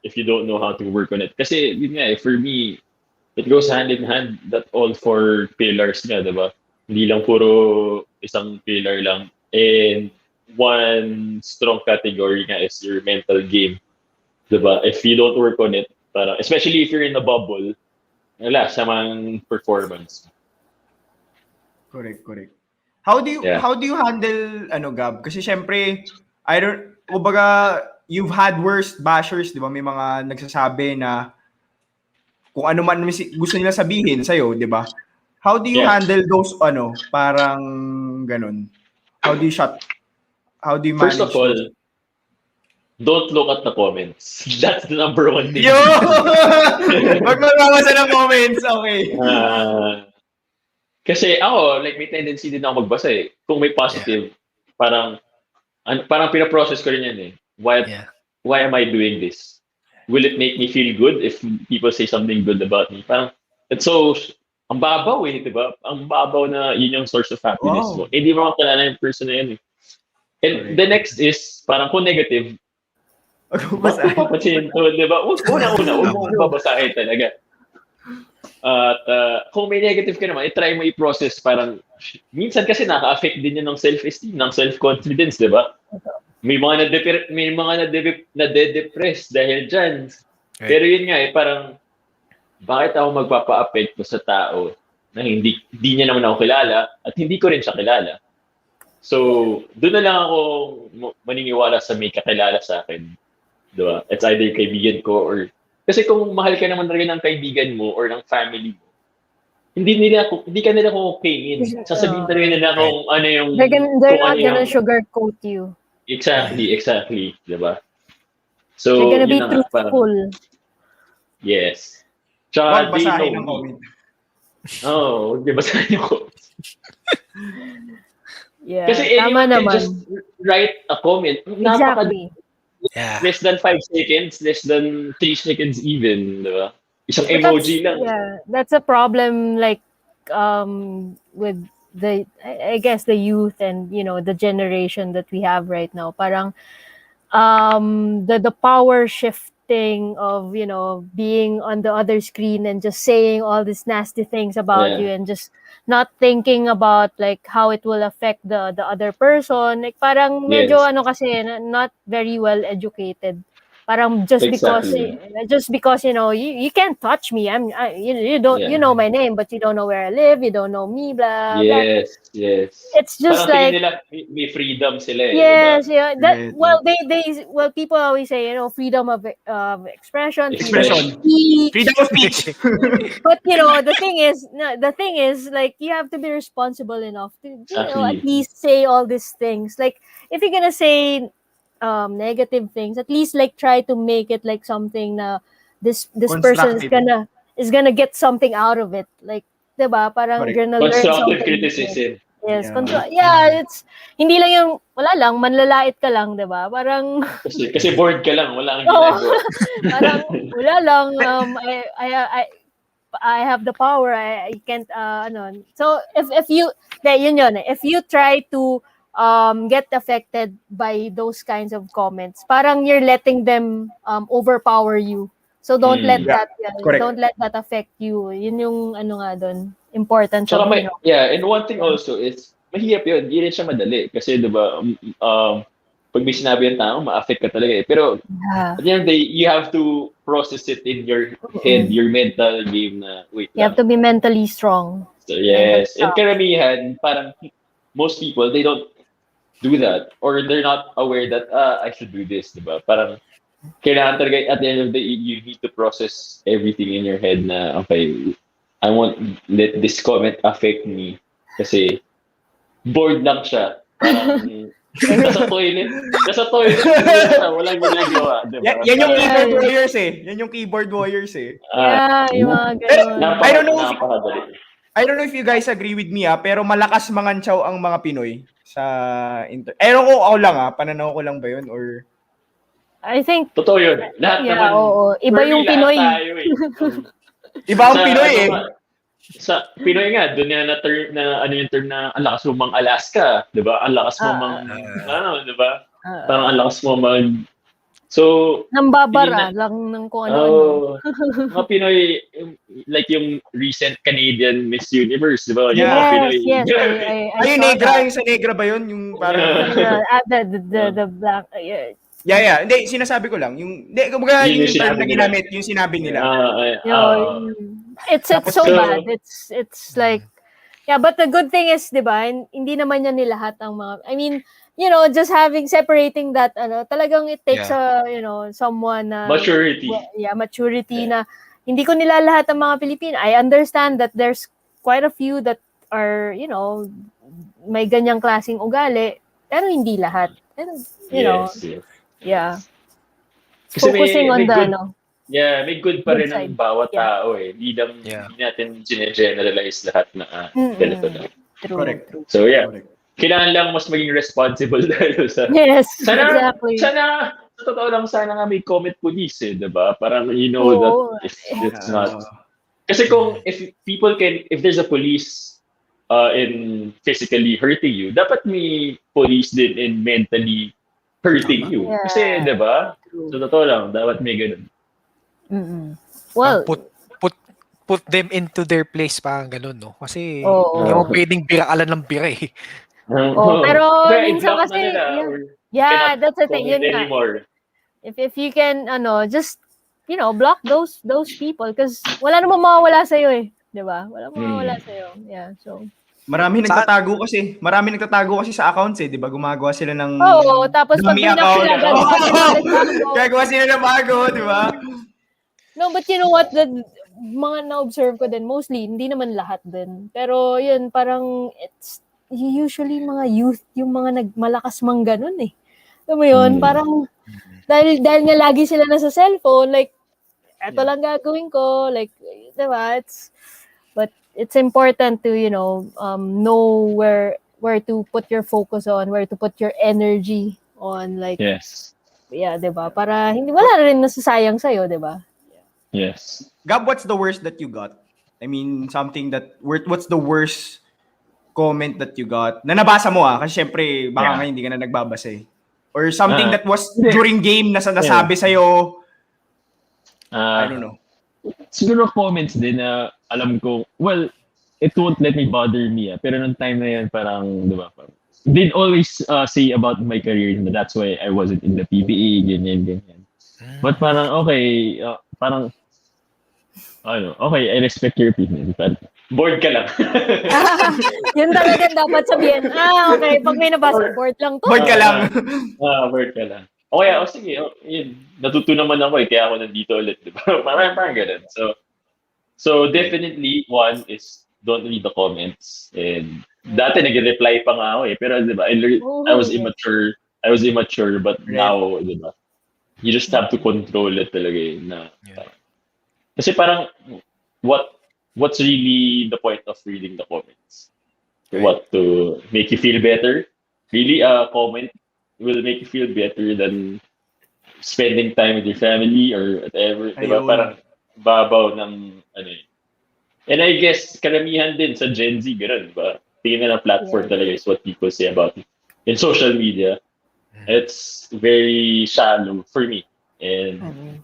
S4: if you don't know how to work on it. Kasi yun nga, for me, it goes hand in hand that all four pillars nga, diba? Hindi lang puro isang pillar lang. And one strong category nga is your mental game. Diba? If you don't work on it, parang, especially if you're in a bubble, wala, samang performance.
S2: Correct. How do
S4: Yeah.
S2: you handle Gab? Kasi syempre kumbaga you've had worst bashers, 'di ba? May mga nagsasabi na kung ano man gusto nila sabihin sa 'di ba? How do you
S4: Yeah.
S2: handle those parang ganun? How do you manage
S4: First of all,
S2: those?
S4: don't look at the comments. That's the number one thing.
S2: Yo! Wag magbabasa ng comments, okay.
S4: Kasi ako, like, may tendency din ako magbasa eh. Kung may positive, parang pinaprocess ko rin yan eh. Why am I doing this? Will it make me feel good if people say something good about me? Parang, it's so, ang babaw eh, di ba? Ang babaw na yun yung source of happiness mo. Hindi mo makakilala yung person na yun eh. And the next is, parang kung negative,
S2: Basahin.
S4: papapasin to, di ba? Una-una, huwag mo babasahin talaga. At kung may negative ka naman, try mo i-process. Parang, minsan kasi naka-affect din yun ng self-esteem, ng self-confidence, di ba? May mga nade-depress dahil dyan.
S1: Right.
S4: Pero yun nga parang, bakit ako magpapa-apekto sa tao na hindi niya naman ako kilala at hindi ko rin siya kilala? So, doon na lang ako maniniwala sa may kakilala sa akin. Diba? It's either kaibigan ko or... Kasi kung mahal ka naman rin ng kaibigan mo or ng family mo, hindi ka nila kukukainin. Sasabihin talaga nila kung ano yung...
S3: They're not gonna sugarcoat you.
S4: Exactly. Diba? So,
S3: they're gonna be
S4: yun na nga,
S3: truthful.
S4: Yes.
S2: Wag
S4: Tsaka, they
S2: basahin
S4: know
S2: ng
S4: me.
S2: comment.
S4: Oo, di basahin yung comment.
S3: Yeah,
S4: Kasi
S3: tama
S4: anyone can
S3: naman.
S4: just write a comment.
S3: Exactly.
S1: Yeah.
S4: Less than 5 seconds, less than 3 seconds even, di ba? Isang
S3: But
S4: emoji lang.
S3: Yeah, that's a problem like with I guess the youth and the generation that we have right now. Parang the power shifting of being on the other screen and just saying all these nasty things about you and just not thinking about like how it will affect the other person. Like parang medyo
S4: Yes.
S3: kasi not very well educated Parang
S4: Exactly.
S3: just because you can't touch me. You don't
S4: Yeah.
S3: you know my name, but you don't know where I live. You don't know me. Blah blah.
S4: Yes, yes.
S3: It's just
S4: Parang tingin
S3: like
S4: nila may freedom sila di ba?
S3: yes, yeah. That
S2: Right,
S3: well,
S2: right.
S3: well, people always say freedom of expression, freedom of
S4: Expression.
S2: Expression.
S3: speech.
S2: Freedom of speech.
S3: But the thing is, no, the thing is, like you have to be responsible enough to at
S4: Exactly.
S3: least say all these things. Like if you're gonna say negative things, at least like try to make it like something na this person
S2: Constructive.
S3: is gonna get something out of it. Like, 'di ba? Parang
S2: Correct.
S3: you're gonna learn
S4: Constructive
S3: something.
S4: criticism.
S3: Yes,
S2: Yeah.
S3: it's hindi lang yung wala lang manlalait ka lang, 'di ba? Parang
S4: Kasi bored ka lang, wala kang
S3: oo,
S4: ginagawa.
S3: parang wala lang I have the power. I can't So if you yun if you try to get affected by those kinds of comments, parang you're letting them overpower you. So
S2: Yeah. Correct.
S3: don't let that affect you. Yun yung nga doon, importance
S4: Tsaka
S3: of
S4: and one thing also is, mahirap yun, di rin siya madali. Kasi, di ba, pag may sinabi yung tao, ma-affect ka talaga eh. Pero,
S3: yeah.
S4: at the end of the day, you have to process it in your head, your mental game na, wait
S3: You have to be mentally strong.
S4: So, yes.
S3: Mentally
S4: And karamihan, parang, most people, they don't do that. Or they're not aware that, I should do this, di ba? Parang, kailangan talaga, at the end of the day, you need to process everything in your head na, okay, I won't let this comment affect me. Kasi, bored lang siya. Parang, nasa toilet siya, walang ginagawa. Diba?
S2: Yan yung
S4: Parang,
S2: keyboard warriors eh. Yan yung keyboard warriors eh.
S3: yung mga ganun.
S2: I don't know if
S4: napakadali.
S2: I don't know if you guys agree with me pero malakas mangantsaw ang mga Pinoy sa Ewan ko ako lang pananaw ko lang ba yun or
S3: I think
S4: Totoo yun. Lahat naman.
S3: oo. Iba
S4: for me,
S3: yung
S4: lahat
S3: Pinoy.
S4: tayo eh.
S2: iba ang Pinoy eh.
S4: Sa Pinoy nga, doon na term na ano yung term na ang lakas mo mang Alaska, 'di ba? Ang lakas mo mang 'di ba? Parang ang lakas mo mag So,
S3: nambabara lang ng kung ano.
S4: Mga Pinoy, like yung recent Canadian Miss Universe, di ba? Yung mga Pinoy.
S3: Yes.
S2: Ay, yung negra, yung sa negra ba yun? Yung parang...
S3: the black...
S2: Yeah. Hindi, sinasabi ko lang. Hindi, kumbaga yung term na ginamit, yung sinabi nila.
S3: It's so bad. It's like... Yeah, but the good thing is, di ba, hindi naman yan nilahat ang mga... I mean, just separating that, talagang it takes someone na...
S4: Maturity.
S3: Maturity na hindi ko nilalahat ang mga Pilipino. I understand that there's quite a few that are, may ganyang klaseng ugali, pero hindi lahat. And,
S4: Yes.
S3: Yeah.
S4: Kasi
S3: Focusing on the,
S4: may good pa rin ang bawat tao eh. Hindi natin generalize lahat na ganito na.
S2: Correct.
S4: So kailangan lang mas maging responsible tayo sa...
S3: Yes, exactly.
S4: Sana, sa totoo lang, sana nga may comment police eh, diba? Parang that it's not... Kasi if there's a police in physically hurting you, dapat may police din in mentally hurting you.
S3: Yeah.
S4: Kasi, diba? Sa totoo lang, dapat may ganun.
S3: Well,
S1: put them into their place, parang ganun, no? Kasi hindi mo pwedeng birakalan ng bira eh.
S3: Pero minsan kasi, that's the thing. Yun
S4: anymore.
S3: If you can, just, block those people because wala namang mawawala sa'yo eh. Diba? Wala mawawala sa'yo. Yeah, so...
S2: Marami nagtatago kasi sa accounts eh, 'di ba? Gumagawa sila ng
S3: tapos pag
S2: account. Gagawa sila ng bago, 'di ba?
S3: No, but you know what? The mga na-observe ko din, mostly, hindi naman lahat din. Pero yun, parang it's usually mga youth, yung mga nagmalakas mang ganun eh. Alam mo yun, parang dahil nga lagi sila nasa cellphone, like, eto lang gagawin ko, like, diba? But it's important to, know where to put your focus on, where to put your energy on, like,
S4: yes.
S3: Yeah, diba? Para hindi, wala rin nasasayang sa'yo, diba?
S4: Yes.
S2: Gab, what's the worst that you got? I mean, what's the worst comment that you got? Na nabasa mo kasi syempre, baka nga hindi ka na nagbabasa eh. Or something that was during game na nasabi sa'yo, I don't know.
S4: Siguro comments din na alam ko, well, it won't let me bother me. Pero nung time na yan, parang, di ba, they'd always say about my career na that's why I wasn't in the PBA, ganyan. But parang, okay, parang, okay, I respect your opinion, but bored ka lang.
S3: Yun talaga dapat sabihin. Okay. Pag may nabasa, board lang to.
S2: Bored ka lang.
S4: Bored ka lang. Okay, sige, yun, natuto naman ako kaya ako nandito ulit, di ba? Parang ganun. So definitely, one is don't read the comments. And dati nag-reply pa nga ako pero di ba, I was immature. But
S2: Right.
S4: now, di ba, you just have to control it talaga na. Kasi parang, what's really the point of reading the comments?
S2: Right.
S4: What, to make you feel better? Really, a comment will make you feel better than spending time with your family or whatever. Di ba?
S2: Ayun.
S4: Parang babaw ng ano yun. And I guess karamihan din sa Gen Z, gano'n, di ba? Tingin na ng platform talaga is what people say about it. In social media, it's very shallow for me. And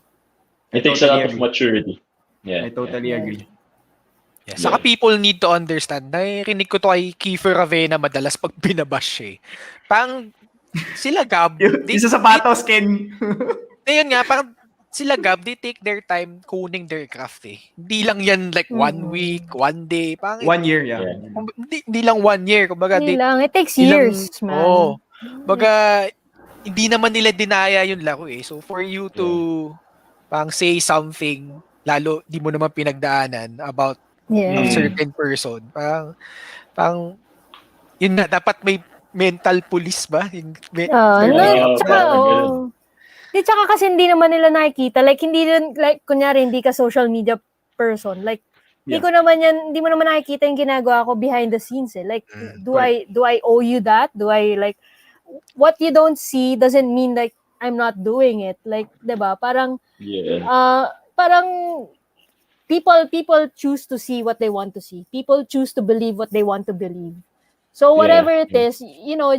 S4: it takes a lot of maturity. Yeah.
S2: I totally agree.
S1: Yeah. Saka people need to understand. Narinig ko to kay Kiefer Ravena madalas pag binabash eh. Parang sila Gab.
S2: Isa sapatos, Ken.
S1: Yun nga, parang sila Gab, they take their time kuning their craft eh. Hindi lang yan like 1 week, 1 day. Parang,
S2: 1 year, yeah.
S1: Hindi lang 1 year. Kumbaga,
S3: Hindi lang. It takes years, man.
S1: Baga, hindi naman nila dinaya yung laro eh. So for you to parang say something, lalo di mo naman pinagdaanan about a certain person, parang yun na, dapat may mental police ba?
S3: Tsaka kasi hindi naman nila nakikita. Like, hindi rin, like, kunyari, hindi ka social media person. Like, hindi mo naman nakikita yung ginagawa ko behind the scenes eh. Like, do I owe you that? Do I, like, what you don't see doesn't mean like I'm not doing it. Like, diba? Parang, parang people choose to see what they want to see. People choose to believe what they want to believe. So whatever it is,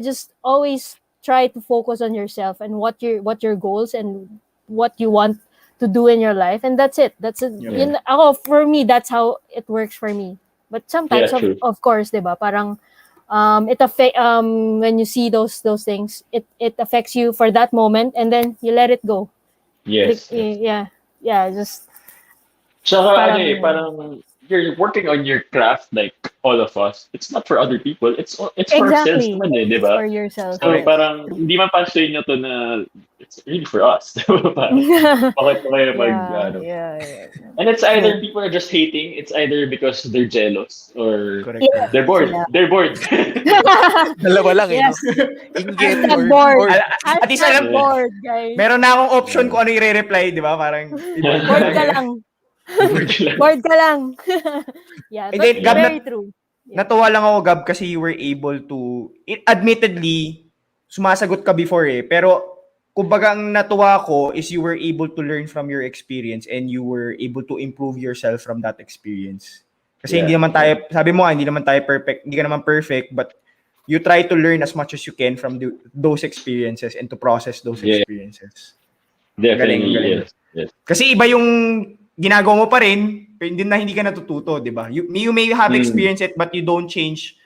S3: just always try to focus on yourself and what your goals and what you want to do in your life, and that's it. For me, that's how it works for me. But sometimes, of course, diba? Parang when you see those things, it affects you for that moment, and then you let it go.
S4: Yes.
S3: Just.
S4: Tsaka parang you're working on your craft like all of us. It's not for other people. It's for ourselves naman eh, di ba?
S3: For yourself.
S4: So parang hindi man pansin nyo to na it's really for us. Bakit kayo And it's either people are just hating, it's either because they're jealous or they're bored. They're bored.
S1: Dalawa lang
S3: yes.
S1: Inggit
S3: or bored.
S2: At least alam
S3: bored, guys.
S2: Meron na akong option kung ano i-reply, di ba? Parang
S3: bored ka lang. Bored ka lang. But
S2: Gab,
S3: very true.
S2: Natuwa lang ako, Gab, kasi you were able to, admittedly, sumasagot ka before pero kumbaga ang natuwa ko is you were able to learn from your experience and you were able to improve yourself from that experience. Kasi hindi naman tayo, sabi mo hindi naman tayo perfect, hindi ka naman perfect, but you try to learn as much as you can from those experiences and to process those experiences.
S4: Definitely,
S2: galing.
S4: Yes.
S2: Kasi iba yung ginagawa mo pa rin, pero hindi ka natututo, di ba? You may have experienced it, but you don't change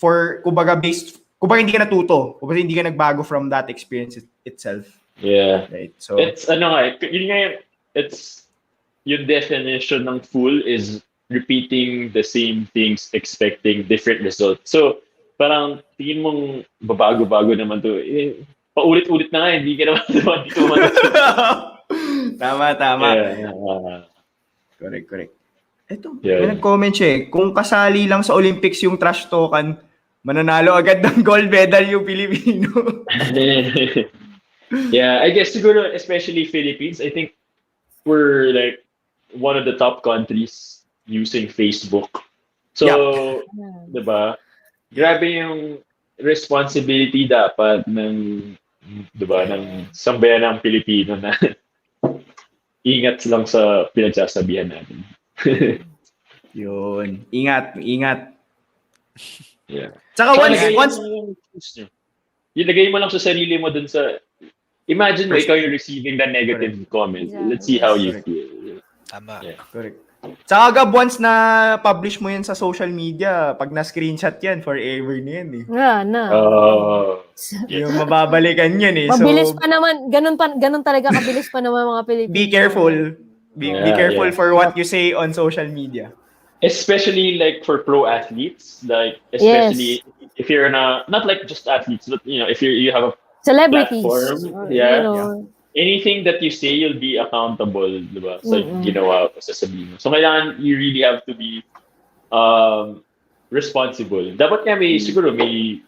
S2: kumbaga hindi ka natuto, kumbaga hindi ka nagbago from that experience itself.
S4: Yeah.
S2: Right? So,
S4: it's it's yung definition ng fool is repeating the same things, expecting different results. So, parang tingin mong babago-bago naman to. Paulit-ulit na nga, hindi ka naman dito
S2: Tama. Correct. Ito, may nag-comment siya kung kasali lang sa Olympics yung trash talkan, mananalo agad ng gold medal yung Pilipino.
S4: I guess siguro, especially Philippines, I think we're like one of the top countries using Facebook. So, diba? Grabe yung responsibility dapat ng sambayan ng Pilipino na ingat lang sa pinagsasabihan natin.
S2: Yun. Ingat.
S4: Yeah.
S2: Saka once
S4: ilagay mo lang sa sarili mo dun sa imagine mo ikaw yung receiving the negative comment. Let's see how you feel.
S1: Tama.
S2: Correct. Saka Gab, once na publish mo yan sa social media, pag na-screenshot yan, forever na yan eh.
S3: Na.
S2: Yung mababalikan yan eh.
S3: Mabilis
S2: So,
S3: pa naman, ganun talaga kabilis pa naman mga Pilipino.
S2: be careful. Be careful
S4: Yeah.
S2: for what you say on social media.
S4: Especially like for pro athletes, like especially if you're not like just athletes, but if you have a
S3: Celebrities.
S4: platform,
S3: You know.
S4: anything that you say, you'll be accountable, diba? Sa ginawa ko, sasabihin mo. So, kailangan you really have to be responsible. Dapat nga siguro may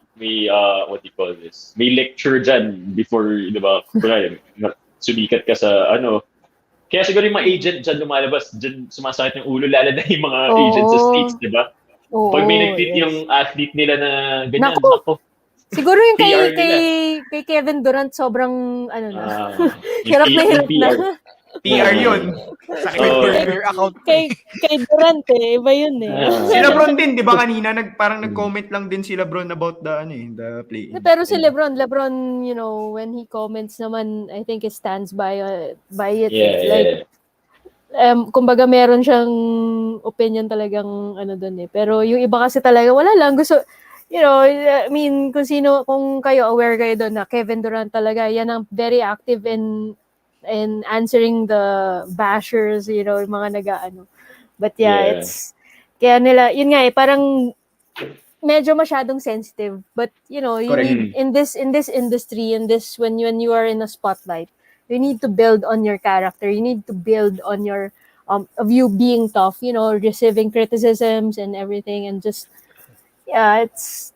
S4: what do you call this? May lecture dyan before, diba? Kaya, sumikat ka sa Kaya siguro yung mga agent dyan lumalabas, dyan sumasakit ng ulo, lalo na yung mga agent sa States, diba? Pag may nag-tweet yung athlete nila na ganyan,
S3: Naku. Siguro yung
S4: PR
S3: kay Kevin Durant sobrang hirap
S4: yung
S3: na hirap
S4: PR.
S3: na.
S2: PR yun.
S1: Twitter account.
S3: kay Durant iba yun eh.
S2: Si LeBron din, di ba kanina, parang nag-comment lang din si LeBron about the play.
S3: Pero si LeBron, when he comments naman, I think he stands by it.
S4: Yeah.
S3: Kumbaga meron siyang opinion talagang doon eh. Pero yung iba kasi talaga, wala lang. Gusto, I mean, kung kayo aware kayo doon na Kevin Durant talaga, yan ang very active in answering the bashers, yung mga nag-ano. But it's, kaya nila, yun nga eh, parang medyo masyadong sensitive. But, you need, in this industry, when you are in a spotlight, you need to build on your character. You need to build on your, of you being tough, receiving criticisms and everything, and just, it's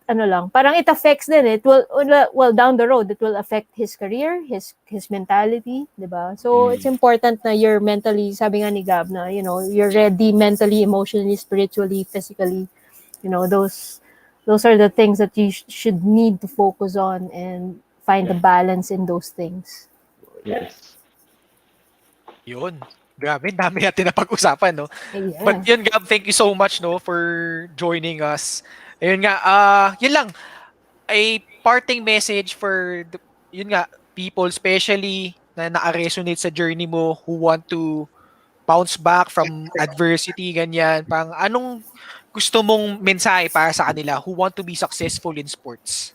S3: parang it affects din. It will down the road, it will affect his career, his mentality, diba? So it's important na you're mentally, sabi nga ni Gab na, you're ready mentally, emotionally, spiritually, physically. Those are the things that you should need to focus on and find the balance in those things.
S4: Yes.
S1: Yun. Grabe, dami natin na pag-usapan, no?
S3: Yeah.
S1: But yun, Gab, thank you so much, no, for joining us. Ayun nga, yun lang. A parting message for, people, especially na naka-resonate sa journey mo, who want to bounce back from adversity, ganyan. Pang anong gusto mong mensahe para sa kanila who want to be successful in sports?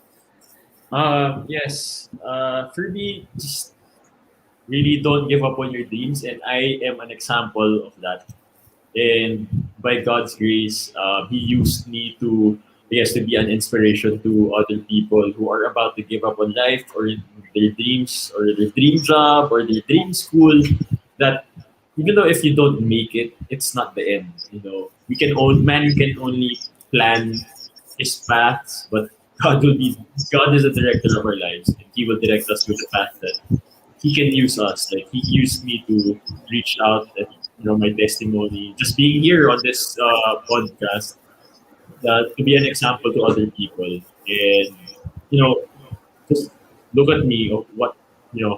S5: Yes. For me, just really don't give up on your dreams, and I am an example of that. And by God's grace, He used me to be an inspiration to other people who are about to give up on life or their dreams or their dream job or their dream school. That even though if you don't make it, it's not the end. Man can only plan his paths, but God is the director of our lives, and He will direct us to the path that He can use us. Like He used me to reach out and my testimony, just being here on this podcast, to be an example to other people, and just look at me of what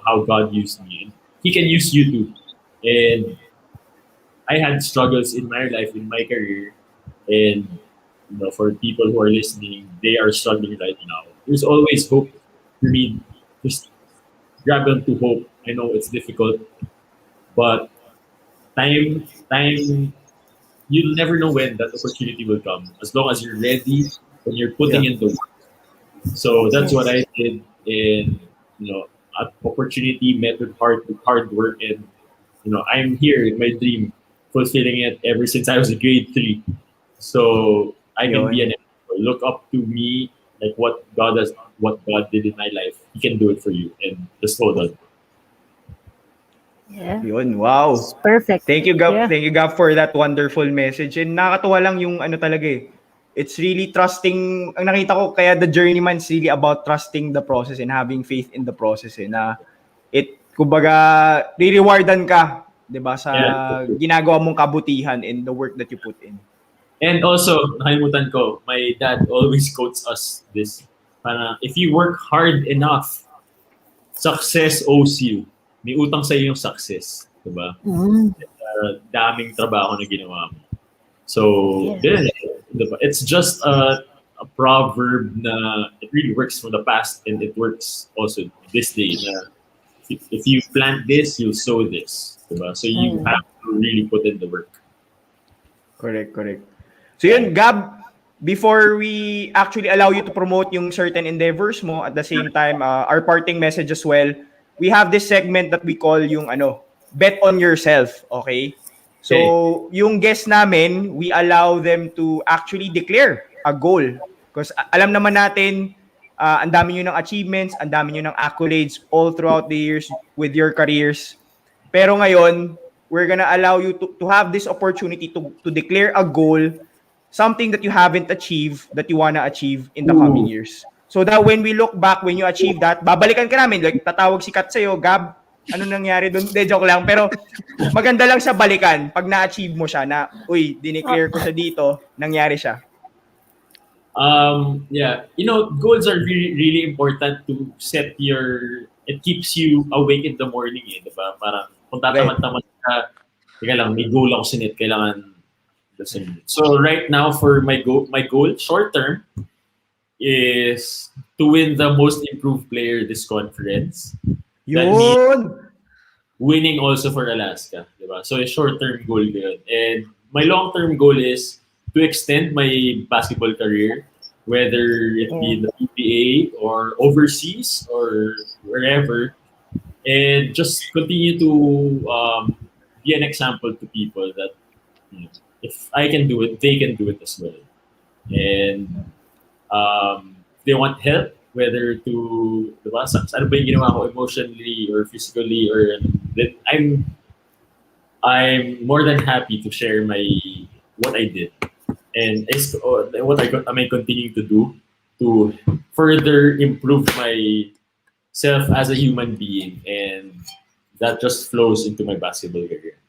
S5: how God used me, and He can use you too. And I had struggles in my life, in my career, and for people who are listening, they are struggling right now. There's always hope for me. Just grab onto hope. I know it's difficult, but time, you'll never know when that opportunity will come. As long as you're ready and you're putting in the work. So that's what I did, and an opportunity met with hard work, and I'm here in my dream, fulfilling it ever since I was in grade 3. So I can be an example. Look up to me, like what God did in my life. He can do it for you, and just hold on.
S3: Yeah.
S2: Yun, wow.
S3: It's perfect.
S2: Thank you, Gab.
S3: Yeah.
S2: Thank you, Gab, for that wonderful message. And nakakatuwa lang yung talaga eh. It's really trusting. Ang nakita ko, kaya the journeyman is really about trusting the process and having faith in the process. Na kumbaga, re-rewardan ka, di ba, sa ginagawa mong kabutihan in the work that you put in.
S5: And also, nakalimutan ko, my dad always quotes us this. If you work hard enough, success owes you. May utang sa iyo yung success, diba? Daming trabaho na ginawa mo. So, diba? It's just a proverb na it really works from the past, and it works also this day. Na if you plant this, you'll sow this, diba? So you have to really put in the work.
S2: Correct. So yun, Gab, before we actually allow you to promote yung certain endeavors mo, at the same time, our parting message as well, we have this segment that we call yung bet on yourself, okay?
S5: Okay.
S2: So, yung guests namin, we allow them to actually declare a goal. Because alam naman natin, ang dami nyo ng achievements, ang dami nyo ng accolades all throughout the years with your careers. Pero ngayon, we're gonna allow you to have this opportunity to declare a goal, something that you haven't achieved, that you wanna achieve in the coming years. So that when we look back, when you achieve that, babalikan ka namin. Like, tatawag si Kat sa'yo, Gab, ano nangyari doon? De, joke lang. Pero maganda lang siya balikan pag na-achieve mo siya na, uy, dineclare ko siya dito, nangyari siya.
S5: Yeah, goals are really, really important to set it keeps you awake in the morning, diba? Parang kung tatamad-tamad ka, teka lang, may goal ako sinit, kailangan listen. So right now for my goal short term is to win the most improved player this conference. That means
S2: Yun!
S5: winning also for Alaska, diba? So a short-term goal yun. And my long-term goal is to extend my basketball career, whether it be in the PBA or overseas or wherever, and just continue to be an example to people that if I can do it, they can do it as well. And if they want help, whether to, diba, ano ba yung ginawa ko emotionally or physically, or that I'm more than happy to share what I did and what I may continue to do to further improve myself as a human being, and that just flows into my basketball career.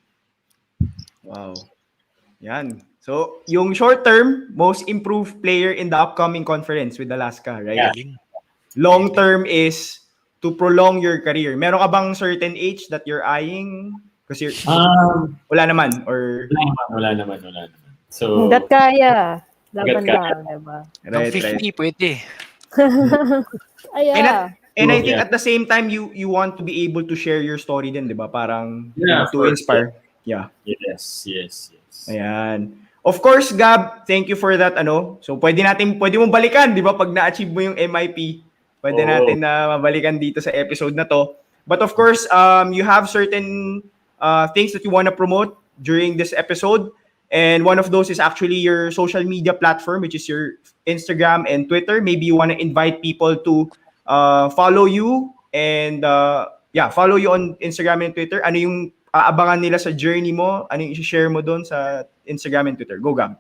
S2: Wow. Yan. So, yung short term, most improved player in the upcoming conference with Alaska, right?
S5: Yeah.
S2: Long term is to prolong your career. Meron ka bang certain age that you're eyeing? Kasi wala naman, or
S5: Wala naman. So,
S3: Hanggat kaya. Laban
S5: Hanggat kaya.
S3: lang, diba?
S1: Hanggang 50, pwede.
S2: And I think at the same time, you want to be able to share your story din, di ba? Parang
S5: Yeah, of
S2: to
S5: course,
S2: inspire. Yeah.
S5: Yes.
S2: Ayan. Of course, Gab, thank you for that. So, pwede mo balikan, di ba? Pag na-achieve mo yung MIP, pwede natin na mabalikan dito sa episode na to. But of course, you have certain things that you want to promote during this episode. And one of those is actually your social media platform, which is your Instagram and Twitter. Maybe you want to invite people to follow you and follow you on Instagram and Twitter. Ano yung aabangan nila sa journey mo? Ano yung i-share mo doon sa Instagram and Twitter? Go, Gab.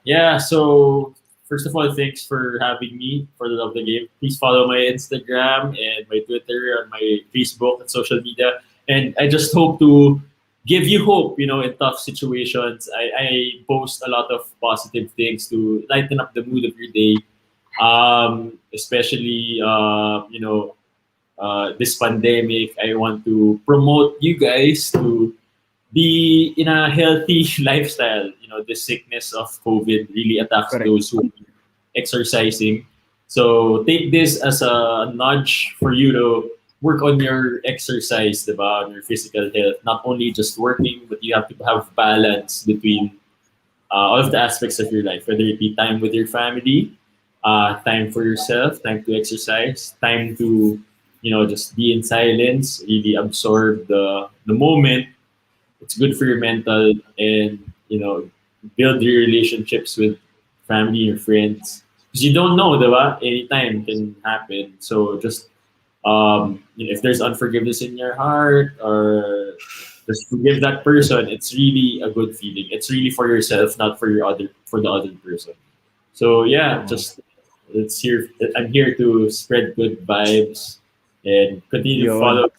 S5: Yeah, so first of all, thanks for having me for the Love the Game. Please follow my Instagram and my Twitter and my Facebook and social media. And I just hope to give you hope, in tough situations. I post a lot of positive things to lighten up the mood of your day. Especially, this pandemic, I want to promote you guys to be in a healthy lifestyle. The sickness of COVID really attacks those who are exercising. So take this as a nudge for you to work on your exercise, diba? On your physical health. Not only just working, but you have to have balance between all of the aspects of your life, whether it be time with your family, time for yourself, time to exercise, time to just be in silence, really absorb the moment. It's good for your mental, and build your relationships with family and friends, because you don't know, diba? Anytime can happen. So just if there's unforgiveness in your heart, or just forgive that person, it's really a good feeling. It's really for yourself, not for the other person. So yeah, I'm here to spread good vibes and continue to follow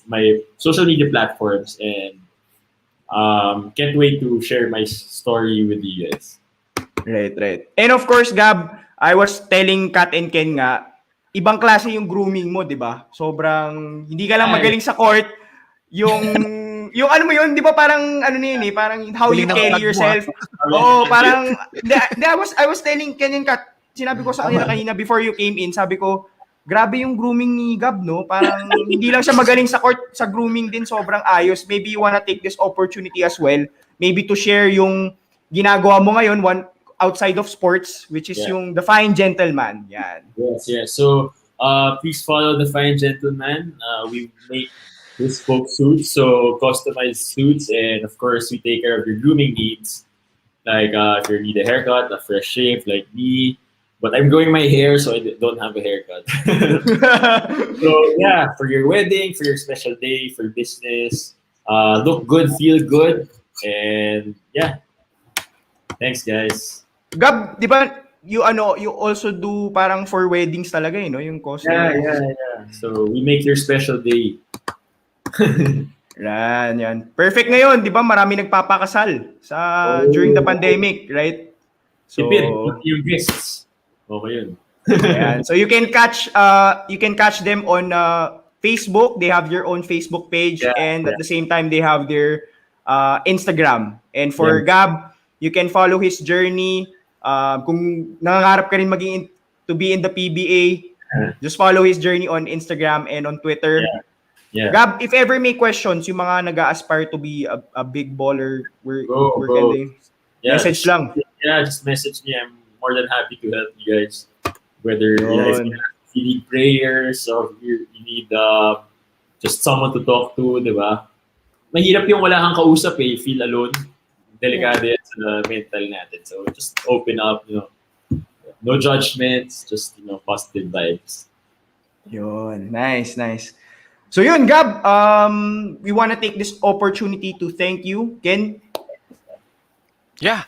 S5: my social media platforms, and can't wait to share my story with you guys.
S2: Right. And of course, Gab, I was telling Kat and Ken nga, ibang klase yung grooming mo, di ba? Sobrang, hindi ka lang magaling sa court, yung ano mo yun, di ba parang, parang how you carry yourself. Oo, parang, I was telling Ken and Kat, sinabi ko sa kanila kanina before you came in, sabi ko, grabe yung grooming ni Gab, no? Parang hindi lang siya magaling sa court, sa grooming din sobrang ayos. Maybe you wanna take this opportunity as well, maybe to share yung ginagawa mo ngayon outside of sports, which is
S5: Yeah.
S2: yung The Fine Gentleman. Yan.
S5: Yes. So please follow the Fine Gentleman. We make bespoke suits, so customized suits, and of course we take care of your grooming needs. Like if you need a haircut, a fresh shave, like me. But I'm growing my hair, so I don't have a haircut. So yeah, for your wedding, for your special day, for business, look good, feel good, and yeah. Thanks, guys.
S2: Gab, di ba, you also do parang for weddings talaga, no? Yung costume.
S5: Yeah. So we make your special day.
S2: Yan. Perfect ngayon, di ba? Marami nagpapakasal during the pandemic, right? So,
S5: Tipid, yung guests. Okay yun.
S2: ayan. So you can catch them on Facebook. They have your own Facebook page, and at the same time they have their Instagram. And for Gab, you can follow his journey. Kung nangangarap ka rin to be in the PBA, just follow his journey on Instagram and on Twitter.
S5: Yeah.
S2: Gab, if ever may questions, yung mga nag-aspire to be a big baller, where can they message lang?
S5: Yeah, just message me. I'm more than happy to help you guys. Whether if you need prayers or you need just someone to talk to, di ba? Mahirap yung wala kang kausap feel alone. Delikado yan sa mental natin. So just open up, no judgments, just positive vibes.
S2: Yun, nice. So yun, Gab, we want to take this opportunity to thank you. Ken?
S1: Yeah.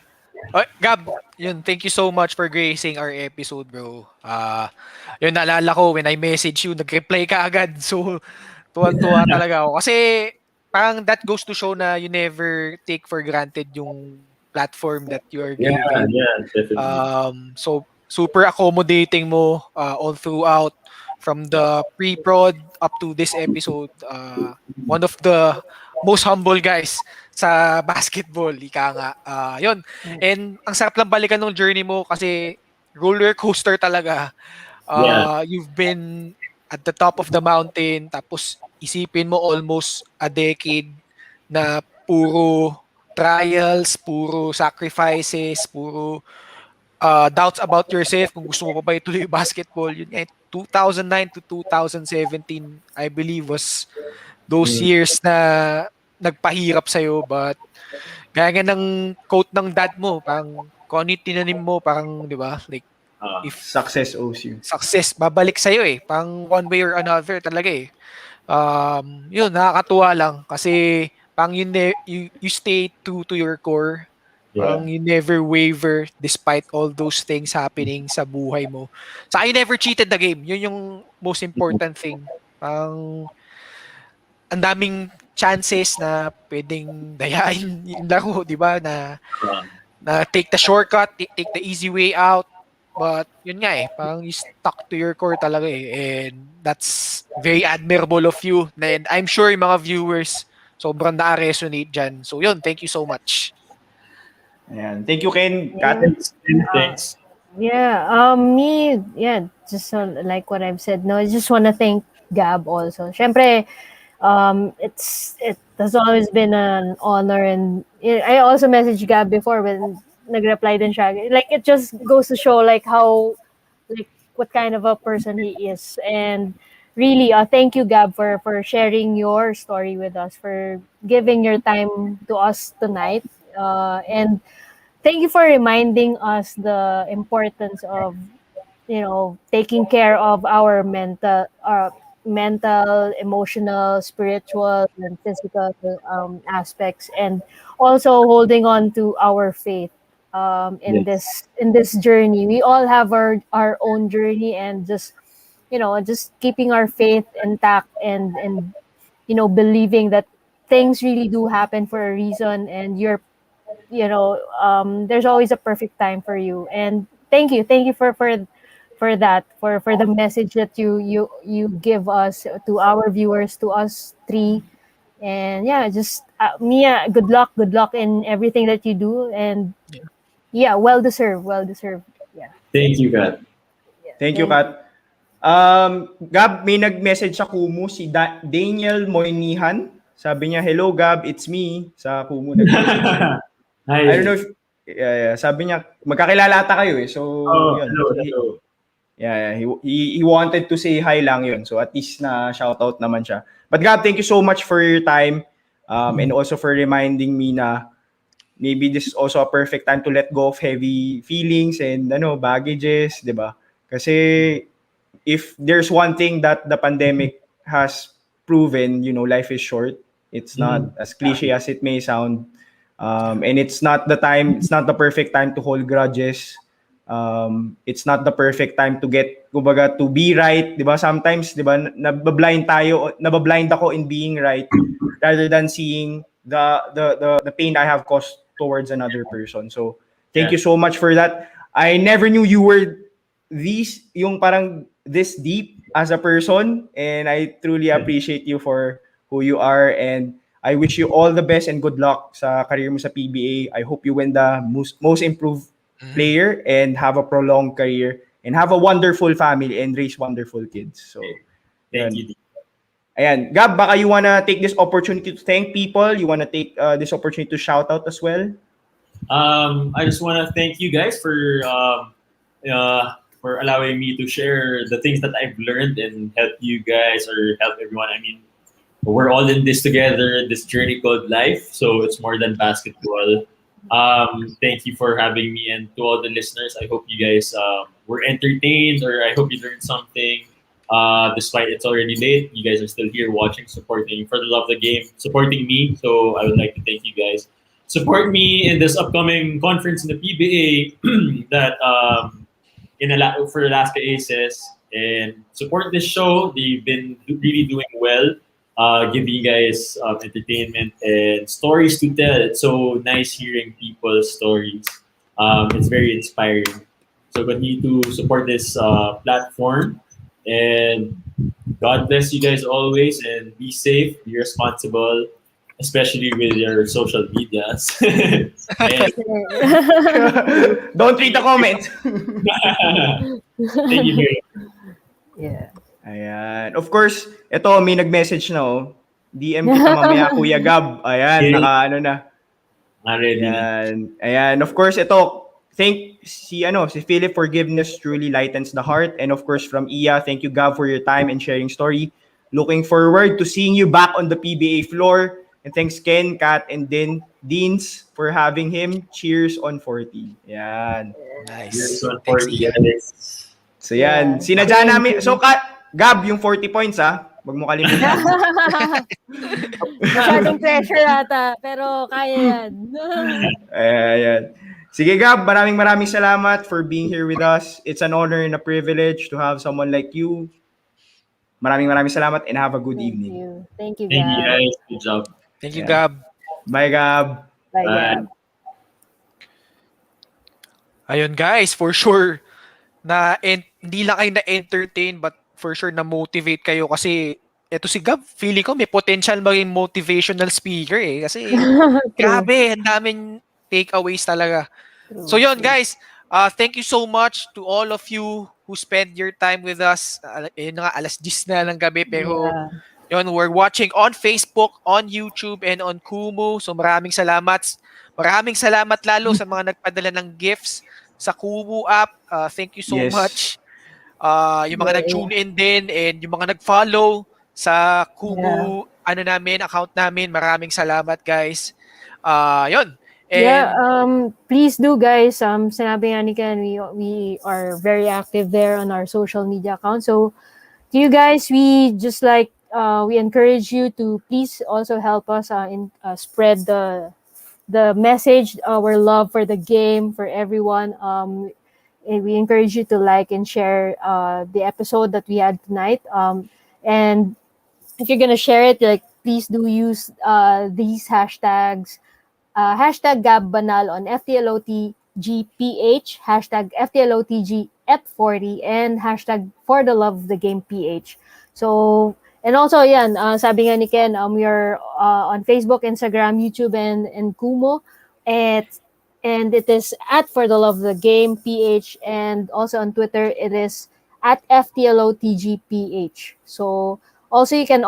S1: Gab, yun, thank you so much for gracing our episode, bro. Yun, naalala ko when I message you, nag-reply ka agad. So, tuwan-tuwa talaga ako. Kasi, parang that goes to show na you never take for granted yung platform that you are given.
S5: Yeah, definitely.
S1: So, super accommodating mo all throughout, from the pre-prod up to this episode. One of the most humble guys sa basketball, ika nga. Yun. And ang sarap lang balikan ng journey mo kasi roller coaster talaga. You've been at the top of the mountain, tapos isipin mo almost a decade na puro trials, puro sacrifices, puro doubts about yourself kung gusto mo pa ba ituloy yung basketball. Yun, 2009 to 2017, I believe, was those years na nagpahirap sa'yo. But gaya nga ng quote ng dad mo, parang kung ano yung tinanim mo, parang, di ba, like, if
S2: success owes you.
S1: Success, babalik sa'yo parang one way or another talaga Yun, nakakatuwa lang kasi parang you stay true to your core. Parang you never waver despite all those things happening sa buhay mo. Saka you never cheated the game. Yun yung most important thing. Parang ang daming chances na pwedeng dayain yung laro, di ba? Na take the shortcut, take the easy way out. But yun nga parang you stuck to your core talaga and that's very admirable of you. And I'm sure yung mga viewers sobrang na-resonate dyan. So yun, thank you so much.
S2: Ayan. Thank you, Ken. Kat?
S5: Thanks.
S3: Just like what I've said, I just want to thank Gab also. Syempre, it has always been an honor, and I also messaged Gab before when nag-reply din siya. Like, it just goes to show what kind of a person he is. And really, thank you, Gab, for sharing your story with us, for giving your time to us tonight. And thank you for reminding us the importance of, taking care of our mental, emotional, spiritual, and physical aspects, and also holding on to our faith in this journey. We all have our own journey, and just keeping our faith intact, and believing that things really do happen for a reason, and there's always a perfect time for you. And thank you for that, for the message that you give us, to our viewers, to us three. And just Mia, good luck in everything that you do, and well deserved.
S5: Thank you, Kat.
S2: Thank you, Kat. Gab, may nag-message sa Kumu, si Daniel Moynihan. Sabi niya, hello Gab, it's me. Sa Kumu nag-message.
S5: Hi.
S2: I don't know Yeah. Sabi niya, magkakilala ata kayo eh. So,
S5: Oh,
S2: yun.
S5: hello, hello.
S2: Yeah. He wanted to say hi lang yun. So, at least na shoutout naman siya. But Gab, thank you so much for your time. And also for reminding me na maybe this is also a perfect time to let go of heavy feelings and baggages, 'di ba? Kasi if there's one thing that the pandemic has proven, life is short. It's not as cliche as it may sound. And it's not the perfect time to hold grudges. It's not the perfect time to get, kumbaga, to be right, 'di ba? Sometimes, 'di ba, nabablind ako in being right rather than seeing the pain I have caused towards another person. So, thank
S5: Yeah.
S2: you so much for that. I never knew you were yung parang this deep as a person, and I truly appreciate you for who you are, and I wish you all the best and good luck sa career mo sa PBA. I hope you win the most improved
S1: Mm.
S2: player and have a prolonged career and have a wonderful family and raise wonderful kids. So,
S5: Thank
S2: yun.
S5: you.
S2: Ayan. Gab, baka you wanna take this opportunity to thank people? You wanna take this opportunity to shout out as well?
S5: I just want to thank you guys for allowing me to share the things that I've learned and help you guys or help everyone. I mean, we're all in this together, this journey called life. So it's more than basketball. Thank you for having me, and to all the listeners, I hope you guys were entertained, or I hope you learned something. Despite it's already late, you guys are still here watching, supporting for the love of the game, supporting me. So I would like to thank you guys. Support me in this upcoming conference in the PBA that for Alaska Aces, and support this show. They've been really doing well, giving you guys entertainment and stories to tell. It's so nice hearing people's stories. It's very inspiring. So continue to support this platform, and God bless you guys always, and be safe, be responsible, especially with your social medias. And
S2: Don't read the comments.
S5: thank you very much.
S3: Yeah.
S2: Ayan. Of course, ito, may nag-message na, oh. DM kita mamaya, Kuya Gab. Ayan, naka na.
S5: Already na.
S2: Ayan. Of course, ito, si Philip, forgiveness truly lightens the heart. And of course, from Iya, thank you, Gab, for your time and sharing story. Looking forward to seeing you back on the PBA floor. And thanks, Ken, Kat, and Deans for having him. Cheers on 40. Yan.
S5: Here's
S1: Nice. Thanks,
S5: 140,
S1: Ian.
S5: guys.
S2: So yan.
S3: Yeah.
S2: Sinadya
S3: Thank
S2: namin.
S3: you.
S2: So, Gab, yung 40 points, Huwag mo kalimutan.
S3: Masyadong pressure ata, pero kaya yan.
S2: Ayan. Sige, Gab, maraming salamat for being here with us. It's an honor and a privilege to have someone like you. Maraming salamat and have a good
S3: Thank
S2: evening.
S3: you. Thank you,
S5: Thank you,
S3: Gab.
S5: guys. Good job.
S1: Thank you,
S2: Ayan.
S1: Gab.
S2: Bye, Gab.
S3: Bye,
S5: Bye.
S3: Gab.
S1: Ayun guys, for sure hindi lang kayo na-entertain but for sure na-motivate kayo kasi eto si Gab, feeling ko may potential maging motivational speaker kasi
S3: True.
S1: grabe, ang daming takeaways talaga. So yun
S3: True.
S1: guys, thank you so much to all of you who spent your time with us. Yun na nga, alas 10 na ng gabi pero
S3: Yeah.
S1: yun, we're watching on Facebook, on YouTube, and on Kumu. So maraming salamat. Maraming salamat lalo sa mga nagpadala ng gifts sa Kumu app. Thank you so
S2: Yes.
S1: much. Yung mga
S3: Yeah.
S1: nag-tune in din and yung mga nag-follow sa
S3: Yeah.
S1: Kumu account namin. Maraming salamat guys. Yun.
S3: Yeah,
S1: And
S3: please do guys. Sinabi nga ni Ken, we are very active there on our social media account. So to you guys, we just we encourage you to please also help us spread the message, our love for the game, for everyone. And we encourage you to like and share the episode that we had tonight. And if you're gonna share it, please do use these hashtags. Hashtag Gab Banal on FTLOTGPH, hashtag FTLOTGF40, and hashtag For the Love of the Game PH. So, and also, yan, sabi nga ni Ken, we are on Facebook, Instagram, YouTube, and Kumo. And it is at For the Love of the Game PH, and also on Twitter, it is at FTLOTGPH. So, Also, you can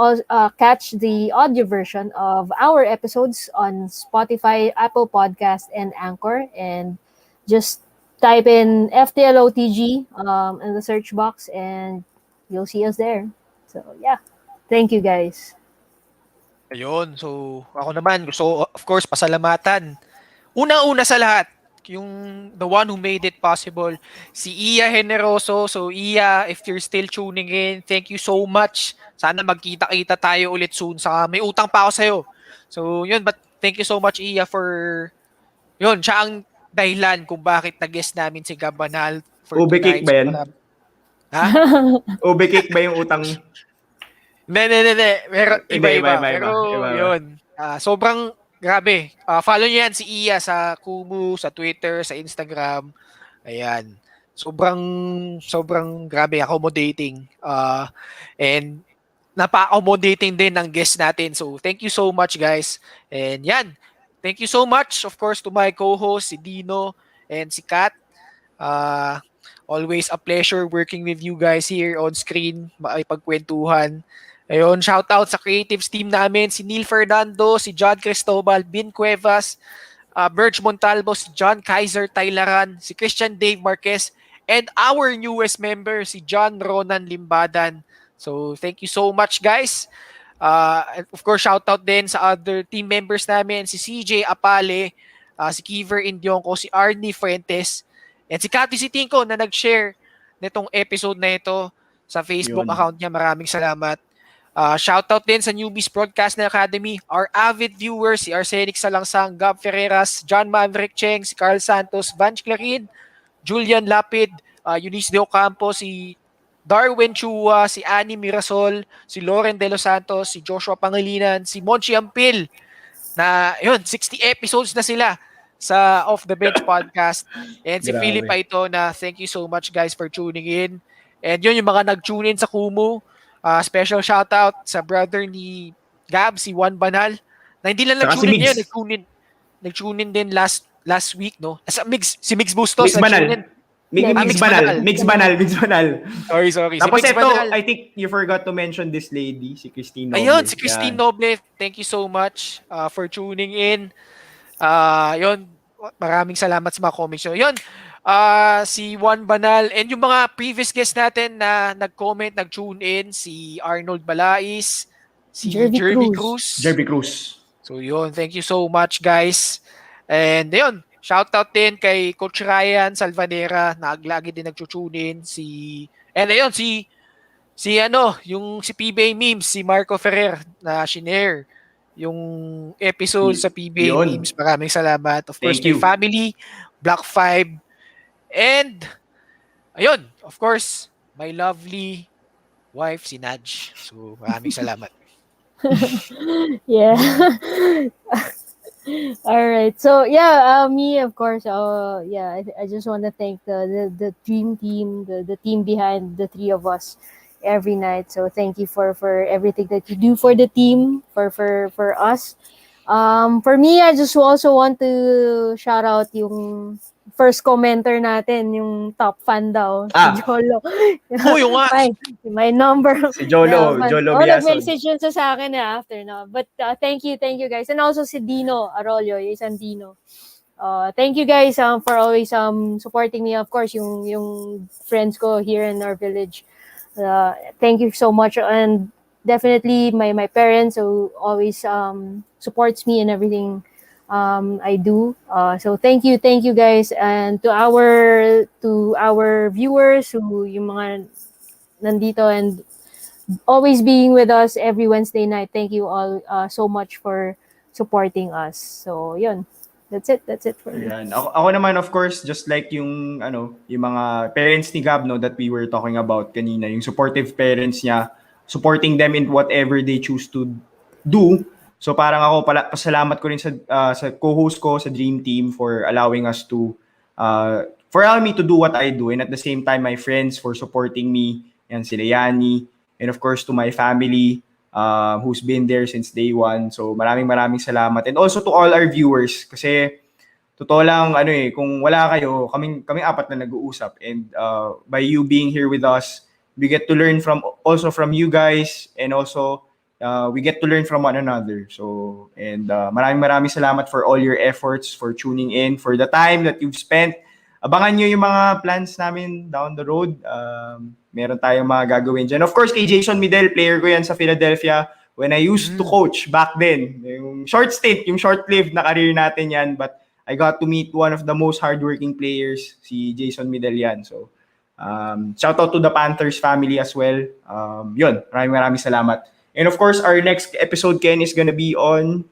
S3: catch the audio version of our episodes on Spotify, Apple Podcast, and Anchor. And just type in FTLOTG in the search box and you'll see us there. So, yeah. Thank you, guys.
S1: Ayun. So, ako naman, gusto, of course, pasalamatan. Una-una sa lahat, yung the one who made it possible, si Iya Generoso. So, Iya, if you're still tuning in, thank you so much. Sana magkita-kita tayo ulit soon. Saka may utang pa ako sa'yo. So, yun. But thank you so much, Iya, for... Yun, siya ang dahilan kung bakit nag-guest namin si Gab Banal for
S2: Ube cake
S1: tonight.
S2: ba
S1: So,
S2: yan?
S1: ha?
S2: Ube cake ba yung utang?
S1: Hindi. Pero
S2: Hindi,
S1: iba-iba.
S2: iba.
S1: Pero
S2: Iba.
S1: yun, sobrang grabe. Follow niyo yan si Iya sa Kumu, sa Twitter, sa Instagram. Ayan. Sobrang grabe, accommodating. And napa-accommodating din ng guest natin. So, thank you so much, guys. And yan. Thank you so much, of course, to my co-host, si Dino and si Kat. Always a pleasure working with you guys here on screen, makipagkwentuhan. Ayun, shoutout sa creatives team namin, si Neil Fernando, si John Cristobal, Bin Cuevas, Berge Montalvo, si John Kaiser Taylaran, si Christian Dave Marquez, and our newest member, si John Ronan Limbadan. So, thank you so much, guys. And of course, shoutout din sa other team members namin, si CJ Apale, si Kiver Indionco, si Arnie Fuentes, and si Cathy Sitinko na nag-share nitong episode na ito sa Facebook
S2: Yun.
S1: account niya. Maraming salamat. Shoutout din sa Newbies Broadcast Academy, our avid viewers, si Arsenic Salangsang, Gab Ferreras, John Maverick Cheng, si Carl Santos, Vanch Clarin, Julian Lapid, Eunice De Ocampo, si Darwin Chua, si Annie Mirasol, si Loren De Los Santos, si Joshua Pangilinan, si Monchi Ampil, na yun, 60 episodes na sila sa Off the Bench podcast. And si
S2: Grabe.
S1: Philip Aito na thank you so much guys for tuning in. And yun yung mga nag-tune in sa Kumu. Special shoutout sa brother ni Gab, si Juan Banal. Na hindi lang
S2: Saka
S1: nag-tune in
S2: si Migs.
S1: ngayon, nag-tune in din last week, no? Si Migs Bustos,
S2: Mix Banal.
S1: nag-tune in.
S2: Mix Banal.
S1: Sorry.
S2: Tapos
S1: si Migs
S2: ito,
S1: Banal.
S2: I think you forgot to mention this lady, si Christine Noble.
S1: Ayun, si Christine
S2: Yan.
S1: Noble. Thank you so much for tuning in. Yun, maraming salamat sa mga comments nyo. Yun, si Juan Banal and yung mga previous guests natin na nag-comment, nag-tune in, si Arnold Balais, si Jervy Cruz.
S2: Jerby Cruz.
S1: So yun, thank you so much guys. And yun, shoutout din kay Coach Ryan Salvanera, lagi din nag-tune in. And ayun, si PBA Memes, si Marco Ferrer na shinare yung episode sa PBA
S2: Yun.
S1: Memes. Maraming salamat. Of course,
S2: Thank you.
S1: my family, Black 5, and ayun, of course, my lovely wife, si Naj. So, maraming salamat.
S3: Yeah. All right. So yeah, me of course. Yeah, I just want to thank the dream team, the team behind the three of us every night. So thank you for everything that you do for the team, for us. For me, I just also want to shout out yung first commenter natin, yung top fan daw, si Jolo.
S1: Yung nga.
S3: my number.
S2: Si Jolo,
S3: Yeah,
S2: Jolo Biason.
S3: nag-message yun sa akin after, no? But thank you guys. And also si Dino Arroyo, yung isang Dino. Thank you guys for always supporting me. Of course, yung friends ko here in our village. Thank you so much. And definitely my parents who always supports me in everything I do. So thank you guys, and to our viewers who yung mga nandito and always being with us every Wednesday night. Thank you all so much for supporting us. So yun. That's it for me.
S2: Ayan. Ako naman, of course, just like yung mga parents ni Gab, no, that we were talking about kanina, yung supportive parents niya, supporting them in whatever they choose to do. So parang ako pasalamat ko rin sa co-host ko sa Dream Team for allowing us to for allowing me to do what I do, and at the same time my friends for supporting me, and sila Yani, and of course to my family who's been there since day one. So maraming salamat, and also to all our viewers, kasi totoo lang kung wala kayo, kaming apat na nag-uusap, and by you being here with us we get to learn from you guys, and also we get to learn from one another. So, and maraming salamat for all your efforts, for tuning in, for the time that you've spent. Abangan nyo yung mga plans namin down the road. Meron tayong mga gagawin dyan. Of course, kay Jason Midel, player ko yan sa Philadelphia. When I used to coach back then, yung short stint, yung short-lived na career natin yan, but I got to meet one of the most hardworking players, si Jason Midel yan. So, shout out to the Panthers family as well. Yun, maraming salamat. And of course, our next episode, Ken, is gonna be on...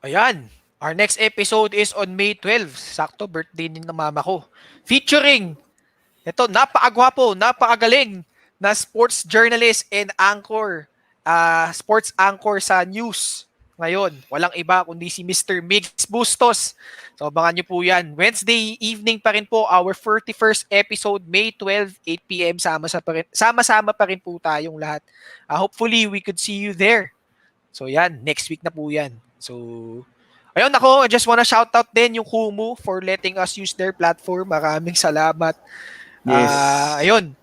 S1: Ayan. Our next episode is on May 12. Sakto, birthday din ng mama ko. Featuring, ito, napakagwapo, napakagaling na sports journalist and anchor, sports anchor sa news ngayon. Walang iba kundi si Mr. Migs Bustos. So, abangan nyo po yan. Wednesday evening pa rin po, our 41st episode, May 12, 8 p.m. Sama-sama pa rin po tayong lahat. Hopefully, we could see you there. So, yan. Next week na po yan. So, ayun ako, I just wanna shout out din yung Kumu for letting us use their platform. Maraming salamat.
S2: Yes.
S1: Ayun.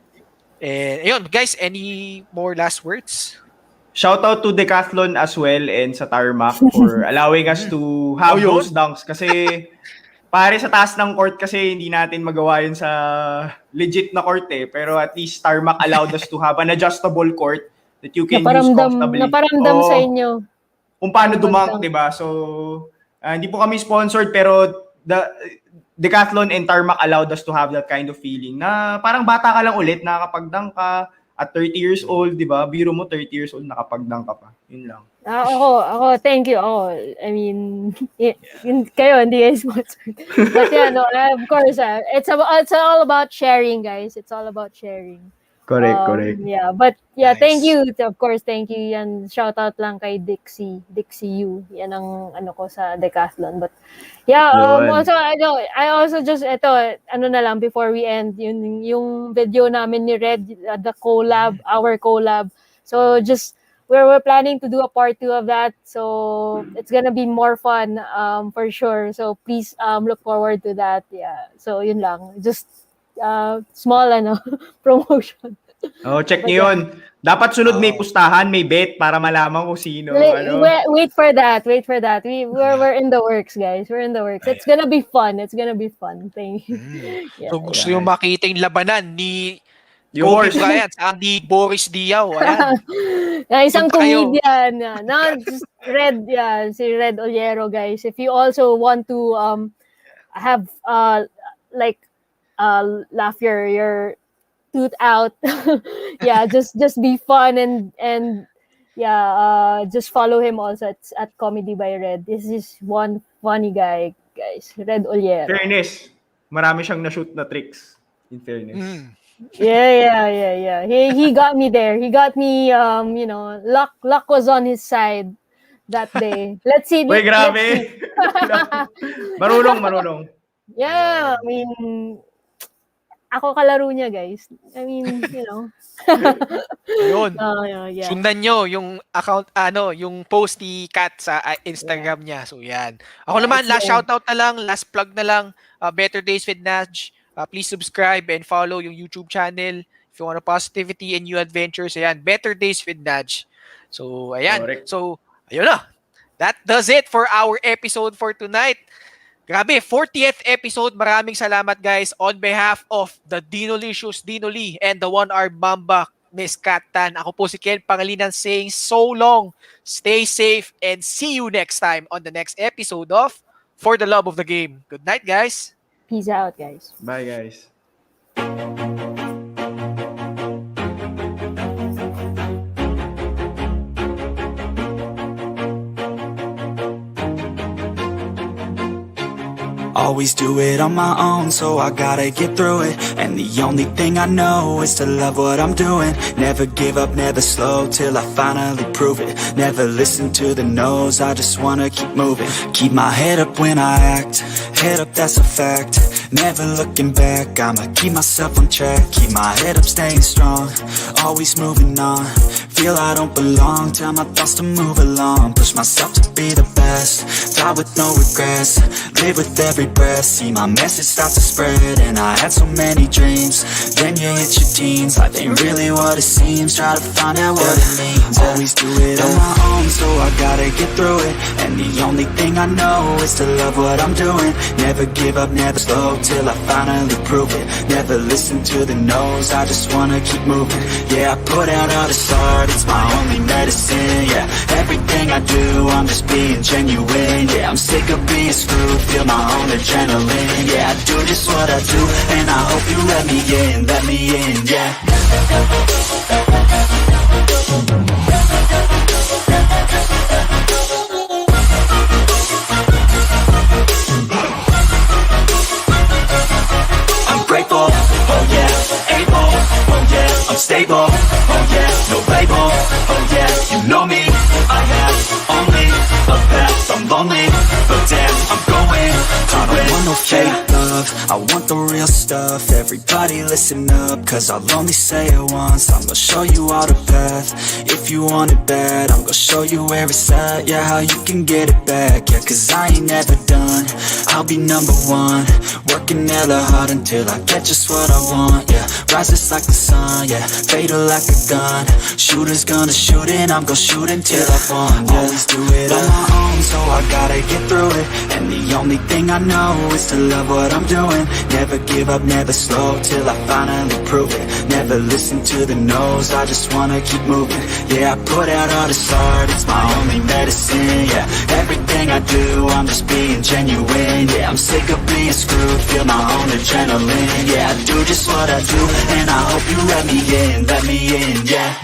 S1: Ayun, guys, any more last words?
S2: Shout out to Decathlon as well and sa Tarmac for allowing us to have those dunks. Kasi pare sa taas ng court kasi hindi natin magawa yun sa legit na court eh. Pero at least Tarmac allowed us to have an adjustable court that you can use comfortably.
S3: Naparamdam sa inyo.
S2: Kung paano dumunk, diba? So, hindi po kami sponsored pero the Decathlon and Tarmac allowed us to have that kind of feeling na parang bata ka lang ulit, nakakapag-dunk ka at 30 years old, di ba? Biro mo, 30 years old, nakapag-dunk ka pa. Yun lang.
S3: Ako, thank you. I mean, kayo, hindi kayo sponsored. But yeah, no, of course, it's all about sharing, guys. It's all about sharing.
S2: Correct.
S3: Yeah, but yeah,
S1: Nice.
S3: thank you. Of course, thank you. Yan, shout out lang kay Dixie U. Yan ang ano ko sa Decathlon. But yeah, also I also just na lang before we end yung video namin ni Red, the collab, our collab. So just we're planning to do a part 2 of that. So it's gonna be more fun for sure. So please look forward to that. Yeah. So yun lang. Just small promotion.
S2: Check nyo yun. Dapat sunod may pustahan, may bet para malaman kung sino.
S3: Wait for that. We're in the works, guys. We're in the works. It's gonna be fun. Thank you. Yeah.
S1: So gusto yung makita yung labanan ni
S2: Yung
S1: Kobe
S2: horse.
S1: Bryant sa ni Boris Diaw. Ayan.
S3: Na isang
S1: Punta kayo.
S3: comedian. Just si Red Oliero, guys. If you also want to have laugh your tooth out, yeah, just be fun and yeah, just follow him also at Comedy by Red. This is one funny guy, guys. Red Oliero.
S2: Fairness, marami siyang na-shoot na tricks. In fairness.
S3: Yeah. He got me there. He got me. Luck was on his side that day. Let's see.
S2: Uy, grabe. Marunong.
S3: Yeah, I mean, ako kalaro niya, guys. I mean,
S1: Ayun.
S3: Yeah.
S1: Sundan nyo yung account, yung post ni Kat sa Instagram niya. So, yan. Ako naman, last shoutout na lang, last plug na lang, Better Days with Naj. Please subscribe and follow yung YouTube channel. If you want a positivity and new adventures, ayan, Better Days with Naj. So, ayan.
S2: Correct.
S1: So, ayun na. That does it for our episode for tonight. Grabe, 40th episode. Maraming salamat, guys. On behalf of the Dinolicious Dino Lee and the One-Arm Mamba, Miss Kat Tan. Ako po si Ken Pangilinan saying so long, stay safe, and see you next time on the next episode of For the Love of the Game. Good night, guys.
S3: Peace out, guys.
S2: Bye, guys.
S6: Always do it on my own, so I gotta get through it. And the only thing I know is to love what I'm doing. Never give up, never slow, till I finally prove it. Never listen to the no's, I just wanna keep moving. Keep my head up when I act, head up, that's a fact. Never looking back, I'ma keep myself on track. Keep my head up, staying strong, always moving on. Feel I don't belong, tell my thoughts to move along. Push myself to be the best, die with no regrets. Live with every breath, see my message start to spread. And I had so many dreams, then you hit your teens. Life ain't really what it seems, try to find out what it means. Always do it on my own, so I gotta get through it. And the only thing I know is to love what I'm doing. Never give up, never slow, till I finally prove it. Never listen to the no's, I just wanna keep moving. Yeah, I put out all this art, it's my only medicine. Yeah, everything I do, I'm just being genuine. Yeah, I'm sick of being screwed, feel my own adrenaline. Yeah, I do just what I do, and I hope you let me in, yeah. I'm grateful, oh yeah, able, oh yeah, I'm stable, oh yeah, no label, oh yeah, you know me, I have only a path, I'm lonely, but damn, I'm going to I don't want no fake love, I want the real stuff. Everybody listen up, cause I'll only say it once. I'm gonna show you all the path, if you want it bad. I'm gonna show you where it's at, yeah, how you can get it back. Yeah, cause I ain't never done, I'll be number one. Working hella hard until I get just what I want, yeah. Rises like the sun, yeah, fatal like a gun. Shooter's gonna shoot and I'm gonna shoot until I won, yeah. Always do it on my own, so I gotta get through it. And the only thing I know is to love what I'm doing. Never give up, never slow, till I finally prove it. Never listen to the no's, I just wanna keep moving. Yeah, I put out all this art, it's my only medicine. Yeah, everything I do, I'm just being genuine. Yeah, I'm sick of being screwed, feel my own adrenaline. Yeah, I do just what I do, and I hope you let me in, yeah.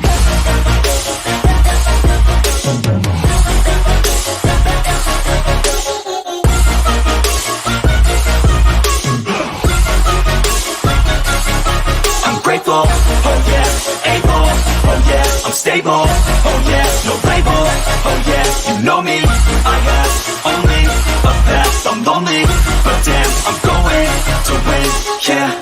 S6: I'm grateful, oh yeah, able, oh yeah, I'm stable, oh yeah, no label, oh yeah, you know me, I have only a path, I'm lonely, but damn, I'm going to win, yeah.